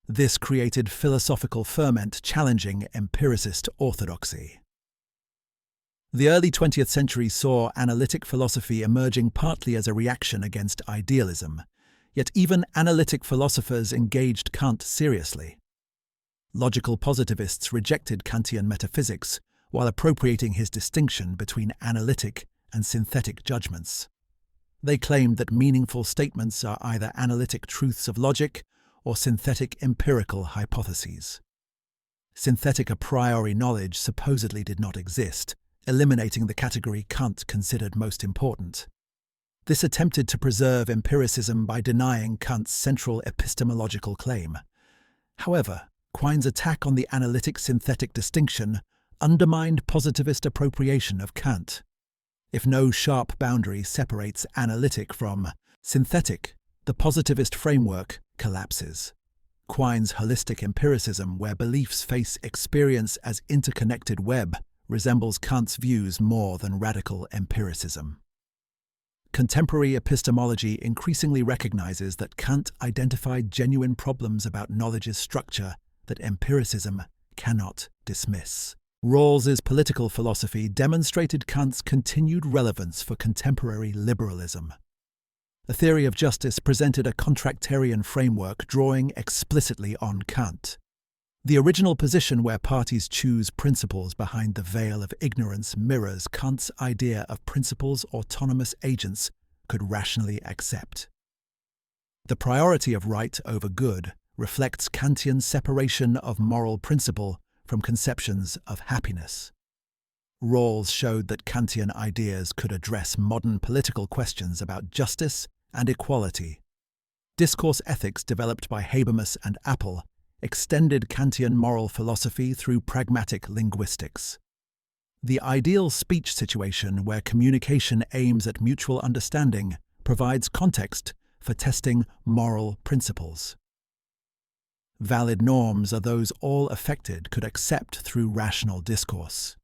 This created philosophical ferment challenging empiricist orthodoxy. The early 20th century saw analytic philosophy emerging partly as a reaction against idealism, yet even analytic philosophers engaged Kant seriously. Logical positivists rejected Kantian metaphysics while appropriating his distinction between analytic and synthetic judgments. They claimed that meaningful statements are either analytic truths of logic or synthetic empirical hypotheses. Synthetic a priori knowledge supposedly did not exist, eliminating the category Kant considered most important. This attempted to preserve empiricism by denying Kant's central epistemological claim. However, Quine's attack on the analytic-synthetic distinction undermined positivist appropriation of Kant. If no sharp boundary separates analytic from synthetic, the positivist framework collapses. Quine's holistic empiricism, where beliefs face experience as interconnected web, resembles Kant's views more than radical empiricism. Contemporary epistemology increasingly recognizes that Kant identified genuine problems about knowledge's structure that empiricism cannot dismiss. Rawls's political philosophy demonstrated Kant's continued relevance for contemporary liberalism. A theory of justice presented a contractarian framework drawing explicitly on Kant. The original position where parties choose principles behind the veil of ignorance mirrors Kant's idea of principles autonomous agents could rationally accept. The priority of right over good reflects Kantian separation of moral principle from conceptions of happiness. Rawls showed that Kantian ideas could address modern political questions about justice and equality. Discourse ethics developed by Habermas and Appel extended Kantian moral philosophy through pragmatic linguistics. The ideal speech situation where communication aims at mutual understanding provides context for testing moral principles. Valid norms are those all affected could accept through rational discourse.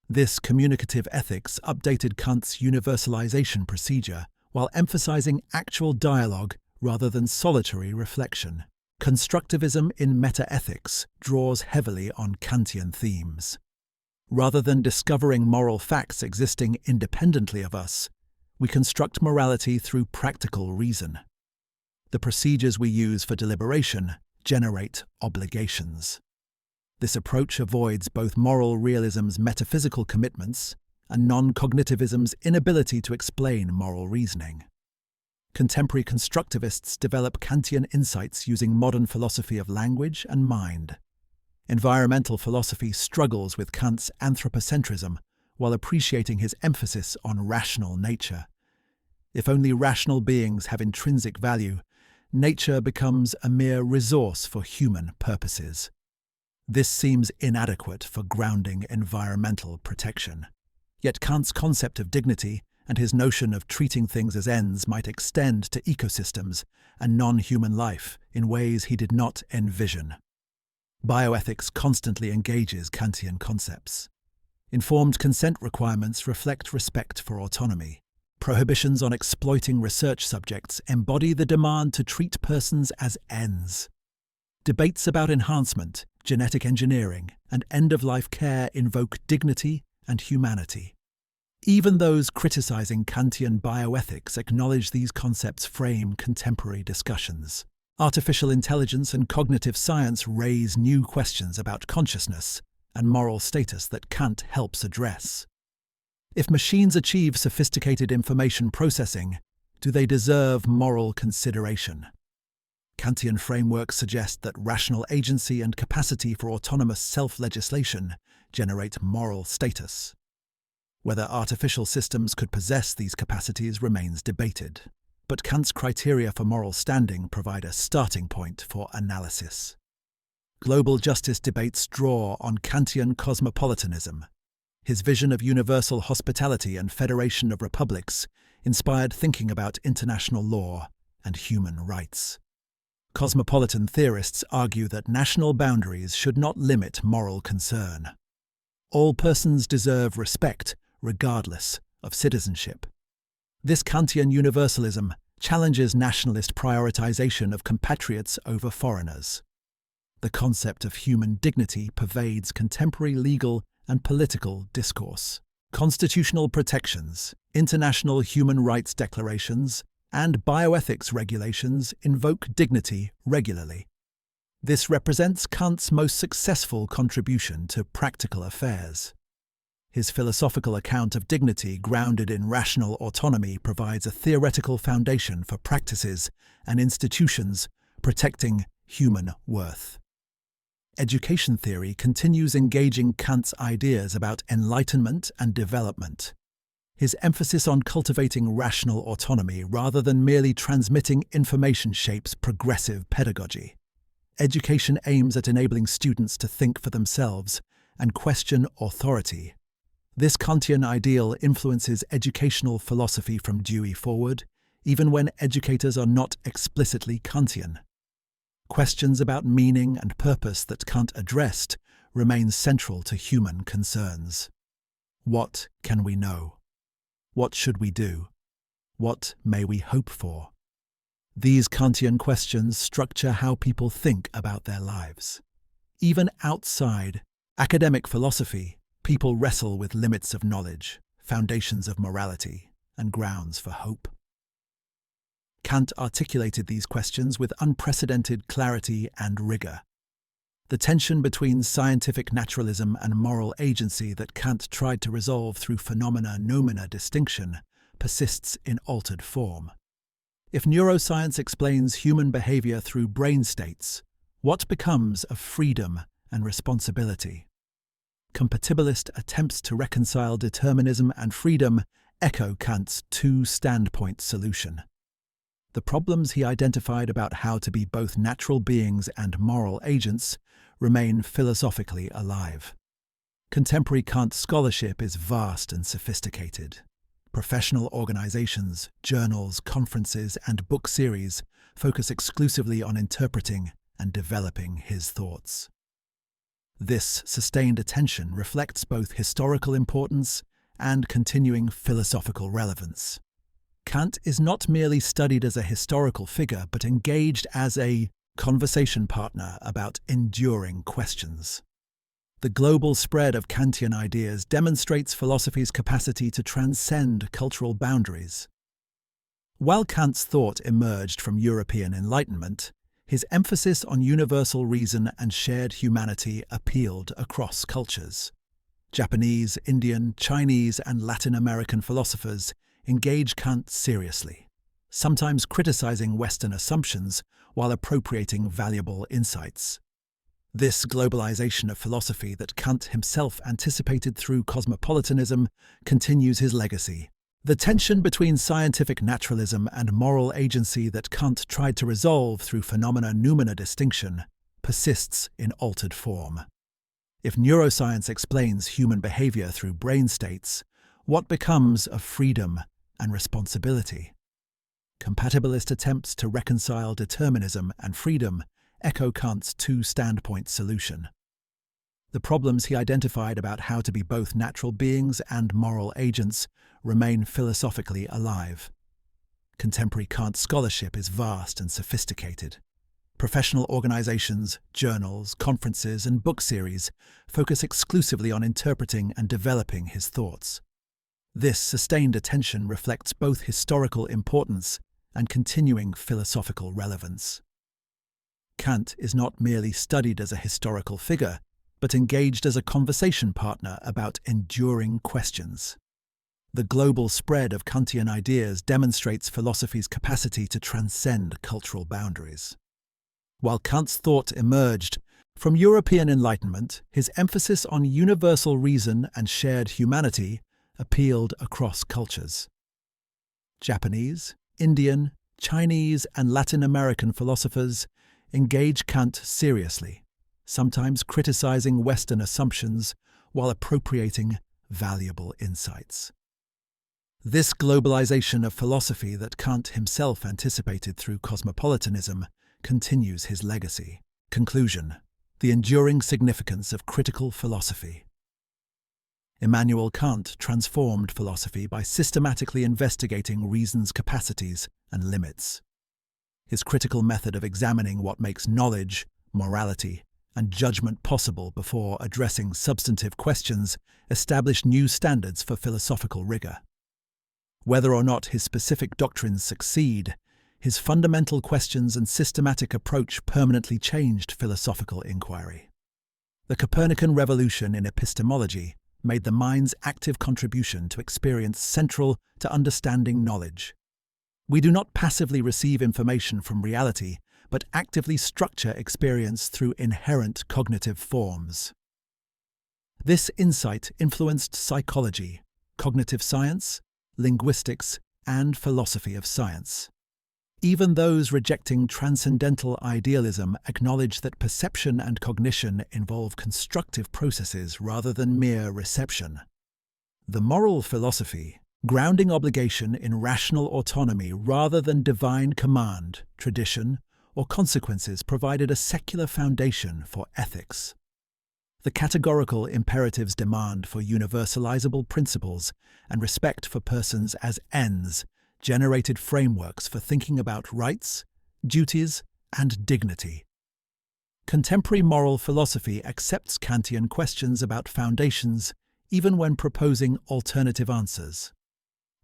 This communicative ethics updated Kant's universalization procedure while emphasizing actual dialogue rather than solitary reflection. Constructivism in metaethics draws heavily on Kantian themes. Rather than discovering moral facts existing independently of us, we construct morality through practical reason. The procedures we use for deliberation generate obligations. This approach avoids both moral realism's metaphysical commitments and non-cognitivism's inability to explain moral reasoning. Contemporary constructivists develop Kantian insights using modern philosophy of language and mind. Environmental philosophy struggles with Kant's anthropocentrism while appreciating his emphasis on rational nature. If only rational beings have intrinsic value, nature becomes a mere resource for human purposes. This seems inadequate for grounding environmental protection. Yet Kant's concept of dignity and his notion of treating things as ends might extend to ecosystems and non-human life in ways he did not envision. Bioethics constantly engages Kantian concepts. Informed consent requirements reflect respect for autonomy. Prohibitions on exploiting research subjects embody the demand to treat persons as ends. Debates about enhancement, genetic engineering, and end-of-life care invoke dignity and humanity. Even those criticizing Kantian bioethics acknowledge these concepts frame contemporary discussions. Artificial intelligence and cognitive science raise new questions about consciousness and moral status that Kant helps address. If machines achieve sophisticated information processing, do they deserve moral consideration? Kantian frameworks suggest that rational agency and capacity for autonomous self-legislation generate moral status. Whether artificial systems could possess these capacities remains debated, but Kant's criteria for moral standing provide a starting point for analysis. Global justice debates draw on Kantian cosmopolitanism. His vision of universal hospitality and federation of republics inspired thinking about international law and human rights. Cosmopolitan theorists argue that national boundaries should not limit moral concern. All persons deserve respect, regardless of citizenship. This Kantian universalism challenges nationalist prioritization of compatriots over foreigners. The concept of human dignity pervades contemporary legal and political discourse. Constitutional protections, international human rights declarations, and bioethics regulations invoke dignity regularly. This represents Kant's most successful contribution to practical affairs. His philosophical account of dignity grounded in rational autonomy provides a theoretical foundation for practices and institutions protecting human worth. Education theory continues engaging Kant's ideas about enlightenment and development. His emphasis on cultivating rational autonomy rather than merely transmitting information shapes progressive pedagogy. Education aims at enabling students to think for themselves and question authority. This Kantian ideal influences educational philosophy from Dewey forward, even when educators are not explicitly Kantian. Questions about meaning and purpose that Kant addressed remain central to human concerns. What can we know? What should we do? What may we hope for? These Kantian questions structure how people think about their lives. Even outside academic philosophy, people wrestle with limits of knowledge, foundations of morality, and grounds for hope. Kant articulated these questions with unprecedented clarity and rigor. The tension between scientific naturalism and moral agency that Kant tried to resolve through phenomena-noumena distinction persists in altered form. If neuroscience explains human behavior through brain states, what becomes of freedom and responsibility? Compatibilist attempts to reconcile determinism and freedom echo Kant's two-standpoint solution. The problems he identified about how to be both natural beings and moral agents remain philosophically alive. Contemporary Kant scholarship is vast and sophisticated. Professional organizations, journals, conferences, and book series focus exclusively on interpreting and developing his thoughts. This sustained attention reflects both historical importance and continuing philosophical relevance. Kant is not merely studied as a historical figure, but engaged as a conversation partner about enduring questions. The global spread of Kantian ideas demonstrates philosophy's capacity to transcend cultural boundaries. While Kant's thought emerged from European Enlightenment, his emphasis on universal reason and shared humanity appealed across cultures. Japanese, Indian, Chinese, and Latin American philosophers engage Kant seriously, sometimes criticizing Western assumptions while appropriating valuable insights. This globalization of philosophy that Kant himself anticipated through cosmopolitanism continues his legacy. The tension between scientific naturalism and moral agency that Kant tried to resolve through phenomena-noumena distinction persists in altered form. If neuroscience explains human behavior through brain states, what becomes of freedom and responsibility? Compatibilist attempts to reconcile determinism and freedom echo Kant's two-standpoint solution. The problems he identified about how to be both natural beings and moral agents remain philosophically alive. Contemporary Kant scholarship is vast and sophisticated. Professional organizations, journals, conferences, and book series focus exclusively on interpreting and developing his thoughts. This sustained attention reflects both historical importance and continuing philosophical relevance. Kant is not merely studied as a historical figure, but engaged as a conversation partner about enduring questions. The global spread of Kantian ideas demonstrates philosophy's capacity to transcend cultural boundaries. While Kant's thought emerged from European Enlightenment, his emphasis on universal reason and shared humanity appealed across cultures. Japanese, Indian, Chinese, and Latin American philosophers engage Kant seriously, sometimes criticizing Western assumptions while appropriating valuable insights. This globalization of philosophy that Kant himself anticipated through cosmopolitanism continues his legacy. Conclusion: the enduring significance of critical philosophy. Immanuel Kant transformed philosophy by systematically investigating reason's capacities and limits. His critical method of examining what makes knowledge, morality, and judgment possible before addressing substantive questions established new standards for philosophical rigor. Whether or not his specific doctrines succeed, his fundamental questions and systematic approach permanently changed philosophical inquiry. The Copernican revolution in epistemology made the mind's active contribution to experience central to understanding knowledge. We do not passively receive information from reality, but actively structure experience through inherent cognitive forms. This insight influenced psychology, cognitive science, linguistics, and philosophy of science. Even those rejecting transcendental idealism acknowledge that perception and cognition involve constructive processes rather than mere reception. The moral philosophy, grounding obligation in rational autonomy rather than divine command, tradition, or consequences, provided a secular foundation for ethics. The categorical imperatives demand for universalizable principles and respect for persons as ends generated frameworks for thinking about rights, duties, and dignity. Contemporary moral philosophy accepts Kantian questions about foundations even when proposing alternative answers.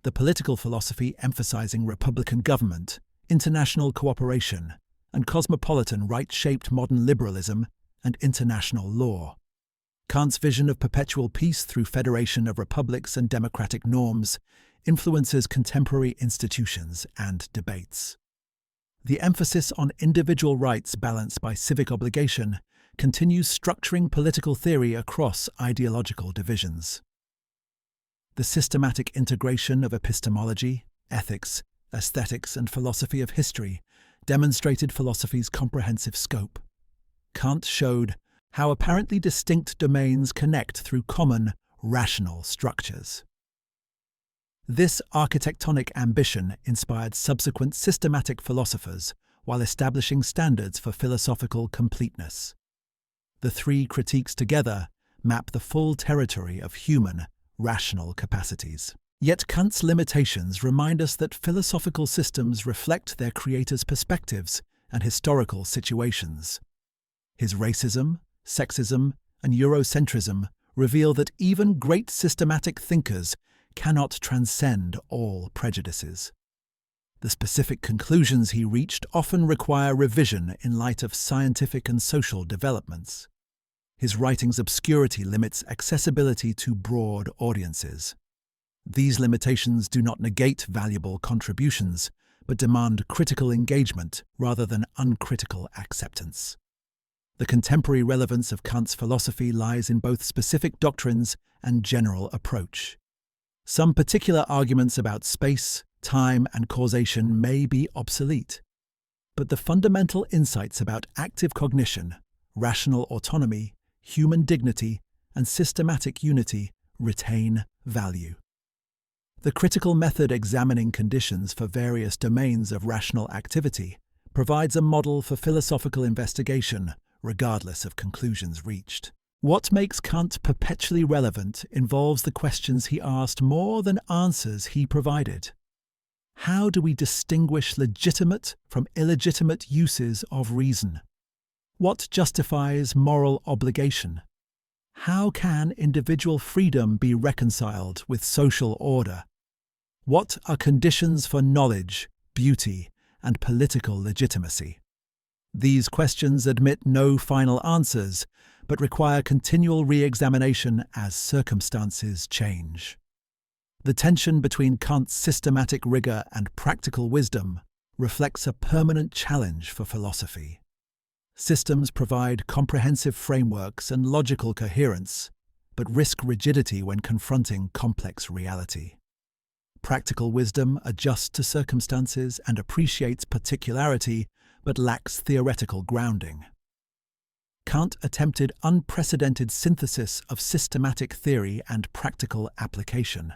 The political philosophy emphasizing republican government, international cooperation, and cosmopolitan right-shaped modern liberalism and international law. Kant's vision of perpetual peace through federation of republics and democratic norms influences contemporary institutions and debates. The emphasis on individual rights balanced by civic obligation continues structuring political theory across ideological divisions. The systematic integration of epistemology, ethics, aesthetics, and philosophy of history demonstrated philosophy's comprehensive scope. Kant showed how apparently distinct domains connect through common, rational structures. This architectonic ambition inspired subsequent systematic philosophers while establishing standards for philosophical completeness. The three critiques together map the full territory of human, rational capacities. Yet Kant's limitations remind us that philosophical systems reflect their creators' perspectives and historical situations. His racism, sexism, and Eurocentrism reveal that even great systematic thinkers cannot transcend all prejudices. The specific conclusions he reached often require revision in light of scientific and social developments. His writing's obscurity limits accessibility to broad audiences. These limitations do not negate valuable contributions, but demand critical engagement rather than uncritical acceptance. The contemporary relevance of Kant's philosophy lies in both specific doctrines and general approach. Some particular arguments about space, time, and causation may be obsolete, but the fundamental insights about active cognition, rational autonomy, human dignity, and systematic unity retain value. The critical method examining conditions for various domains of rational activity provides a model for philosophical investigation, regardless of conclusions reached. What makes Kant perpetually relevant involves the questions he asked more than answers he provided. How do we distinguish legitimate from illegitimate uses of reason? What justifies moral obligation? How can individual freedom be reconciled with social order? What are conditions for knowledge, beauty, and political legitimacy? These questions admit no final answers, but require continual re-examination as circumstances change. The tension between Kant's systematic rigor and practical wisdom reflects a permanent challenge for philosophy. Systems provide comprehensive frameworks and logical coherence, but risk rigidity when confronting complex reality. Practical wisdom adjusts to circumstances and appreciates particularity, but lacks theoretical grounding. Kant attempted unprecedented synthesis of systematic theory and practical application.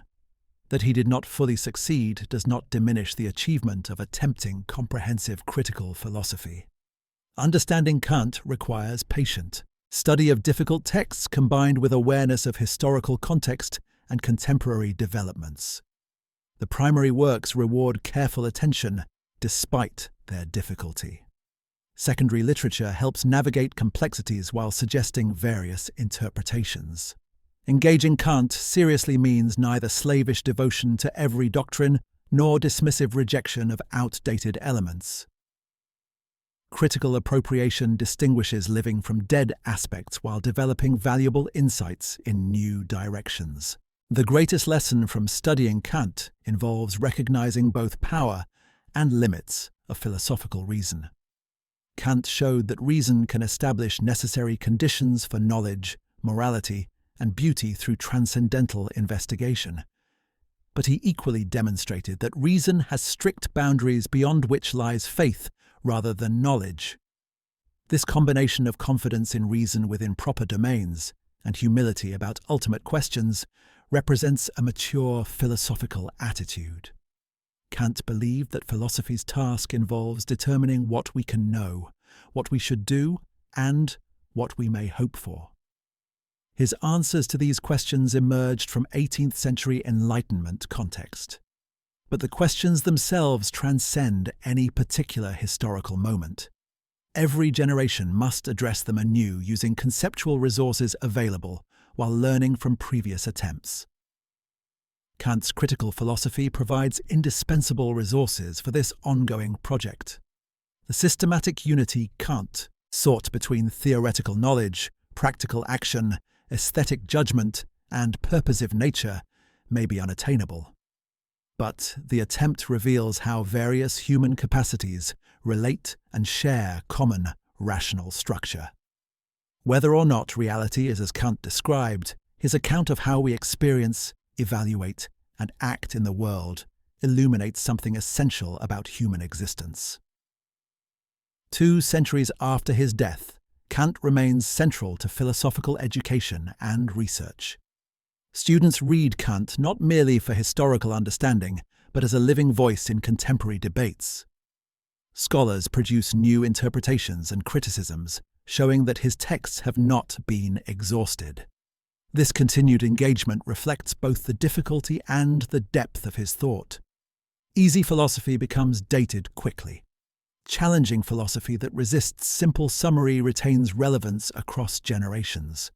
That he did not fully succeed does not diminish the achievement of attempting comprehensive critical philosophy. Understanding Kant requires patient study of difficult texts combined with awareness of historical context and contemporary developments. The primary works reward careful attention despite their difficulty. Secondary literature helps navigate complexities while suggesting various interpretations. Engaging Kant seriously means neither slavish devotion to every doctrine nor dismissive rejection of outdated elements. Critical appropriation distinguishes living from dead aspects while developing valuable insights in new directions. The greatest lesson from studying Kant involves recognizing both power and limits of philosophical reason. Kant showed that reason can establish necessary conditions for knowledge, morality, and beauty through transcendental investigation. But he equally demonstrated that reason has strict boundaries beyond which lies faith rather than knowledge. This combination of confidence in reason within proper domains and humility about ultimate questions represents a mature philosophical attitude. Kant believed that philosophy's task involves determining what we can know, what we should do, and what we may hope for. His answers to these questions emerged from 18th century Enlightenment context. But the questions themselves transcend any particular historical moment. Every generation must address them anew using conceptual resources available while learning from previous attempts. Kant's critical philosophy provides indispensable resources for this ongoing project. The systematic unity Kant sought between theoretical knowledge, practical action, aesthetic judgment, and purposive nature may be unattainable. But the attempt reveals how various human capacities relate and share common rational structure. Whether or not reality is as Kant described, his account of how we experience, evaluate, and act in the world illuminates something essential about human existence. 2 centuries after his death, Kant remains central to philosophical education and research. Students read Kant not merely for historical understanding, but as a living voice in contemporary debates. Scholars produce new interpretations and criticisms, showing that his texts have not been exhausted. This continued engagement reflects both the difficulty and the depth of his thought. Easy philosophy becomes dated quickly. Challenging philosophy that resists simple summary retains relevance across generations.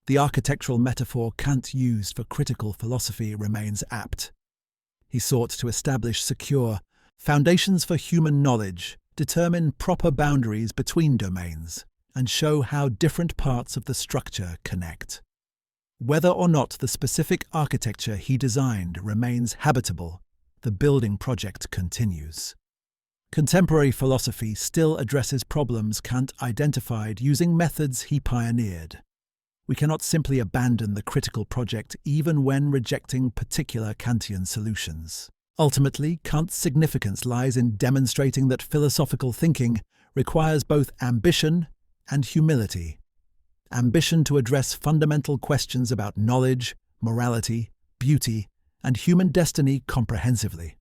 The architectural metaphor Kant used for critical philosophy remains apt. He sought to establish secure foundations for human knowledge, determine proper boundaries between domains, and show how different parts of the structure connect. Whether or not the specific architecture he designed remains habitable, the building project continues. Contemporary philosophy still addresses problems Kant identified using methods he pioneered. We cannot simply abandon the critical project even when rejecting particular Kantian solutions. Ultimately, Kant's significance lies in demonstrating that philosophical thinking requires both ambition and humility. Ambition to address fundamental questions about knowledge, morality, beauty, and human destiny comprehensively.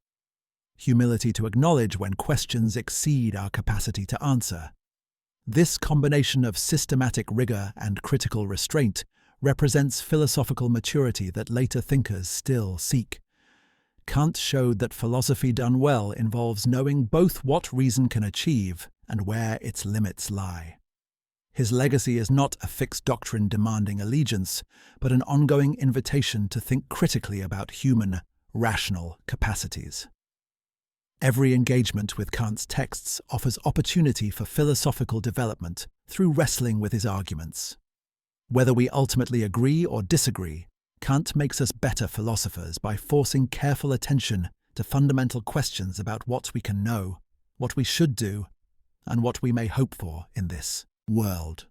Humility to acknowledge when questions exceed our capacity to answer. This combination of systematic rigor and critical restraint represents philosophical maturity that later thinkers still seek. Kant showed that philosophy done well involves knowing both what reason can achieve and where its limits lie. His legacy is not a fixed doctrine demanding allegiance, but an ongoing invitation to think critically about human, rational capacities. Every engagement with Kant's texts offers opportunity for philosophical development through wrestling with his arguments. Whether we ultimately agree or disagree, Kant makes us better philosophers by forcing careful attention to fundamental questions about what we can know, what we should do, and what we may hope for in this world.